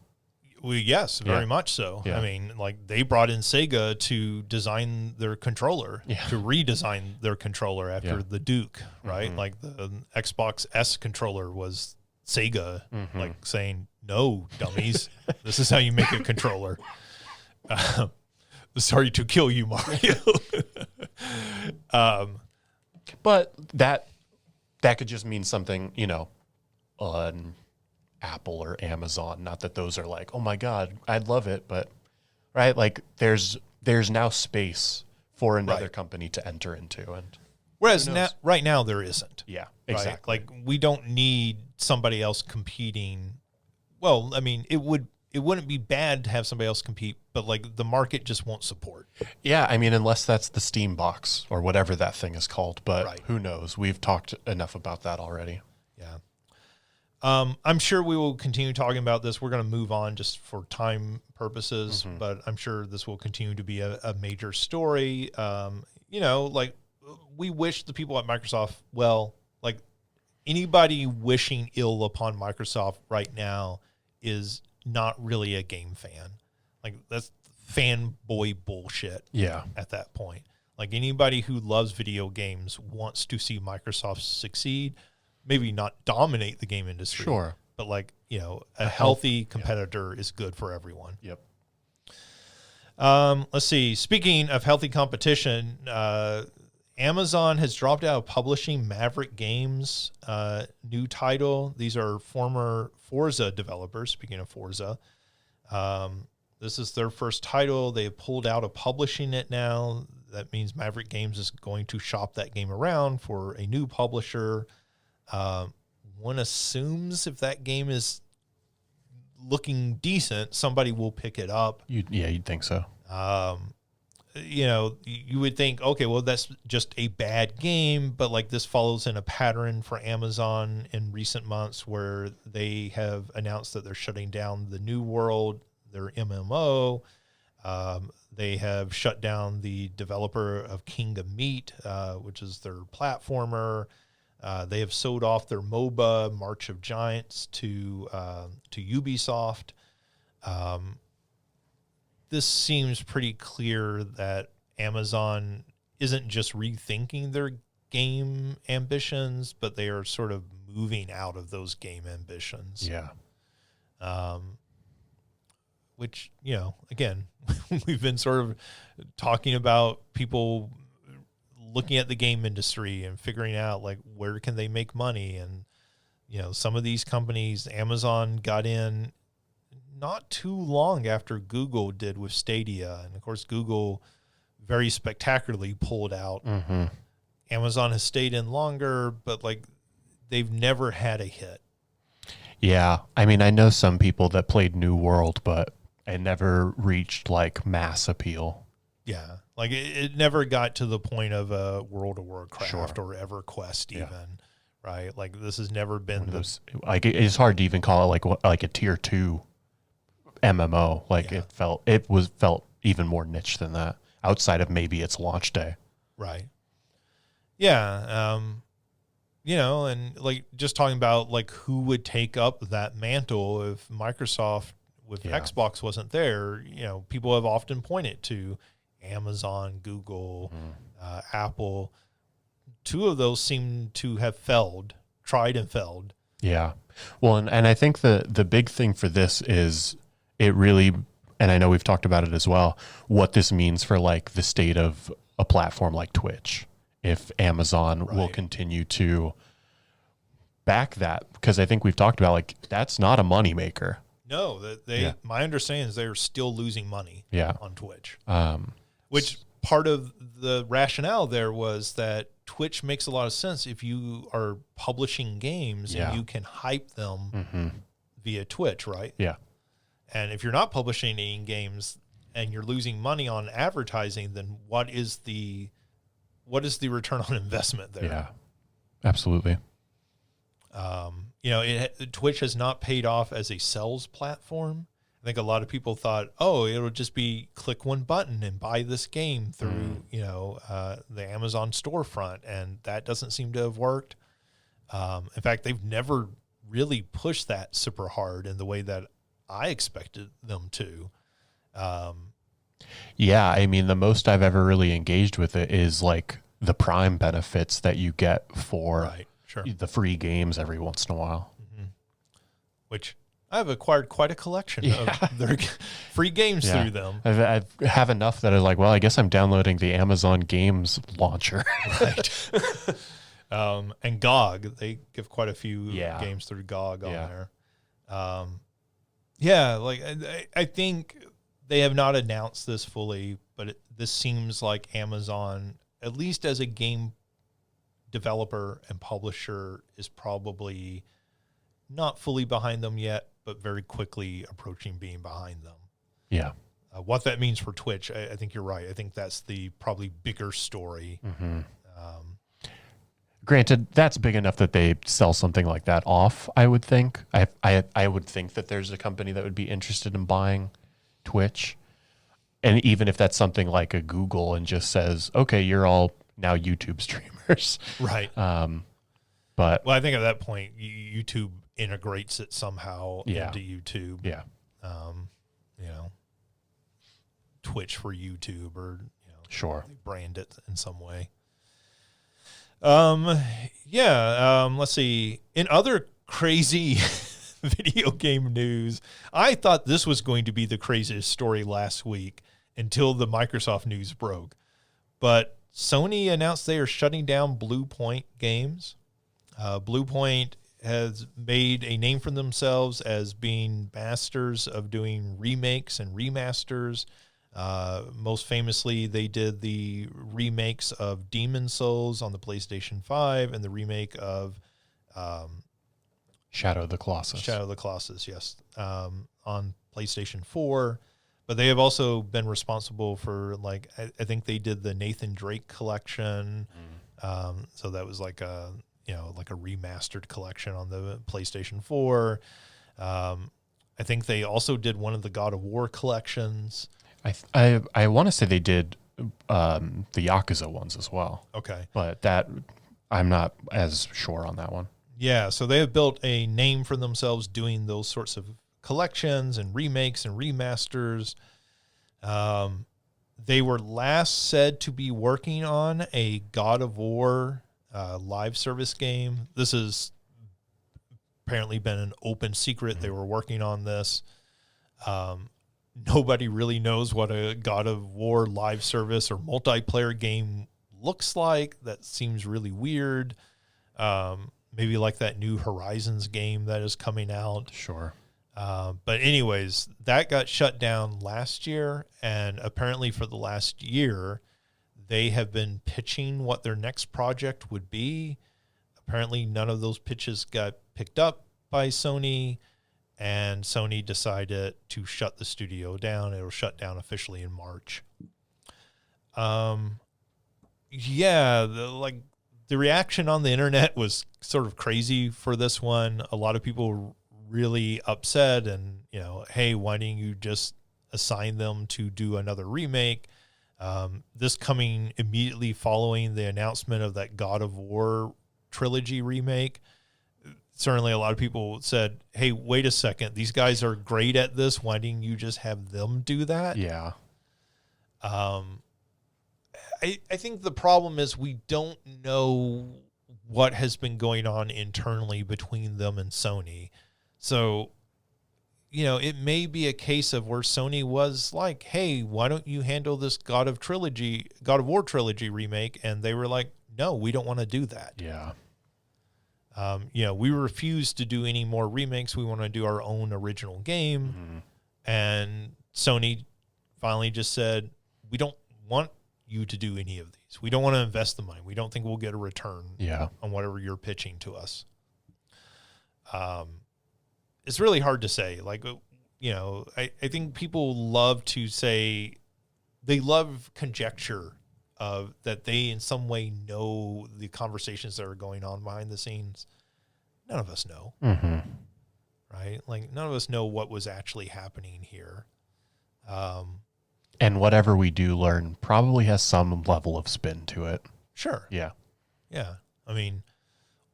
yes, very Yeah. much so. Yeah. I mean, like they brought in Sega to design their controller, to redesign their controller after the Duke, right? Like the Xbox S controller was Sega, like saying, "No, dummies, this is how you make a controller." Sorry to kill you, Mario. But that could just mean something, on Apple or Amazon. Not that those are like, oh my God, I'd love it, but right, like there's now space for another company to enter into, and whereas right now there isn't. Yeah, right? exactly. Like we don't need somebody else competing. Well, I mean, it wouldn't be bad to have somebody else compete, but like the market just won't support. Yeah, I mean, unless that's the Steam box or whatever that thing is called, but who knows? We've talked enough about that already. Yeah. I'm sure we will continue talking about this. We're going to move on just for time purposes, but I'm sure this will continue to be a major story. Like we wish the people at Microsoft, well, like anybody wishing ill upon Microsoft right now is not really a game fan. Like that's fanboy bullshit. Yeah. At that point, like anybody who loves video games wants to see Microsoft succeed. Maybe not dominate the game industry, sure, but like, a healthy competitor is good for everyone. Yep. Let's see. Speaking of healthy competition, Amazon has dropped out of publishing Maverick Games' new title. These are former Forza developers. Speaking of Forza, this is their first title. They have pulled out of publishing it now. That means Maverick Games is going to shop that game around for a new publisher. One assumes if that game is looking decent, somebody will pick it up. You'd think so. You would think, okay, well, that's just a bad game, but like this follows in a pattern for Amazon in recent months where they have announced that they're shutting down the New World, their MMO. They have shut down the developer of King of Meat, which is their platformer. They have sold off their MOBA, March of Giants, to Ubisoft. This seems pretty clear that Amazon isn't just rethinking their game ambitions, but they are sort of moving out of those game ambitions. Yeah. Which, again, we've been sort of talking about people looking at the game industry and figuring out like where can they make money. And, some of these companies, Amazon got in not too long after Google did with Stadia. And of course, Google very spectacularly pulled out. Amazon has stayed in longer, but like they've never had a hit. Yeah. I mean, I know some people that played New World, but it never reached like mass appeal. Yeah. Like it never got to the point of a World of Warcraft or EverQuest even, right? Like this has never been those, like it's hard to even call it like a tier 2 MMO. Like it felt even more niche than that outside of maybe its launch day. Right. Yeah. And like just talking about like who would take up that mantle if Microsoft with Xbox wasn't there, people have often pointed to Amazon, Google, Apple. Two of those seem to have tried and failed. Yeah. Well, and I think the big thing for this is it really, and I know we've talked about it as well, what this means for like the state of a platform like Twitch. If Amazon will continue to back that, because I think we've talked about like that's not a moneymaker. No, my understanding is they're still losing money on Twitch. Which part of the rationale there was that Twitch makes a lot of sense if you are publishing games and you can hype them via Twitch, right? Yeah. And if you're not publishing any games and you're losing money on advertising, then what is the return on investment there? Yeah, absolutely. Twitch has not paid off as a sales platform. think a lot of people thought, oh, it'll just be click one button and buy this game through, the Amazon storefront. And that doesn't seem to have worked. In fact, they've never really pushed that super hard in the way that I expected them to. Yeah, I mean, the most I've ever really engaged with it is like the Prime benefits that you get for the free games every once in a while. Mm-hmm. Which I've acquired quite a collection of their free games through them. I have enough that I was like, well, I guess I'm downloading the Amazon Games launcher. Right. And GOG, they give quite a few games through GOG on there. I think they have not announced this fully, but this seems like Amazon, at least as a game developer and publisher, is probably not fully behind them yet, but very quickly approaching being behind them. Yeah. What that means for Twitch, I think you're right. I think that's the probably bigger story. Mm-hmm. Granted, that's big enough that they sell something like that off, I would think. I would think that there's a company that would be interested in buying Twitch. And even if that's something like a Google and just says, okay, you're all now YouTube streamers. Right. But I think at that point, YouTube integrates it somehow into YouTube. Yeah. Twitch for YouTube, or sure, they brand it in some way. Let's see. In other crazy video game news, I thought this was going to be the craziest story last week until the Microsoft news broke. But Sony announced they are shutting down Blue Point Games. Blue Point has made a name for themselves as being masters of doing remakes and remasters. Most famously, they did the remakes of Demon's Souls on the PlayStation 5 and the remake of Shadow of the Colossus, yes, on PlayStation 4. But they have also been responsible for, like, I think they did the Nathan Drake collection. So that was like a remastered collection on the PlayStation 4. I think they also did one of the God of War collections. I want to say they did the Yakuza ones as well. Okay. But that I'm not as sure on that one. Yeah, so they have built a name for themselves doing those sorts of collections and remakes and remasters. They were last said to be working on a God of War live service game. This has apparently been an open secret. They were working on this. Nobody really knows what a God of War live service or multiplayer game looks like. That seems really weird. Maybe like that new Horizons game that is coming out. Sure. But anyways, that got shut down last year. And apparently for the last year, they have been pitching what their next project would be. Apparently none of those pitches got picked up by Sony. And Sony decided to shut the studio down. It'll shut down officially in March. The reaction on the internet was sort of crazy for this one. A lot of people really upset and, hey, why didn't you just assign them to do another remake? This coming immediately following the announcement of that God of War trilogy remake. Certainly a lot of people said, hey, wait a second. These guys are great at this. Why didn't you just have them do that? Yeah. I think the problem is we don't know what has been going on internally between them and Sony. So, it may be a case of where Sony was like, hey, why don't you handle this God of War trilogy remake? And they were like, no, we don't want to do that. Yeah. We refuse to do any more remakes. We want to do our own original game. Mm-hmm. And Sony finally just said, we don't want you to do any of these. We don't want to invest the money. We don't think we'll get a return on whatever you're pitching to us. It's really hard to say. I think people love to say, they love conjecture of that they in some way know the conversations that are going on behind the scenes. None of us know. Mm-hmm. Right. right? Like none of us know what was actually happening here. And whatever we do learn probably has some level of spin to it. Sure. Yeah. Yeah. I mean,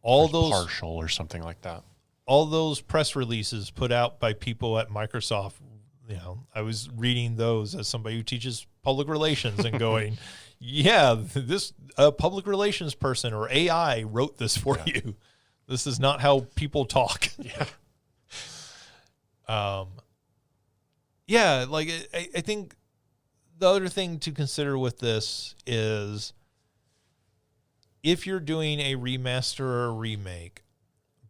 all those partial or something like that. All those press releases put out by people at Microsoft, I was reading those as somebody who teaches public relations and going, yeah, this public relations person or AI wrote this for you. This is not how people talk. Yeah. Like I think the other thing to consider with this is if you're doing a remaster or a remake,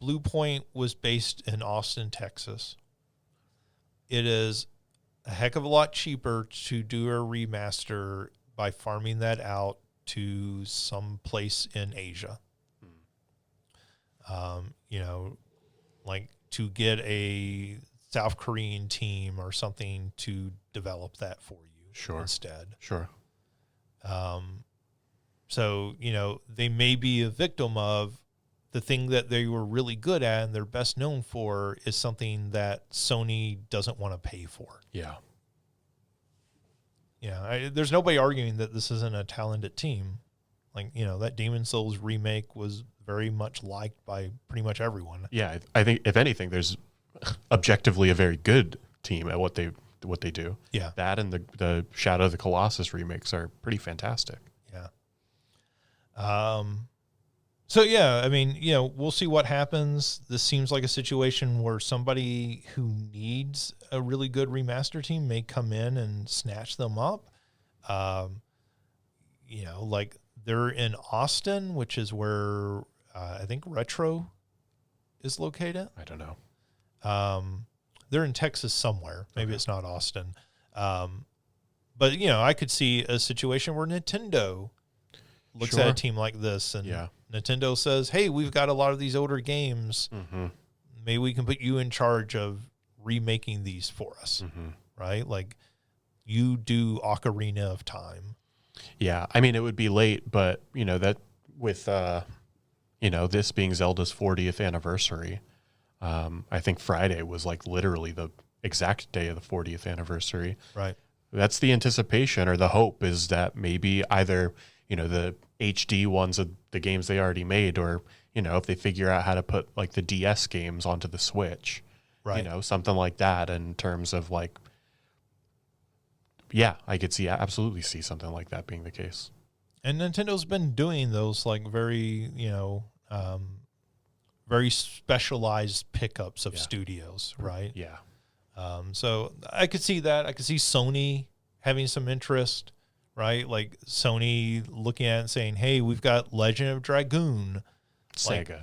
Blue Point was based in Austin, Texas. It is a heck of a lot cheaper to do a remaster by farming that out to some place in Asia. Like to get a South Korean team or something to develop that for you instead. Sure. So, they may be a victim of the thing that they were really good at and they're best known for is something that Sony doesn't want to pay for. Yeah. Yeah. There's nobody arguing that this isn't a talented team. Like, that Demon's Souls remake was very much liked by pretty much everyone. Yeah. I think if anything, there's objectively a very good team at what they do. Yeah. That and the Shadow of the Colossus remakes are pretty fantastic. Yeah. So yeah, I mean, we'll see what happens. This seems like a situation where somebody who needs a really good remaster team may come in and snatch them up. Like they're in Austin, which is where I think Retro is located. I don't know. They're in Texas somewhere. Maybe it's not Austin. But I could see a situation where Nintendo looks at a team like this and Nintendo says, hey, we've got a lot of these older games. Mm-hmm. Maybe we can put you in charge of remaking these for us, right? Like you do Ocarina of Time. Yeah. I mean, it would be late, but that with, this being Zelda's 40th anniversary, I think Friday was like literally the exact day of the 40th anniversary. Right. That's the anticipation or the hope is that maybe either, the HD ones of the games they already made, or, if they figure out how to put like the DS games onto the Switch, right. Something like that in terms of like, yeah, I could absolutely see something like that being the case. And Nintendo's been doing those like very, very specialized pickups of studios, right? Yeah. So I could see that. I could see Sony having some interest, right? Like Sony looking at it and saying, hey, we've got Legend of Dragoon. Sega.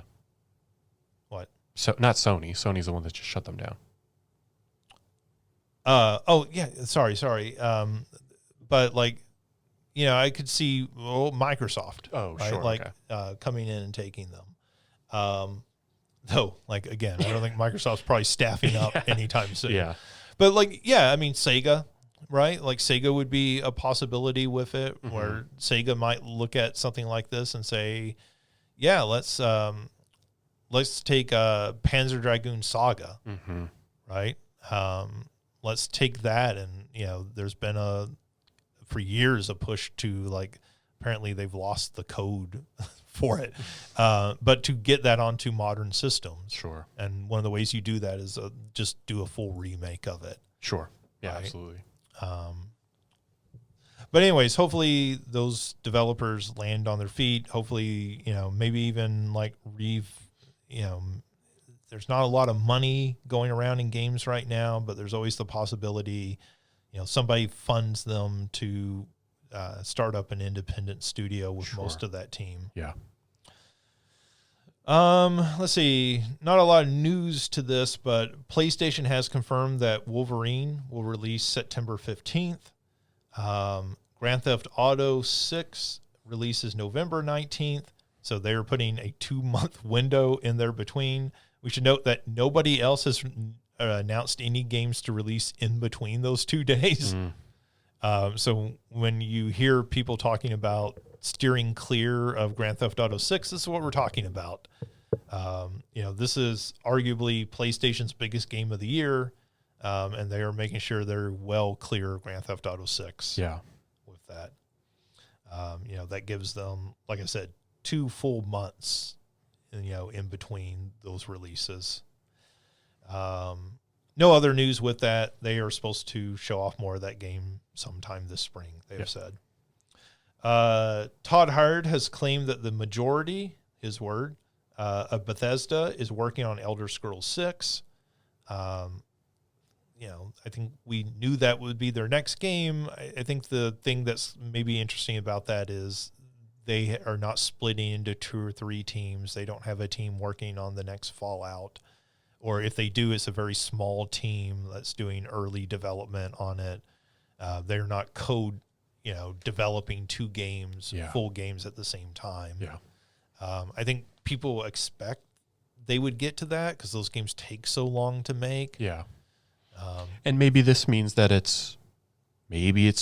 What? So not Sony. Sony's the one that just shut them down. Oh yeah. Sorry. But like, I could see Microsoft. Oh, right? sure. Like, coming in and taking them. Though, like, again, I don't think Microsoft's probably staffing up anytime soon. Yeah. But like, yeah, I mean, Sega, right? Like Sega would be a possibility with it, where Sega might look at something like this and say, yeah, let's take Panzer Dragoon Saga, right? Let's take that, and there's been for years a push to like, apparently they've lost the code for it, but to get that onto modern systems. Sure. And one of the ways you do that is just do a full remake of it. Sure. Yeah, right? absolutely. But anyways, hopefully those developers land on their feet. Hopefully, maybe even like there's not a lot of money going around in games right now, but there's always the possibility, somebody funds them to start up an independent studio with most of that team. Yeah. Let's see. Not a lot of news to this, but PlayStation has confirmed that Wolverine will release September 15th. Grand Theft Auto 6 releases November 19th. So they're putting a 2-month window in there between. We should note that nobody else has announced any games to release in between those 2 days. So when you hear people talking about steering clear of Grand Theft Auto 6, this is what we're talking about. This is arguably PlayStation's biggest game of the year, and they are making sure they're well clear of Grand Theft Auto 6. Yeah. With that, that gives them, like I said, 2 full months, in between those releases. No other news with that. They are supposed to show off more of that game sometime this spring, they have said. Todd Howard has claimed that the majority, his word, of Bethesda is working on Elder Scrolls 6. I think we knew that would be their next game. I think the thing that's maybe interesting about that is they are not splitting into 2 or 3 teams. They don't have a team working on the next Fallout. Or if they do, it's a very small team that's doing early development on it. They're not developing 2 games, full games at the same time. Yeah. I think people expect they would get to that because those games take so long to make. Yeah. And maybe this means that it's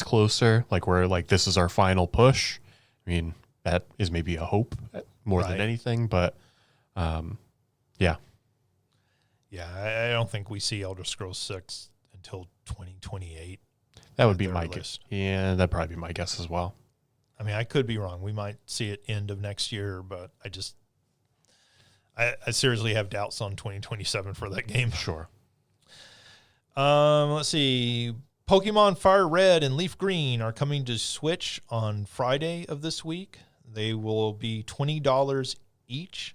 closer, like we're like, this is our final push. I mean, that is maybe a hope more than anything, but yeah. Yeah, I don't think we see Elder Scrolls 6 until 2028. That would be my guess. Yeah, that'd probably be my guess as well. I mean, I could be wrong. We might see it end of next year, but I seriously have doubts on 2027 for that game. Sure. Let's see. Pokemon Fire Red and Leaf Green are coming to Switch on Friday of this week. They will be $20 each.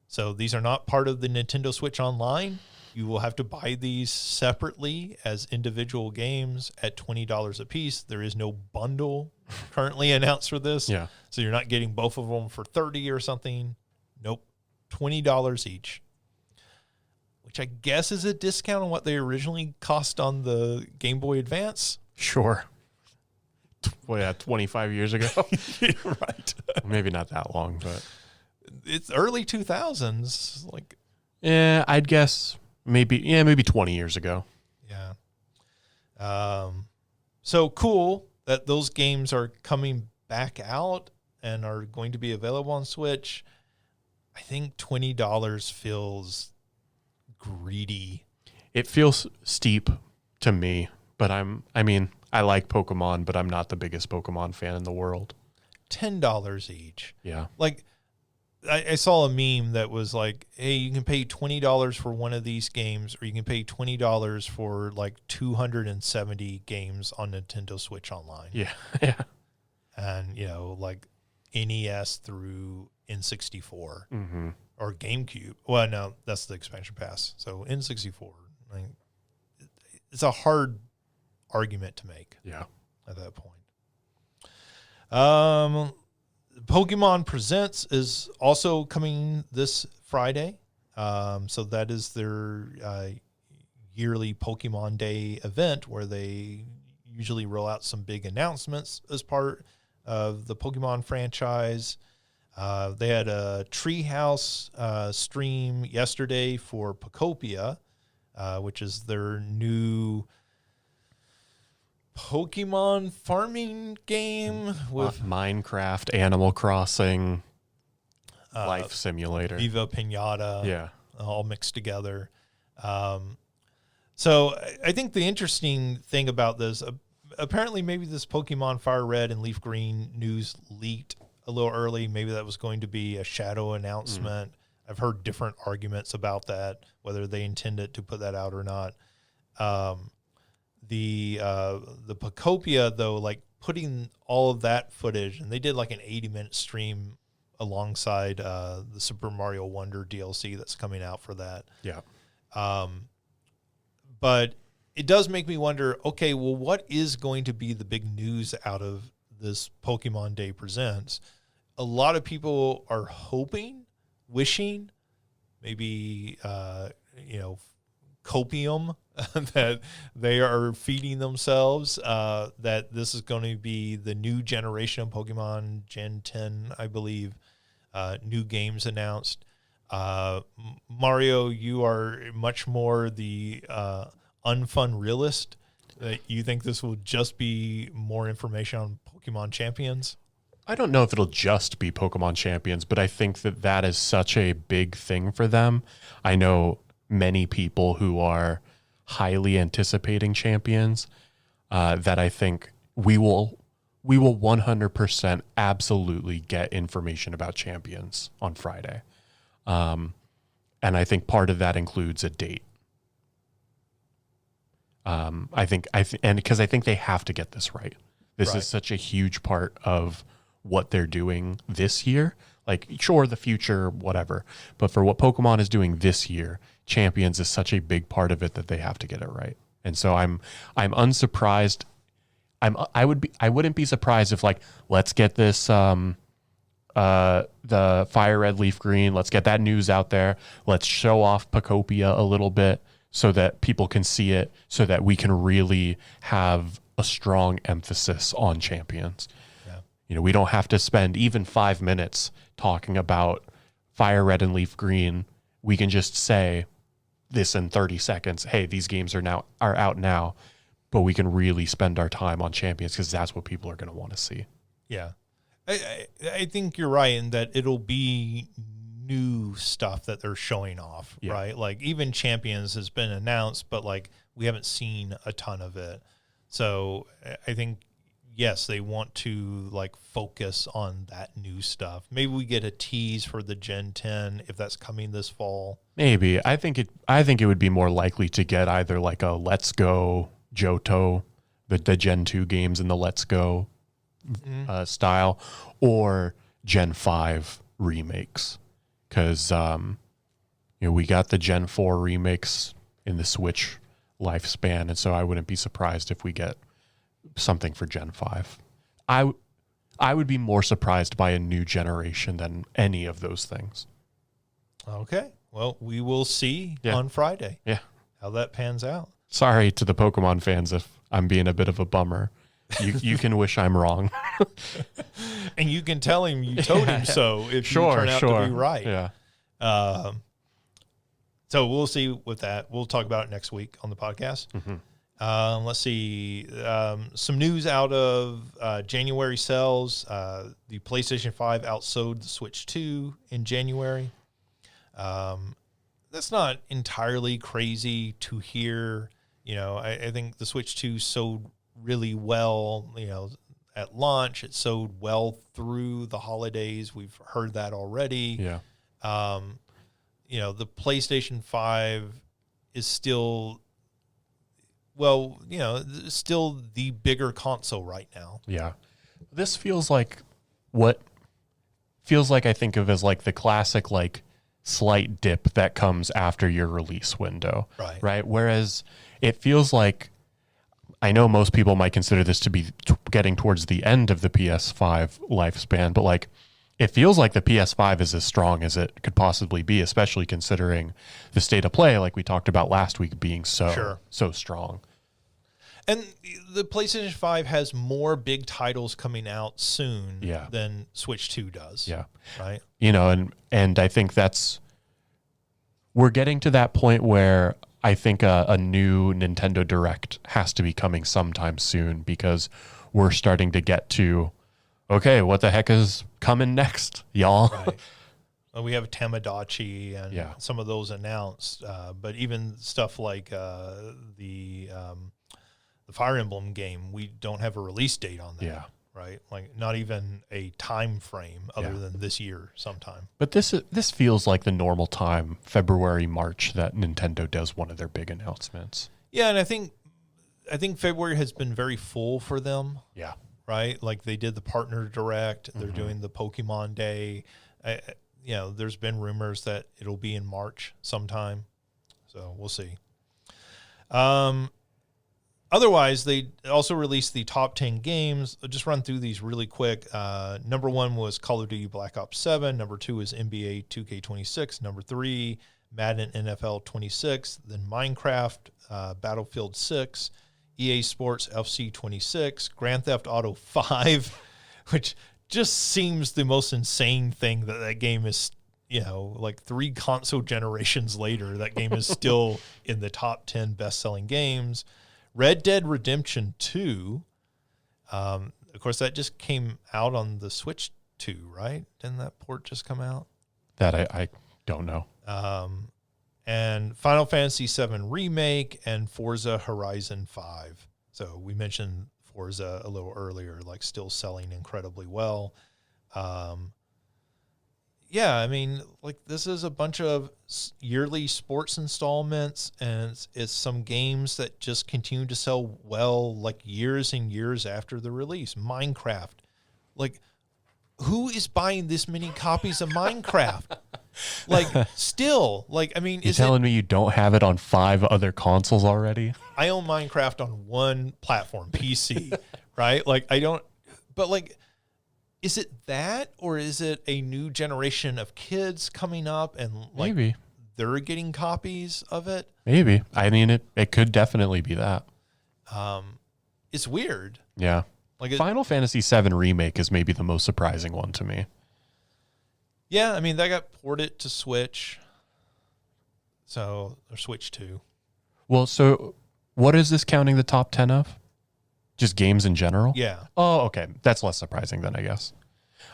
So these are not part of the Nintendo Switch Online. You will have to buy these separately as individual games at $20 a piece. There is no bundle currently announced for this. Yeah. So you're not getting both of them for $30 or something. Nope. $20 each, which I guess is a discount on what they originally cost on the Game Boy Advance. Sure. 25 years ago. Right. Maybe not that long, but it's early 2000s. Like, yeah, I'd guess maybe 20 years ago. Yeah. So cool that those games are coming back out and are going to be available on Switch. I think $20 feels greedy. It feels steep to me, but I like Pokemon, but I'm not the biggest Pokemon fan in the world. $10 each. Yeah. Like, I saw a meme that was like, hey, you can pay $20 for one of these games, or you can pay $20 for like 270 games on Nintendo Switch Online. Yeah. Yeah. And, like NES through N64 or GameCube. Well, no, that's the expansion pass. So N64. It's a hard argument to make. Yeah. At that point. Pokemon Presents is also coming this Friday. So that is their yearly Pokemon Day event where they usually roll out some big announcements as part of the Pokemon franchise. They had a Treehouse stream yesterday for Pokopia, which is their new Pokemon farming game with Minecraft, Animal Crossing, Life Simulator, Viva Pinata, yeah, all mixed together. So I think the interesting thing about this, apparently maybe this Pokemon Fire Red and Leaf Green news leaked a little early. Maybe that was going to be a shadow announcement. I've heard different arguments about that, whether they intended to put that out or not. The Pokopia, though, like putting all of that footage, and they did like an 80-minute stream alongside the Super Mario Wonder DLC that's coming out for that. Yeah. But it does make me wonder, okay, well, what is going to be the big news out of this Pokemon Day Presents? A lot of people are hoping, wishing, maybe, copium that they are feeding themselves, that this is going to be the new generation of Pokemon, Gen 10, I believe, new games announced. Mario, you are much more the unfun realist. You think this will just be more information on Pokemon Champions? I don't know if it'll just be Pokemon Champions, but I think that is such a big thing for them. I know many people who are highly anticipating Champions that I think we will 100% absolutely get information about Champions on Friday. And I think part of that includes a date. And because I think they have to get this right. This is such a huge part of what they're doing this year. Like, sure, the future, whatever. But for what Pokemon is doing this year, Champions is such a big part of it that they have to get it right. And so I'm unsurprised. I wouldn't be surprised if, like, let's get this the Fire Red Leaf Green, let's get that news out there. Let's show off Pokopia a little bit so that people can see it, so that we can really have a strong emphasis on Champions. Yeah. You know, we don't have to spend even 5 minutes talking about Fire Red and Leaf Green. We can just say this in 30 seconds. Hey, these games are out now. But we can really spend our time on Champions because that's what people are going to want to see. Yeah. I think you're right in that it'll be new stuff that they're showing off, right? Like, even Champions has been announced, but, like, we haven't seen a ton of it. So I think, yes, they want to, like, focus on that new stuff. Maybe we get a tease for the Gen 10 if that's coming this fall. Maybe. I think it would be more likely to get either like a Let's Go Johto, the Gen 2 games in the Let's Go style, or Gen 5 remakes. Because, we got the Gen 4 remakes in the Switch lifespan, and so I wouldn't be surprised if we get something for Gen 5. I would be more surprised by a new generation than any of those things. Okay. Well, we will see on Friday how that pans out. Sorry to the Pokemon fans if I'm being a bit of a bummer. You can wish I'm wrong. And you can tell him you told him so if you turn out to be right. Yeah. So we'll see with that. We'll talk about it next week on the podcast. Mm-hmm. Let's see. Some news out of January sales. The PlayStation 5 outsold the Switch 2 in January. That's not entirely crazy to hear. I think the Switch 2 sold really well, at launch. It sold well through the holidays. We've heard that already. Yeah. The PlayStation 5 is still, still the bigger console right now. Yeah. This feels like I think of as like the classic, like, slight dip that comes after your release window. Right. Whereas it feels like, I know most people might consider this to be getting towards the end of the PS5 lifespan, but, like, it feels like the PS5 is as strong as it could possibly be, especially considering the state of play, like we talked about last week, being so strong. And the PlayStation 5 has more big titles coming out soon than Switch 2 does. Yeah. Right. And I think we're getting to that point where I think a new Nintendo Direct has to be coming sometime soon, because we're starting to get to, okay, what the heck is coming next, y'all? Right. Well, we have Tamagotchi and some of those announced, but even stuff like the Fire Emblem game, we don't have a release date on that. Yeah. Right? Like, not even a time frame other than this year sometime. But this feels like the normal time, February, March, that Nintendo does one of their big announcements. Yeah, and I think February has been very full for them. Yeah. Right? Like, they did the Partner Direct. They're doing the Pokemon Day. There's been rumors that it'll be in March sometime. So we'll see. Otherwise, they also released the top 10 games. I'll just run through these really quick. Number 1 was Call of Duty Black Ops 7. Number 2 is NBA 2K26. Number 3, Madden NFL 26. Then Minecraft, Battlefield 6, EA Sports FC 26, Grand Theft Auto 5, which just seems the most insane thing that game is, like 3 console generations later, that game is still in the top 10 best-selling games. Red Dead Redemption 2, Of course, that just came out on the Switch 2, right? Didn't that port just come out? That I don't know. And Final Fantasy VII Remake and Forza Horizon 5. So we mentioned Forza a little earlier, like still selling incredibly well. Yeah, I mean, like this is a bunch of yearly sports installments, and it's some games that just continue to sell well, like years and years after the release. Minecraft, like who is buying this many copies of Minecraft? Like still, like I mean, You're telling me you don't have it on 5 other consoles already? I own Minecraft on one platform, PC, right? Like I don't, but like, is it that, or is it a new generation of kids coming up and like Maybe they're getting copies of it? Maybe. I mean, it could definitely be that. It's weird. Yeah. Like Final Fantasy VII Remake is maybe the most surprising one to me. Yeah, I mean, that got ported to Switch. So, or Switch 2. Well, so what is this counting the top 10 of? Just games in general? Yeah. Oh, okay. That's less surprising then, I guess.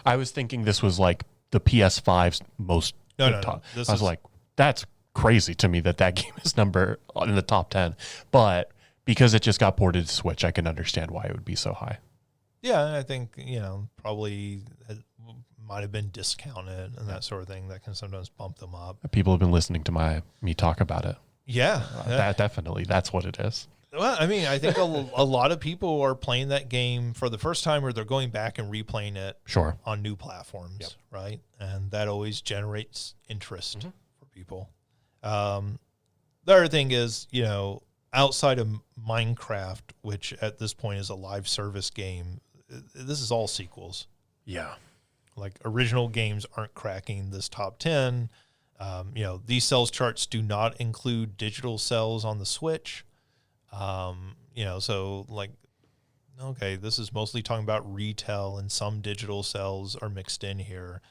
I was thinking this was like the PS5's most No. top. I was like, that's crazy to me that game is number in the top 10. But because it just got ported to Switch, I can understand why it would be so high. Yeah, I think, probably it might have been discounted and that sort of thing. That can sometimes bump them up. People have been listening to me talk about it. Yeah. That definitely, that's what it is. Well, I mean, I think a lot of people are playing that game for the first time, or they're going back and replaying it on new platforms, right? And that always generates interest for people. The other thing is, outside of Minecraft, which at this point is a live service game, this is all sequels. Yeah. Like original games aren't cracking this top 10. These sales charts do not include digital sales on the Switch. So like, okay, this is mostly talking about retail, and some digital sales are mixed in here.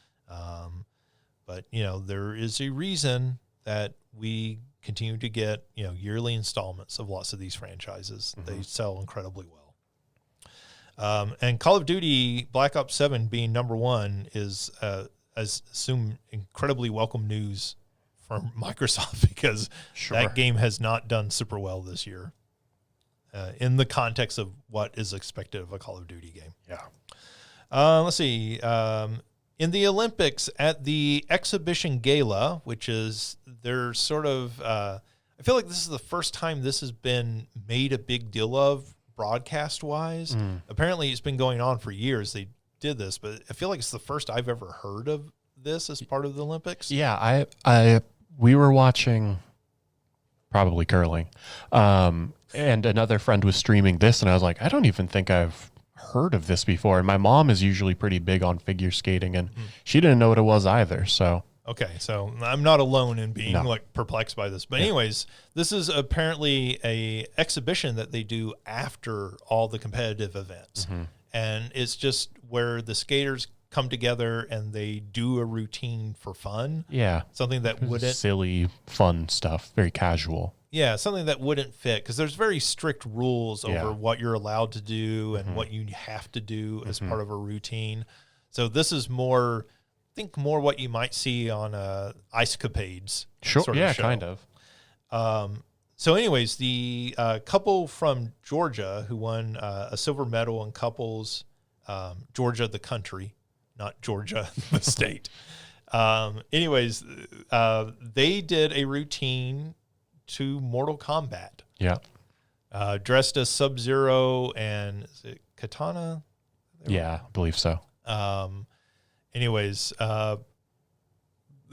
But there is a reason that we continue to get, yearly installments of lots of these franchises. Mm-hmm. They sell incredibly well. And Call of Duty Black Ops 7 being number 1 is, as assumed, incredibly welcome news from Microsoft, because that game has not done super well this year. In the context of what is expected of a Call of Duty game. Yeah. Let's see. In the Olympics at the exhibition gala, which is their sort of, I feel like this is the first time this has been made a big deal of broadcast-wise. Apparently it's been going on for years. They did this, but I feel like it's the first I've ever heard of this as part of the Olympics. Yeah, we were watching probably curling. And another friend was streaming this, and I was like, I don't even think I've heard of this before. And my mom is usually pretty big on figure skating, and she didn't know what it was either. So okay, so I'm not alone in being like perplexed by this. But anyways, this is apparently a exhibition that they do after all the competitive events, and it's just where the skaters come together and they do a routine for fun. Yeah, something that wouldn't silly, fun stuff, very casual. Yeah, something that wouldn't fit, because there's very strict rules over what you're allowed to do and what you have to do as part of a routine. So this is more, I think, more what you might see on Ice Capades. Sure, sort of yeah, show. kind of. So anyways, the couple from Georgia who won a silver medal in couples, Georgia the country, not Georgia the state. They did a routine to Mortal Kombat. Yeah. Dressed as Sub-Zero and is it Katana? Yeah, I believe so.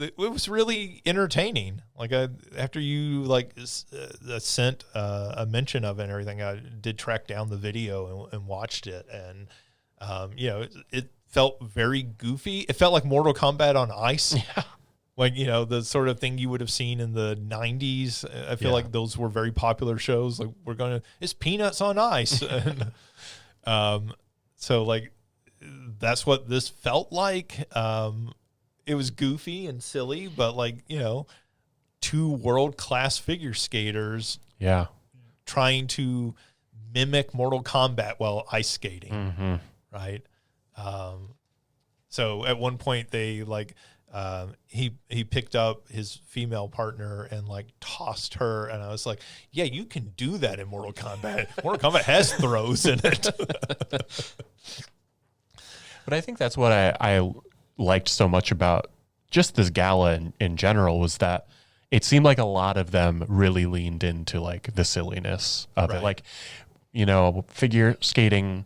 It was really entertaining. Like after you sent a mention of it and everything, I did track down the video and watched it, and it felt very goofy. It felt like Mortal Kombat on ice. Yeah. Like, the sort of thing you would have seen in the 90s. I feel like those were very popular shows. Like, it's Peanuts on Ice. And, so, like, that's what this felt like. It was goofy and silly, but, like, 2 world-class figure skaters trying to mimic Mortal Kombat while ice skating. right? So at one point they like he picked up his female partner and like tossed her, and I was like, yeah, you can do that in Mortal Kombat. Mortal Kombat has throws in it. But I think that's what I liked so much about just this gala in general was that it seemed like a lot of them really leaned into like the silliness of it. Like, figure skating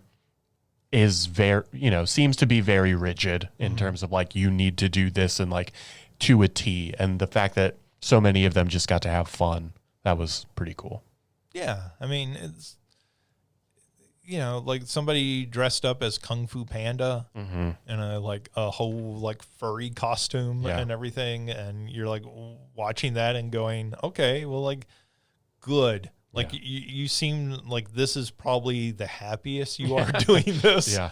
is very, seems to be very rigid in terms of like, you need to do this and like to a T. And the fact that so many of them just got to have fun, that was pretty cool. Yeah. I mean, it's, like somebody dressed up as Kung Fu Panda in a whole like furry costume and everything. And you're like watching that and going, okay, well, like good. Like you seem like this is probably the happiest you are doing this. Yeah.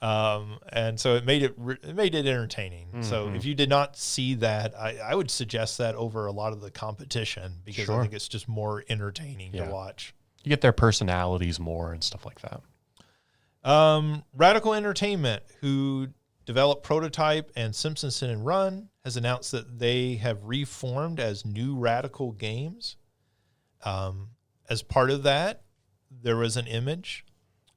And so it made it entertaining. So if you did not see that, I would suggest that over a lot of the competition because I think it's just more entertaining to watch. You get their personalities more and stuff like that. Radical Entertainment, who developed Prototype and Simpsons Hit and Run, has announced that they have reformed as New Radical Games. As part of that, there was an image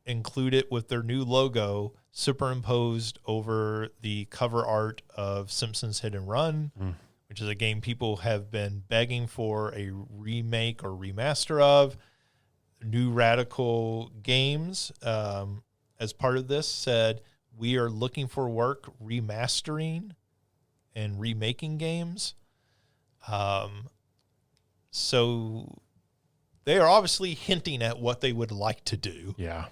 included with their new logo superimposed over the cover art of Simpsons Hit and Run, which is a game people have been begging for a remake or remaster of. New Radical Games, as part of this, said, we are looking for work remastering and remaking games. So they are obviously hinting at what they would like to do. Yeah.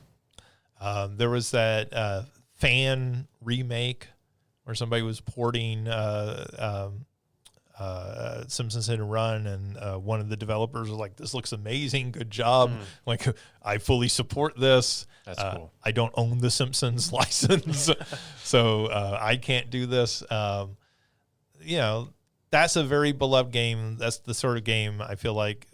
There was that fan remake where somebody was porting Simpsons Hit and Run, and one of the developers was like, this looks amazing, good job. Like, I fully support this. That's cool. I don't own the Simpsons license, so I can't do this. That's a very beloved game. That's the sort of game I feel like,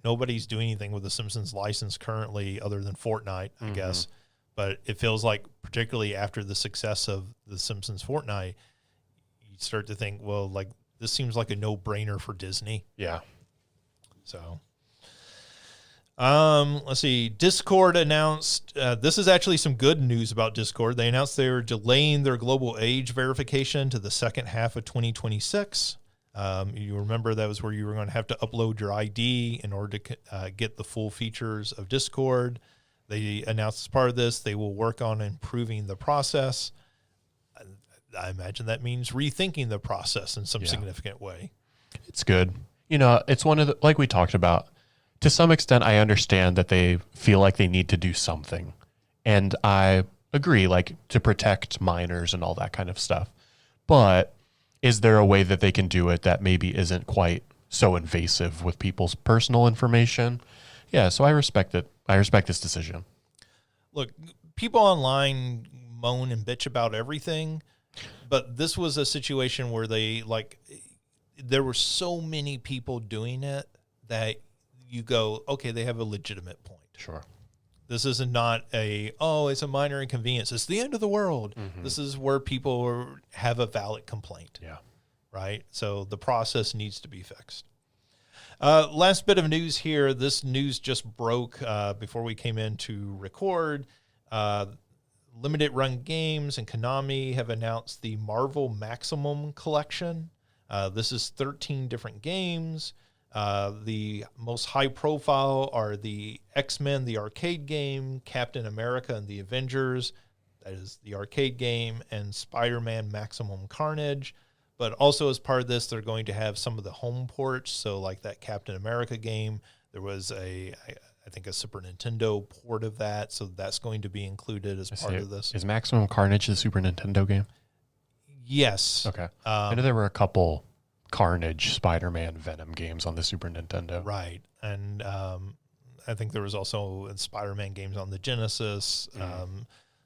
nobody's doing anything with the Simpsons license currently other than Fortnite, I guess. But it feels like, particularly after the success of the Simpsons Fortnite, you start to think, well, like, this seems like a no-brainer for Disney. Yeah. So, let's see. Discord announced, this is actually some good news about Discord. They announced they were delaying their global age verification to the second half of 2026. You remember that was where you were going to have to upload your ID in order to get the full features of Discord. They announced as part of this, they will work on improving the process. I imagine that means rethinking the process in some significant way. It's good. It's one of the, like we talked about, to some extent, I understand that they feel like they need to do something. And I agree, like, to protect minors and all that kind of stuff. But is there a way that they can do it that maybe isn't quite so invasive with people's personal information? Yeah, so I respect it. I respect this decision. Look, people online moan and bitch about everything, but this was a situation where there were so many people doing it that you go, okay, they have a legitimate point. Sure. This is not it's a minor inconvenience. It's the end of the world. This is where people have a valid complaint. Yeah. Right? So the process needs to be fixed. Last bit of news here. This news just broke before we came in to record. Limited Run Games and Konami have announced the Marvel Maximum Collection. This is 13 different games. The most high profile are the X-Men, the arcade game, Captain America and the Avengers, that is the arcade game, and Spider-Man Maximum Carnage. But also as part of this, they're going to have some of the home ports. So like that Captain America game, there was I think a Super Nintendo port of that. So that's going to be included as part of this. Is Maximum Carnage the Super Nintendo game? Yes. Okay. I know there were a couple Carnage, Spider-Man, Venom games on the Super Nintendo. Right. And I think there was also Spider-Man games on the Genesis.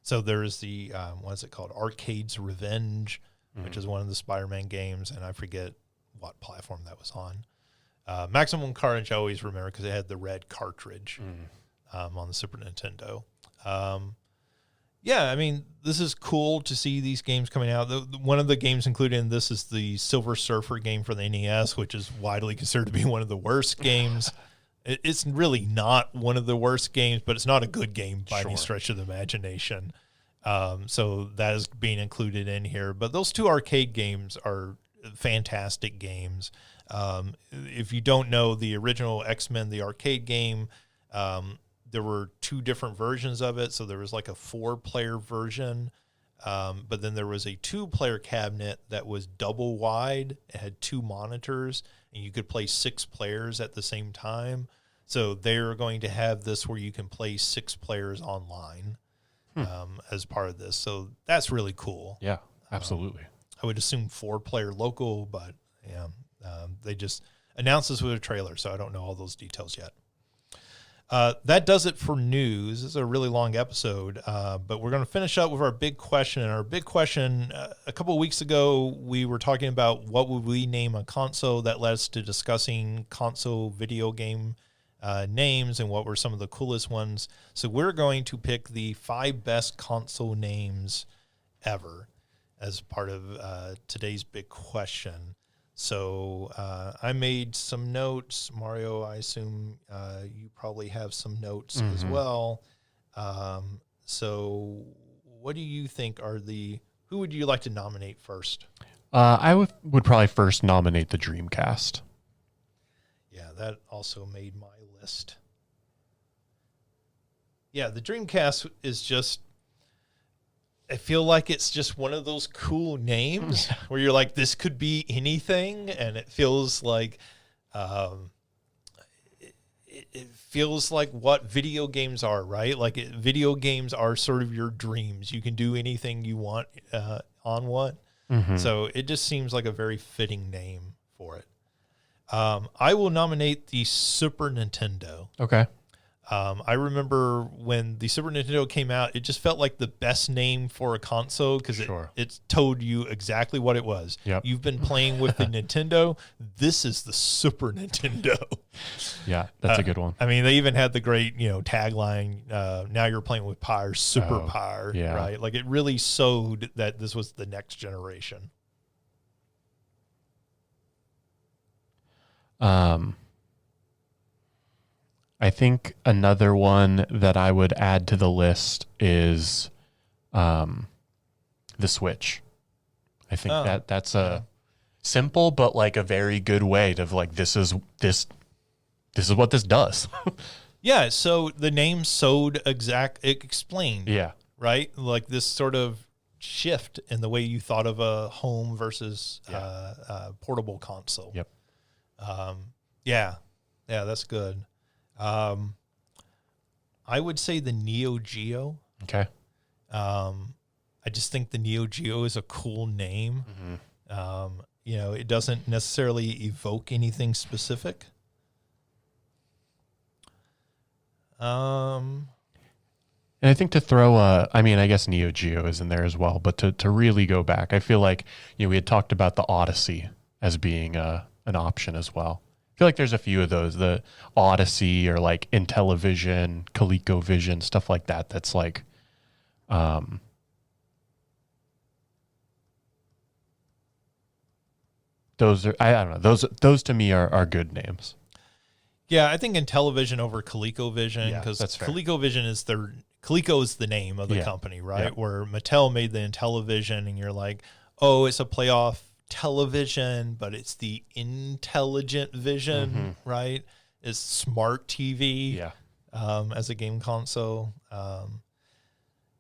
So there's the, what is it called? Arcade's Revenge, which is one of the Spider-Man games. And I forget what platform that was on. Maximum Carnage I always remember because it had the red cartridge on the Super Nintendo. Yeah, I mean, this is cool to see these games coming out. One of the games included in this is the Silver Surfer game for the NES, which is widely considered to be one of the worst games. It's really not one of the worst games, but it's not a good game by any stretch of the imagination. So that is being included in here. But those two arcade games are fantastic games. If you don't know the original X-Men, the arcade game, there were two different versions of it. So there was like a 4-player version, but then there was a 2-player cabinet that was double wide. It had 2 monitors, and you could play 6 players at the same time. So they're going to have this where you can play 6 players online as part of this. So that's really cool. Yeah, absolutely. I would assume 4-player local, but they just announced this with a trailer, so I don't know all those details yet. That does it for news. This is a really long episode, but we're going to finish up with our big question. And our big question, a couple of weeks ago, we were talking about what would we name a console. That led us to discussing console video game names and what were some of the coolest ones. So we're going to pick the 5 best console names ever as part of today's big question. So I made some notes. Mario, I assume you probably have some notes as well. So what do you think are who would you like to nominate first? I would probably first nominate the Dreamcast. Yeah, that also made my list. Yeah, the Dreamcast is just, I feel like it's just one of those cool names where you're like, this could be anything. And it feels like, it feels like what video games are, right? Like video games are sort of your dreams. You can do anything you want on one. So it just seems like a very fitting name for it. I will nominate the Super Nintendo. Okay. I remember when the Super Nintendo came out, it just felt like the best name for a console because it told you exactly what it was. Yep. You've been playing with the Nintendo. This is the Super Nintendo. Yeah, that's a good one. I mean, they even had the great, tagline, now you're playing with Pyre, Super Pyre, right? Like it really showed that this was the next generation. I think another one that I would add to the list is the Switch. I think that's a simple but like a very good way to like this is what this does. Yeah, so the name it explained. Yeah. Right? Like this sort of shift in the way you thought of a home versus portable console. Yep. Yeah, that's good. I would say the Neo Geo. Okay. I just think the Neo Geo is a cool name. It doesn't necessarily evoke anything specific. And I think to throw I guess Neo Geo is in there as well, but to really go back, I feel like, we had talked about the Odyssey as being an option as well. I feel like there's a few of those, the Odyssey or like Intellivision, ColecoVision, stuff like that. That's like, those are, I don't know, those to me are good names. Yeah, I think Intellivision over ColecoVision because ColecoVision is Coleco is the name of the company, right? Yeah. Where Mattel made the Intellivision, and you're like, oh, it's a playoff television, but it's the intelligent vision, right? It's smart TV, as a game console.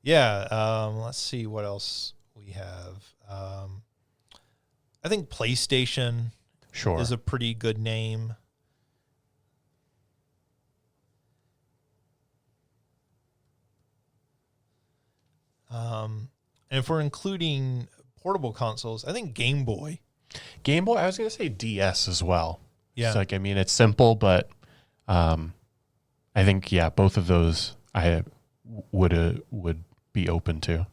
Let's see what else we have. I think PlayStation is a pretty good name. And if we're including portable consoles, I think Game Boy. I was going to say DS as well. Yeah. It's it's simple, but I think, both of those I would be open to.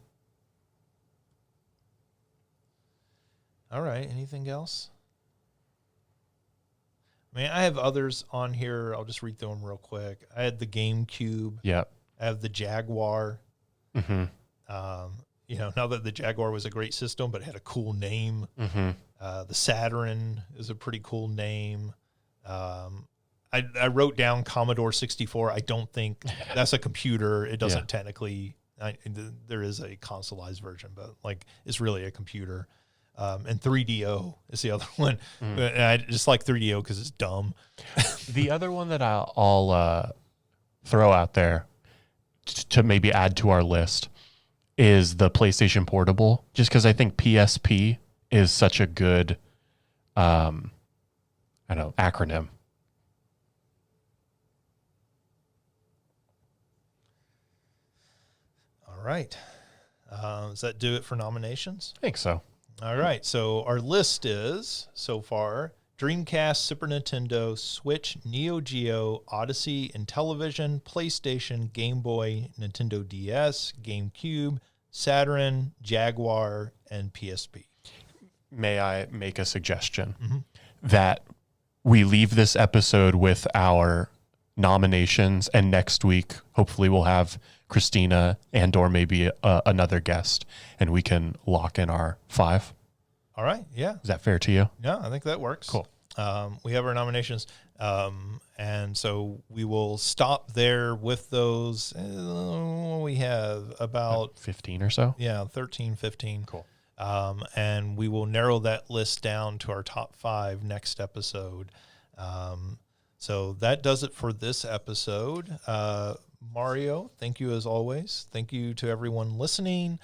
All right. Anything else? I mean, I have others on here. I'll just read through them real quick. I had the GameCube. Yeah. I have the Jaguar. Now that the Jaguar was a great system, but it had a cool name. Mm-hmm. The Saturn is a pretty cool name. I wrote down Commodore 64. I don't think that's a computer. It doesn't technically. There is a consoleized version, but like it's really a computer. And 3DO is the other one. And I just like 3DO because it's dumb. The other one that I'll throw out there to maybe add to our list is the PlayStation Portable, just because I think PSP is such a good, acronym. All right. Does that do it for nominations? I think so. All right. So our list is so far Dreamcast, Super Nintendo, Switch, Neo Geo, Odyssey, Intellivision, PlayStation, Game Boy, Nintendo DS, GameCube, Saturn, Jaguar, and PSP. May I make a suggestion that we leave this episode with our nominations, and next week, hopefully we'll have Christina and or maybe another guest, and we can lock in our 5. All right. Yeah. Is that fair to you? Yeah, I think that works. Cool. We have our nominations. And so we will stop there with those. We have about 15 or so. Yeah, 13, 15. Cool. And we will narrow that list down to our top 5 next episode. So that does it for this episode. Mario, thank you as always. Thank you to everyone listening.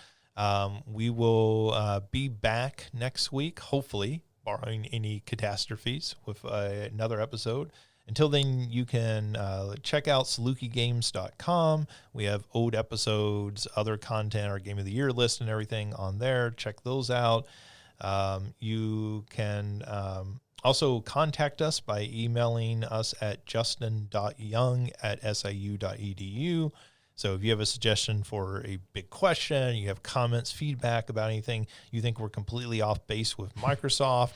We will be back next week, hopefully, barring any catastrophes, with another episode. Until then, you can check out SalukiGames.com. We have old episodes, other content, our Game of the Year list and everything on there. Check those out. You can also contact us by emailing us at justin.young@siu.edu. So if you have a suggestion for a big question, you have comments, feedback about anything, you think we're completely off base with Microsoft,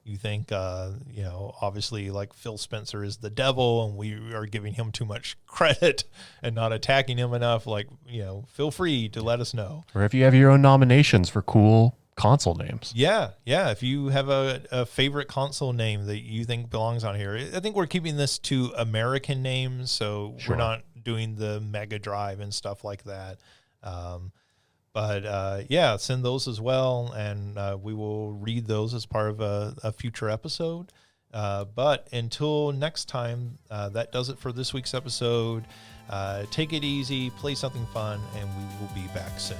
you think, obviously like Phil Spencer is the devil and we are giving him too much credit and not attacking him enough, feel free to let us know. Or if you have your own nominations for cool console names. Yeah. If you have a favorite console name that you think belongs on here, I think we're keeping this to American names, so we're not doing the Mega Drive and stuff like that. But send those as well, and we will read those as part of a future episode. But until next time, that does it for this week's episode. Take it easy, play something fun, and we will be back soon.